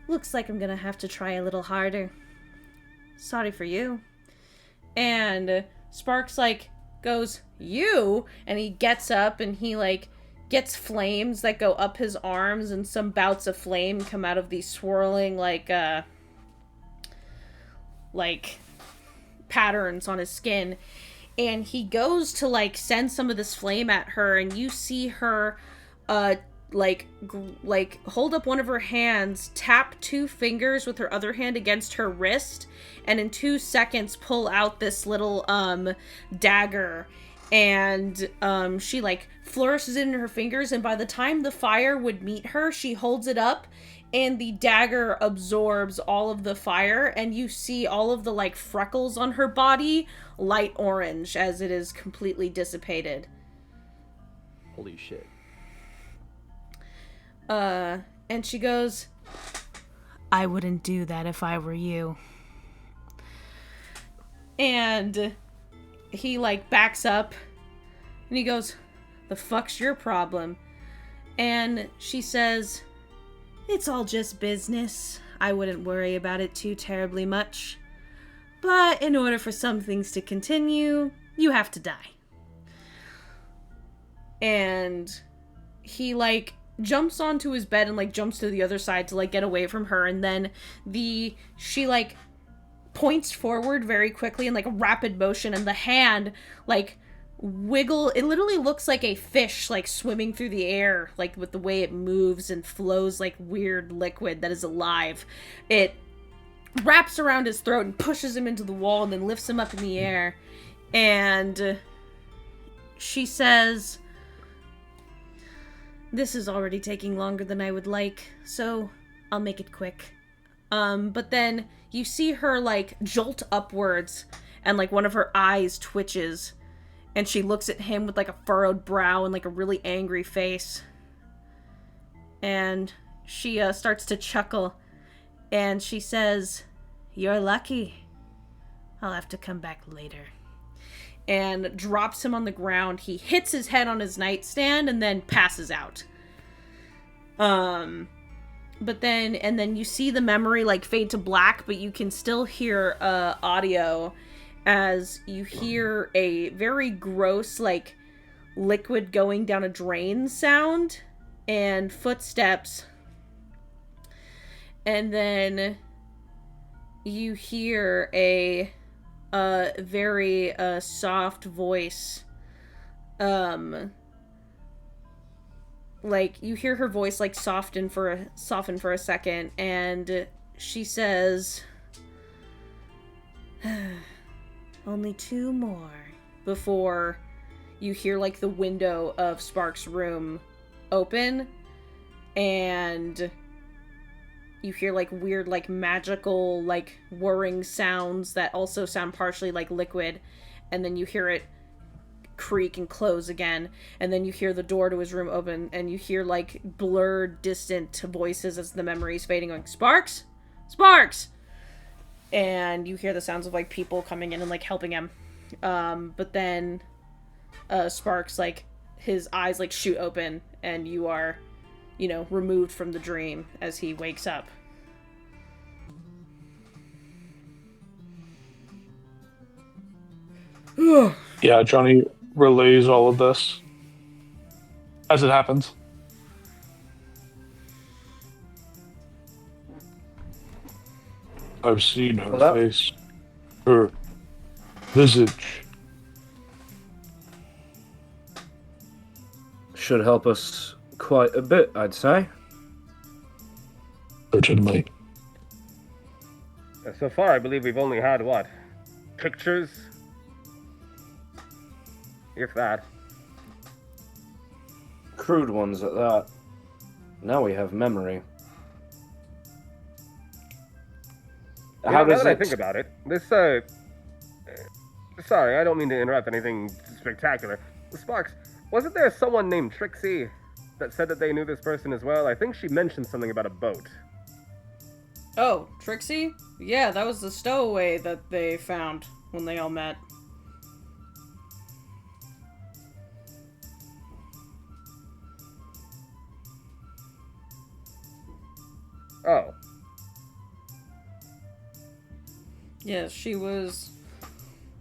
"Looks like I'm gonna have to try a little harder. Sorry for you." And Sparks, like, goes, "You?" And he gets up, and he, like, gets flames that go up his arms, and some bouts of flame come out of these swirling, like patterns on his skin. And he goes to, like, send some of this flame at her, and you see her, like, hold up one of her hands, tap 2 fingers with her other hand against her wrist, and in 2 seconds pull out this little, dagger. And she, like, flourishes it in her fingers, and by the time the fire would meet her, she holds it up, and the dagger absorbs all of the fire, and you see all of the, like, freckles on her body light orange as it is completely dissipated. Holy shit. And she goes, "I wouldn't do that if I were you." And he, like, backs up, and he goes, "The fuck's your problem?" And she says, "It's all just business. I wouldn't worry about it too terribly much. but in order for some things to continue, you have to die. And he, like, jumps onto his bed and, like, jumps to the other side to, like, get away from her, and then she, like, points forward very quickly in, like, a rapid motion, and the hand, like, it literally looks like a fish, like, swimming through the air, like, with the way it moves and flows like weird liquid that is alive. It wraps around his throat and pushes him into the wall and then lifts him up in the air. And she says, "This is already taking longer than I would like, so I'll make it quick." But then you see her, like, jolt upwards, and, like, one of her eyes twitches, and she looks at him with, like, a furrowed brow and, like, a really angry face. And she starts to chuckle, and she says, "You're lucky. I'll have to come back later." And drops him on the ground. He hits his head on his nightstand and then passes out. But then you see the memory, like, fade to black, but you can still hear audio as you hear a very gross, like, liquid going down a drain sound and footsteps. And then you hear a very soft voice. Like, you hear her voice, like, soften for a second, and she says, "Only 2 more," before you hear, like, the window of Spark's room open, and you hear, like, weird, like, magical, like, whirring sounds that also sound partially like liquid, and then you hear it creak and close again, and then you hear the door to his room open, and you hear, like, blurred, distant voices as the memory's fading, going, "Sparks? Sparks!" And you hear the sounds of, like, people coming in and, like, helping him. But then Sparks, like, his eyes, like, shoot open, and you are, you know, removed from the dream as he wakes up. Yeah, Johnny relays all of this as it happens. I've seen her face, her visage. Should help us quite a bit, I'd say. Certainly. So far, I believe we've only had, what? Pictures? If that. Crude ones at that. Now we have memory. Now that I think about it, this, sorry, I don't mean to interrupt anything spectacular. Sparks, wasn't there someone named Trixie that said that they knew this person as well? I think she mentioned something about a boat. Oh, Trixie? Yeah, that was the stowaway that they found when they all met. Oh. Yeah, she was,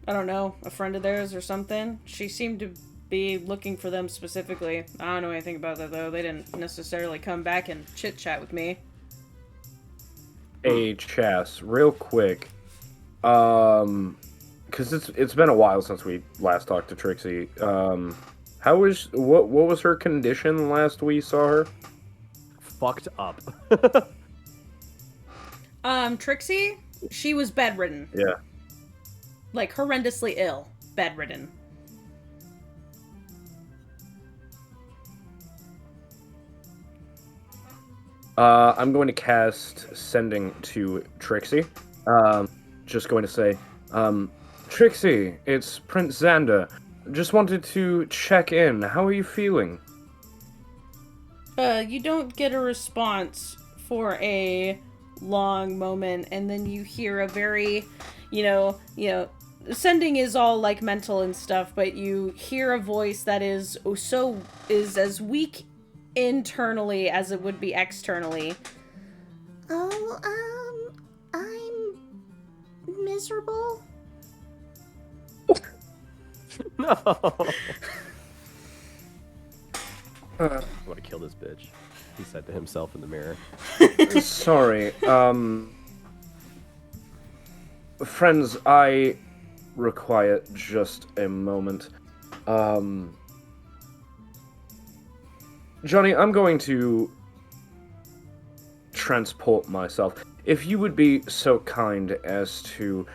I don't know, a friend of theirs or something. She seemed to be looking for them specifically. I don't know anything about that, though. They didn't necessarily come back and chit-chat with me. Hey, Chas, real quick. Because it's been a while since we last talked to Trixie. What was her condition last we saw her? Fucked up. Trixie? She was bedridden. Yeah. Like, horrendously ill. Bedridden. I'm going to cast Sending to Trixie. Just going to say, Trixie, it's Prince Xander. Just wanted to check in. How are you feeling? You don't get a response for a long moment, and then you hear a very, you know, Sending is all, like, mental and stuff, but you hear a voice that is as weak internally as it would be externally. Oh, I'm miserable? No. I want to kill this bitch, he said to himself in the mirror. Sorry, friends, I require just a moment. Johnny, I'm going to transport myself. If you would be so kind as to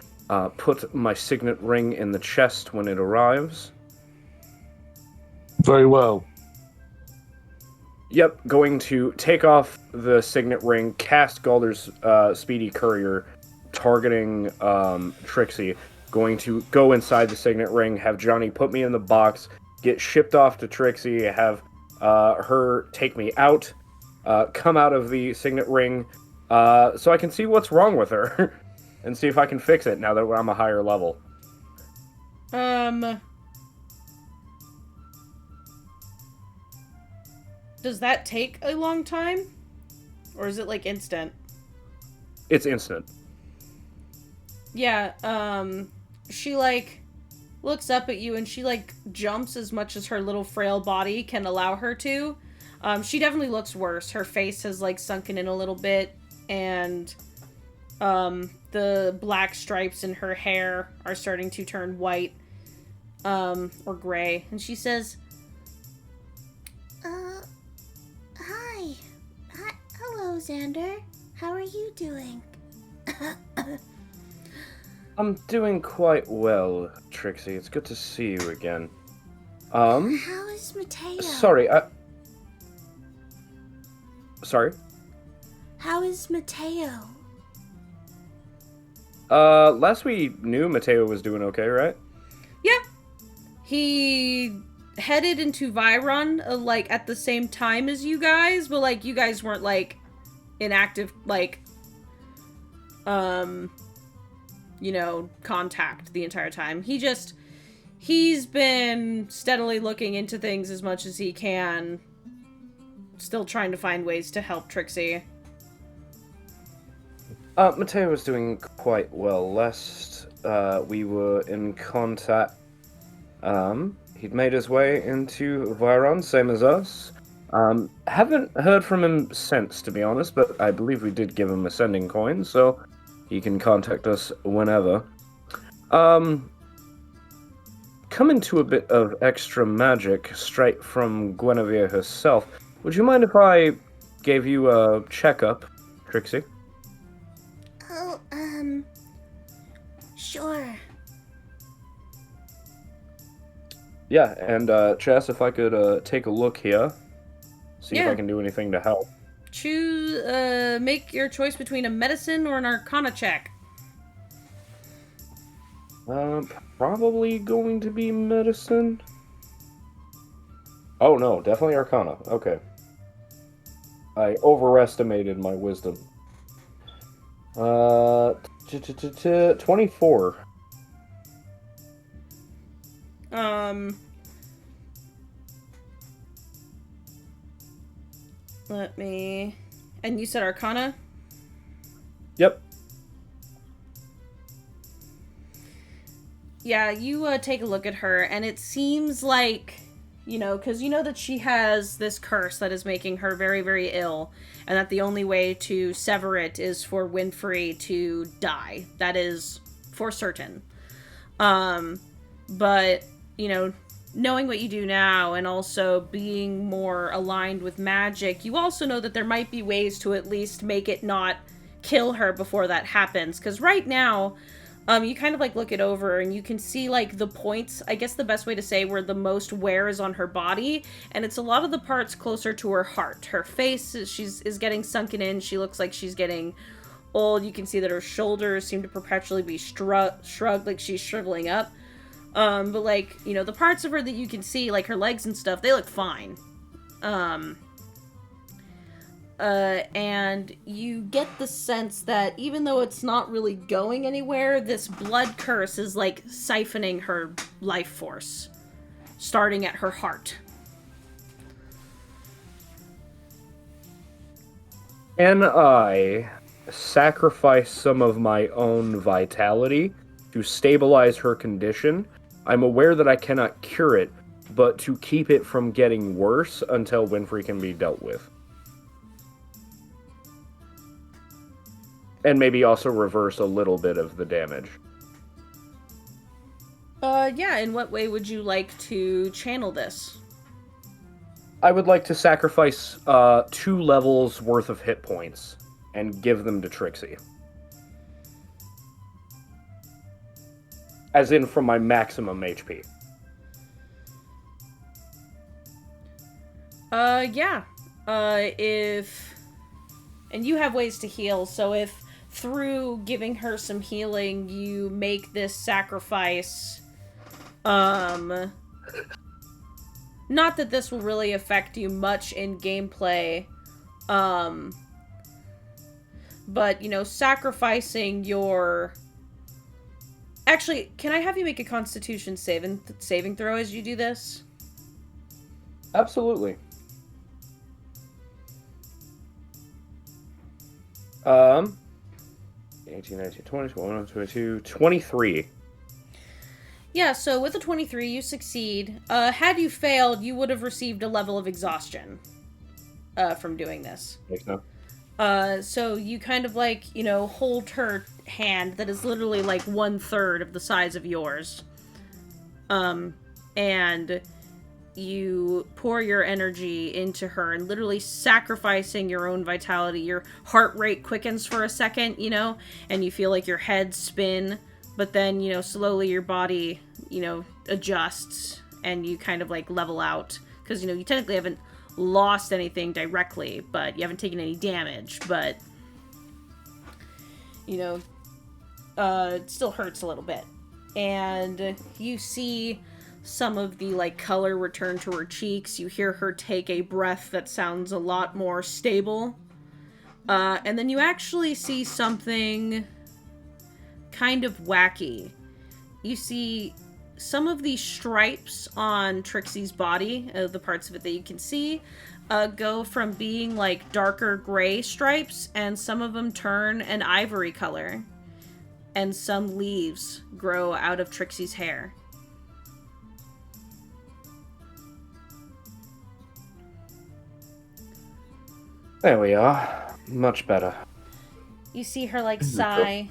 put my signet ring in the chest when it arrives. Very well. Yep, going to take off the signet ring, cast Galder's Speedy Courier, targeting Trixie. Going to go inside the signet ring, have Johnny put me in the box, get shipped off to Trixie, have her take me out, come out of the signet ring, so I can see what's wrong with her, and see if I can fix it now that I'm a higher level. Does that take a long time? Or is it, like, instant? It's instant. Yeah, she, like, looks up at you and she, like, jumps as much as her little frail body can allow her to. She definitely looks worse. Her face has, like, sunken in a little bit, and, the black stripes in her hair are starting to turn white, or gray. And she says, Hi. Hello, Xander. How are you doing? I'm doing quite well, Trixie. It's good to see you again. How is Mateo? Sorry, Sorry? How is Mateo? Last we knew, Mateo was doing okay, right? yeah. He headed into Viron, like, at the same time as you guys, but, like, you guys weren't, like, in active, like, you know, contact the entire time. He's been steadily looking into things as much as he can, still trying to find ways to help Trixie. Mateo was doing quite well. Last, we were in contact, he'd made his way into Viron, same as us. Haven't heard from him since, to be honest, but I believe we did give him a sending coin, so he can contact us whenever. Coming to a bit of extra magic straight from Guinevere herself, would you mind if I gave you a checkup, Trixie? Oh, sure. Yeah, and Chess, if I could take a look here, see if I can do anything to help. Choose, make your choice between a medicine or an arcana check. Probably going to be medicine. Oh no, definitely arcana. Okay. I overestimated my wisdom. 24. Let me... And you said arcana? Yep. Yeah, you take a look at her, and it seems like, you know, because you know that she has this curse that is making her very, very ill, and that the only way to sever it is for Winfrey to die. That is for certain. But, you know, knowing what you do now, and also being more aligned with magic, you also know that there might be ways to at least make it not kill her before that happens. Because right now... you kind of, like, look it over, and you can see, like, the points, I guess the best way to say where the most wear is on her body, and it's a lot of the parts closer to her heart. Her face is getting sunken in, she looks like she's getting old, you can see that her shoulders seem to perpetually be shrugged, like she's shriveling up. But, like, you know, the parts of her that you can see, like her legs and stuff, they look fine. And you get the sense that even though it's not really going anywhere, this blood curse is, like, siphoning her life force, starting at her heart. Can I sacrifice some of my own vitality to stabilize her condition. I'm aware that I cannot cure it, but to keep it from getting worse until Winfrey can be dealt with. And maybe also reverse a little bit of the damage. Yeah, in what way would you like to channel this? I would like to sacrifice 2 levels worth of hit points and give them to Trixie. As in from my maximum HP. Yeah. And you have ways to heal, so if through giving her some healing, you make this sacrifice, not that this will really affect you much in gameplay, but, sacrificing your... Actually, can I have you make a Constitution saving throw as you do this? Absolutely. 18, 19, 20, 21, 22, 23. Yeah, so with a 23, you succeed. Had you failed, you would have received a level of exhaustion from doing this. Makes no. So you kind of hold her hand that is literally 1/3 of the size of yours. And you pour your energy into her and literally sacrificing your own vitality. Your heart rate quickens for a second, and you feel like your head spin, but then, slowly your body, adjusts and you kind of level out. Because, you technically haven't lost anything directly, but you haven't taken any damage, but, it still hurts a little bit. And you see some of the color return to her cheeks. You hear her take a breath that sounds a lot more stable. And then you actually see something kind of wacky. You see some of the stripes on Trixie's body, the parts of it that you can see, go from being darker gray stripes, and some of them turn an ivory color. And some leaves grow out of Trixie's hair. There we are. Much better. You see her sigh,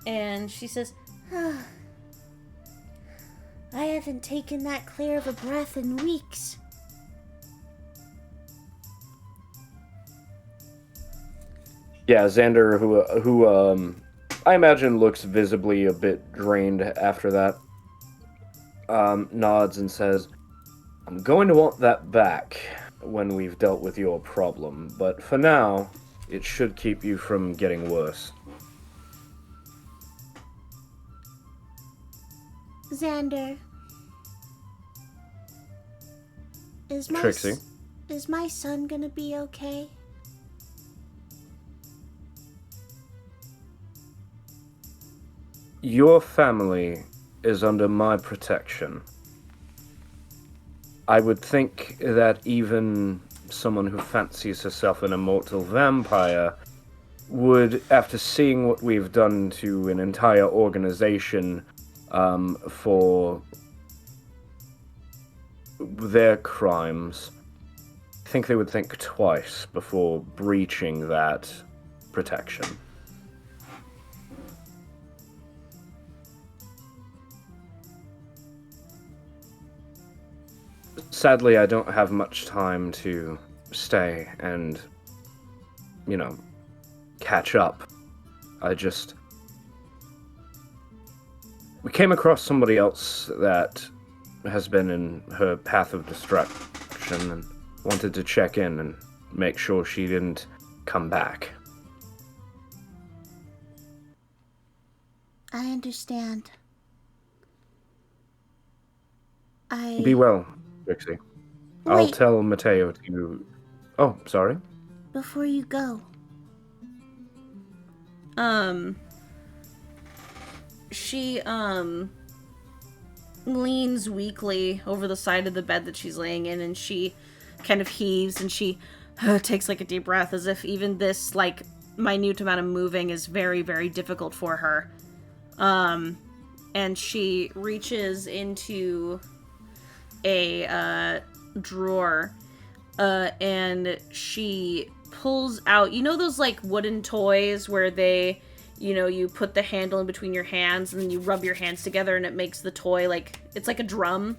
and she says, I haven't taken that clear of a breath in weeks. Yeah, Xander, who I imagine looks visibly a bit drained after that, nods and says, I'm going to want that back when we've dealt with your problem, but for now, it should keep you from getting worse. Xander. Trixie? Is my son gonna be okay? Your family is under my protection. I would think that even someone who fancies herself an immortal vampire would, after seeing what we've done to an entire organization for their crimes, I think they would think twice before breaching that protection. Sadly, I don't have much time to stay and, catch up. We came across somebody else that has been in her path of destruction and wanted to check in and make sure she didn't come back. I understand. Be well, Trixie. I'll tell Mateo to... Oh, sorry? Before you go. She, leans weakly over the side of the bed that she's laying in, and she kind of heaves, and she takes, a deep breath, as if even this, minute amount of moving is very, very difficult for her. And she reaches into a drawer, and she pulls out, you know those like wooden toys where they, you know, you put the handle in between your hands and then you rub your hands together and it makes the toy like, it's like a drum.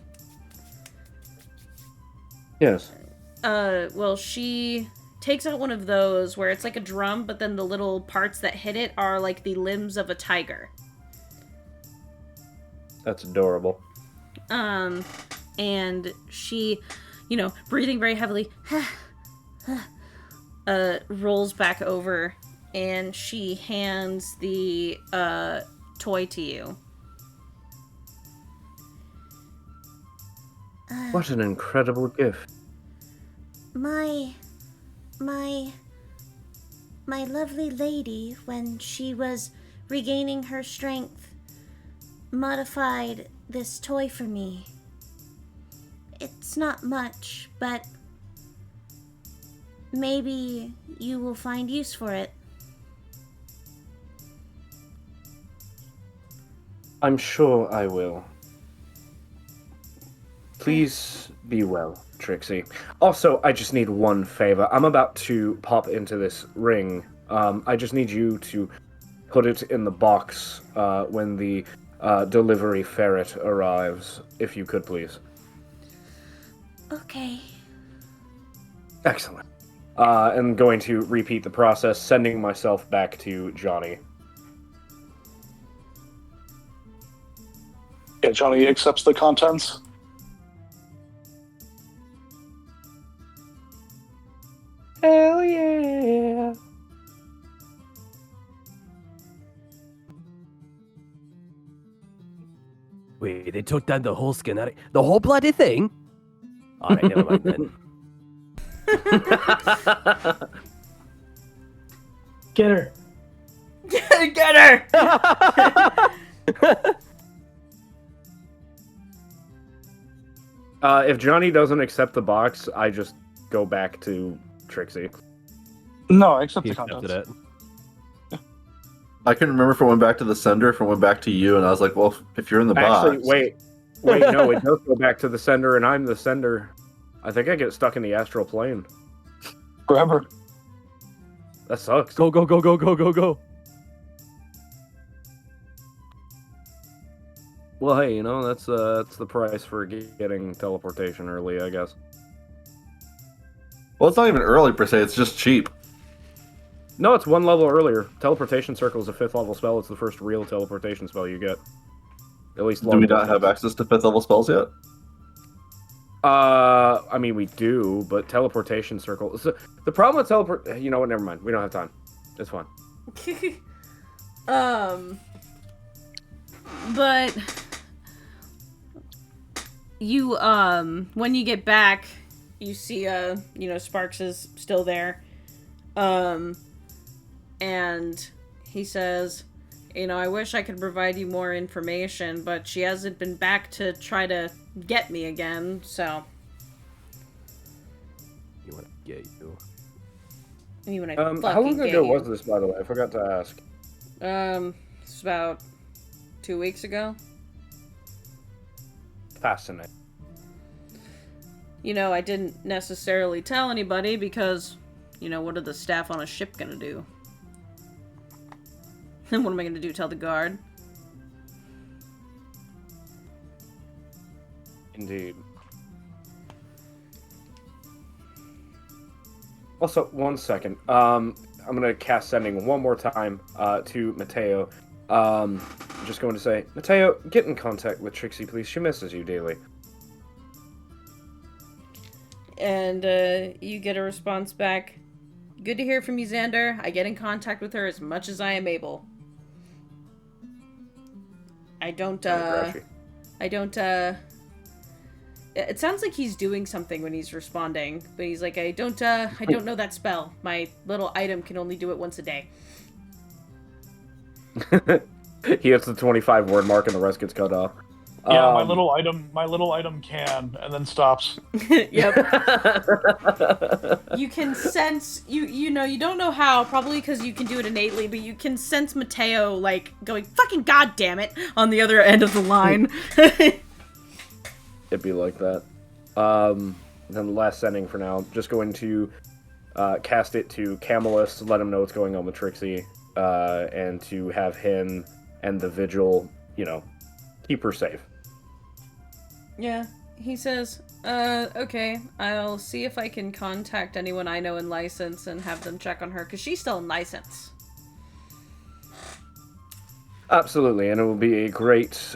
Yes. Well, she takes out one of those where it's like a drum, but then the little parts that hit it are like the limbs of a tiger. That's adorable. And she, you know, breathing very heavily, rolls back over and she hands the toy to you. What an incredible gift. My lovely lady, when she was regaining her strength, modified this toy for me. It's not much, but maybe you will find use for it. I'm sure I will. Please be well, Trixie. Also, I just need one favor. I'm about to pop into this ring. I just need you to put it in the box when the delivery ferret arrives, if you could, please. Okay. Excellent. And going to repeat the process, sending myself back to Johnny. Yeah, Johnny accepts the contents. Hell yeah! Wait, they took down the whole skin out of the whole bloody thing? Alright, never mind then. Get her. Get her! If Johnny doesn't accept the box, I just go back to Trixie. No, I accept He the accepted contents. it. I can remember if it went back to the sender, if it went back to you, and I was like, well, if you're in the Actually, box. wait, no, it does go back to the sender, and I'm the sender. I think I get stuck in the astral plane. Forever. That sucks. Go, go, go, go, go, go, go. Well, hey, you know, that's the price for getting teleportation early, I guess. Well, it's not even early per se, it's just cheap. No, it's one level earlier. Teleportation Circle is a 5th level spell. It's the first real teleportation spell you get. At least Do we not have access to 5th level spells yet? I mean, we do, but Teleportation Circle... So, the problem with teleport... You know what, never mind. We don't have time. It's fine. But... You, when you get back, you see, you know, Sparks is still there. And he says, you know, I wish I could provide you more information, but she hasn't been back to try to get me again, so... You want to get you? I mean, when I how fucking long get ago you. was this, by the way? I forgot to ask. It's about 2 weeks ago. Fascinating. You know, I didn't necessarily tell anybody because, you know, what are the staff on a ship gonna do? And what am I gonna do, tell the guard? Indeed. Also, 1 second. I'm gonna cast sending one more time to Mateo. Just going to say, Mateo, get in contact with Trixie, please. She misses you daily. And you get a response back. Good to hear from you, Xander. I get in contact with her as much as I am able. I don't, it sounds like he's doing something when he's responding, but he's like, I don't know that spell. My little item can only do it once a day. He hits the 25 word mark and the rest gets cut off. Yeah, my little item can, and then stops. Yep. You can sense you know, you don't know how, probably because you can do it innately, but you can sense Mateo like going fucking goddamn it on the other end of the line. It'd be like that. Then the last sending for now. Just going to cast it to Camelus to let him know what's going on with Trixie, and to have him and the Vigil, keep her safe. Yeah, he says, okay, I'll see if I can contact anyone I know in license and have them check on her, because she's still in license. Absolutely, and it will be a great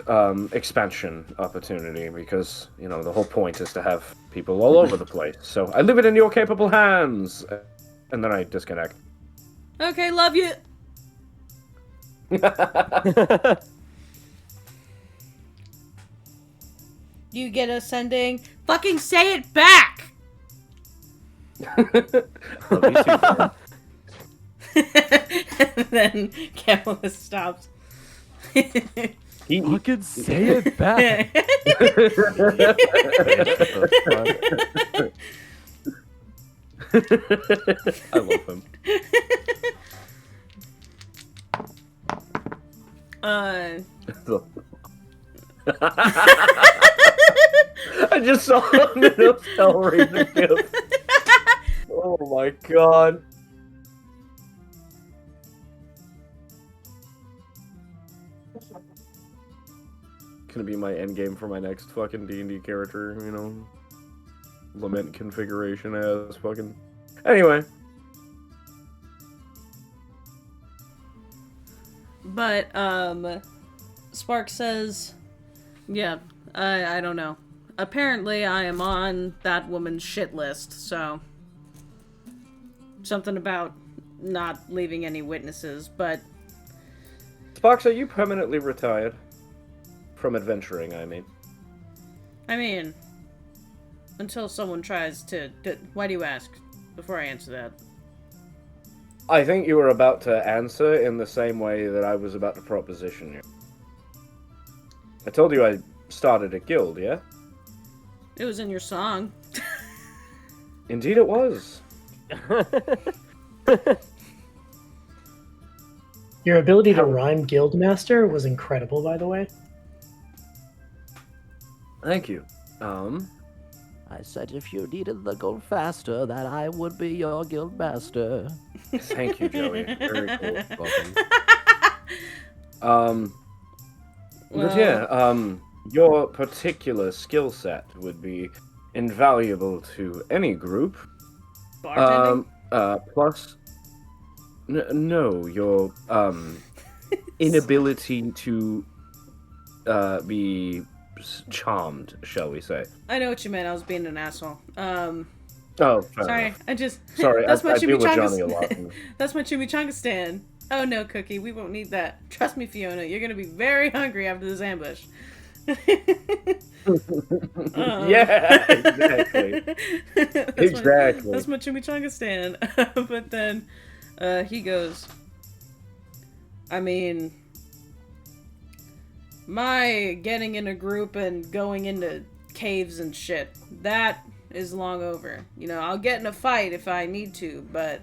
expansion opportunity because, the whole point is to have people all over the place. So I leave it in your capable hands. And then I disconnect. Okay, love you. You get a sending. Fucking say it back! Love you too, man. And then Camelus stops. He fucking say it back. I love him. I just saw him in a Hellraiser gift. Oh my god. Gonna be my endgame for my next fucking D&D character, Lament configuration as fucking... Anyway. But, Spark says, yeah, I don't know. Apparently I am on that woman's shit list, so... Something about not leaving any witnesses, but... Sparks, are you permanently retired? From adventuring, I mean. Until someone tries to... Why do you ask? Before I answer that. I think you were about to answer in the same way that I was about to proposition you. I told you I started a guild, yeah? It was in your song. Indeed it was. Your ability to rhyme Guildmaster was incredible, by the way. Thank you. I said if you needed the gold faster, that I would be your guild master. Thank you, Joey. Very cool. Welcome. But yeah, your particular skill set would be invaluable to any group. Bartending? Plus, no, your inability to be charmed, shall we say? I know what you meant. I was being an asshole. Oh, sorry. enough. I just sorry. That's my I deal with Johnny a chimichanga. lot. That's my chimichanga stand. Oh no, Cookie, we won't need that. Trust me, Fiona. You're gonna be very hungry after this ambush. Yeah, exactly. Exactly. That's my chimichanga stand. But then he goes, my getting in a group and going into caves and shit, that is long over. I'll get in a fight if I need to, but...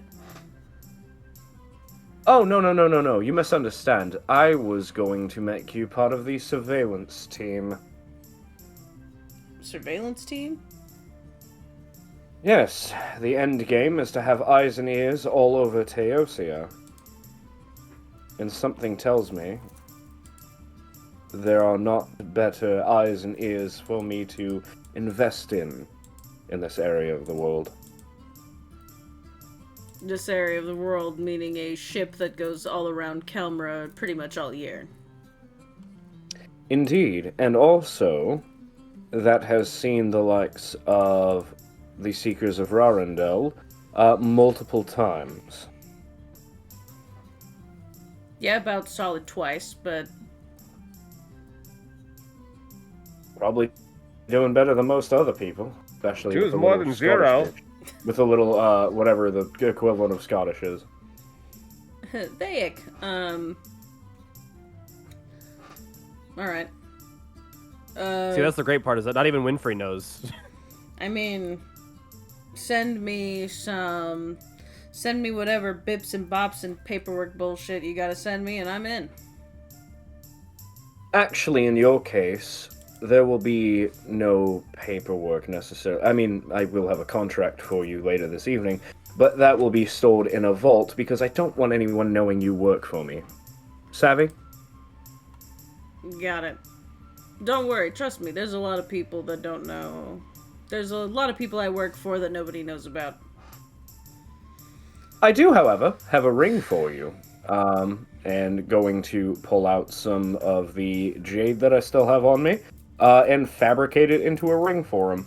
Oh, no. You misunderstand. I was going to make you part of the surveillance team. Surveillance team? Yes, the end game is to have eyes and ears all over Teosia. And something tells me there are not better eyes and ears for me to invest in this area of the world. This area of the world meaning a ship that goes all around Kelmra pretty much all year. Indeed, and also that has seen the likes of the Seekers of Rarendelle multiple times. Yeah, about solid twice, but... Probably doing better than most other people, especially Two's more than zero. With a little, whatever the equivalent of Scottish is. Thayek, alright. See, that's the great part, is that not even Winfrey knows. I mean, send me whatever bips and bops and paperwork bullshit you gotta send me, and I'm in. Actually, in your case, there will be no paperwork necessarily. I mean, I will have a contract for you later this evening, but that will be stored in a vault because I don't want anyone knowing you work for me. Savvy? Got it. Don't worry, trust me, there's a lot of people that don't know. There's a lot of people I work for that nobody knows about. I do, however, have a ring for you. And going to pull out some of the jade that I still have on me, and fabricate it into a ring for him.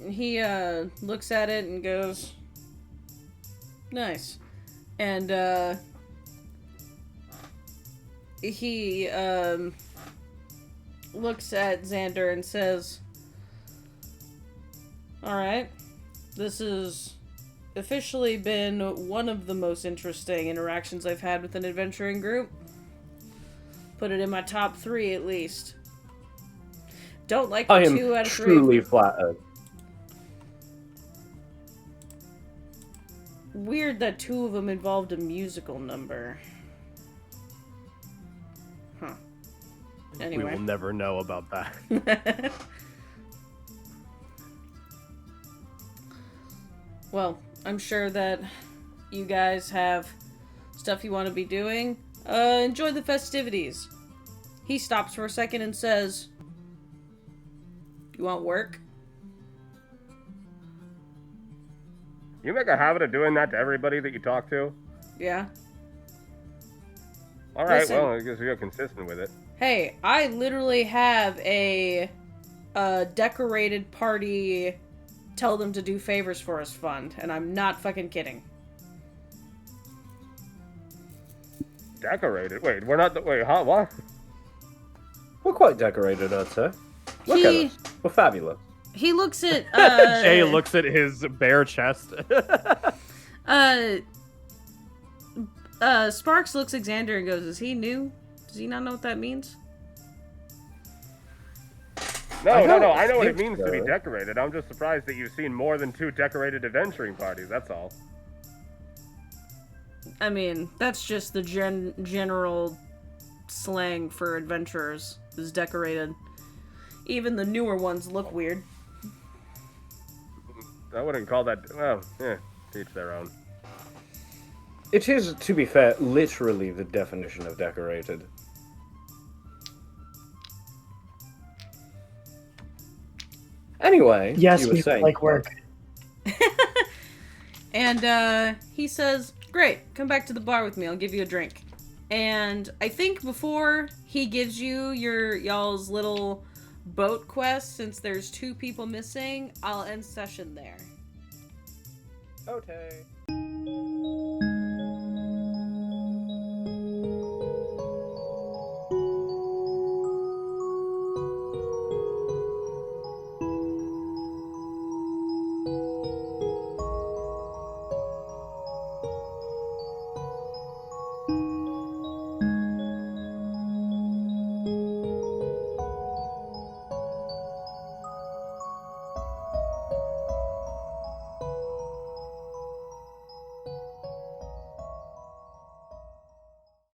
He, looks at it and goes, nice. And, he, looks at Xander and says, alright, this has officially been one of the most interesting interactions I've had with an adventuring group. Put it in my top 3 at least. Don't like the 2 out of 3. I am truly flattered. Weird that 2 of them involved a musical number. Huh. Anyway. We will never know about that. Well, I'm sure that you guys have stuff you want to be doing. Enjoy the festivities. He stops for a second and says, you want work? You make a habit of doing that to everybody that you talk to? Yeah. Alright, Listen. well, I guess you're consistent with it. Hey, I literally have a decorated party tell them to do favors for us fund, and I'm not fucking kidding. Decorated? Wait, we're not... Wait, huh? What? We're quite decorated, I'd say. Look at us. We're fabulous. He looks at, Jay looks at his bare chest. Sparks looks at Xander and goes, is he new? Does he not know what that means? No, I know what it means to be decorated. I'm just surprised that you've seen more than 2 decorated adventuring parties, that's all. I mean, that's just the general slang for adventurers, is decorated. Even the newer ones look weird. I wouldn't call that... Well, to each their own. It is, to be fair, literally the definition of decorated. Anyway, yes, you were we saying, like work. And he says, great, come back to the bar with me, I'll give you a drink. And I think before he gives you y'all's little boat quest, since there's 2 people missing, I'll end session there. Okay.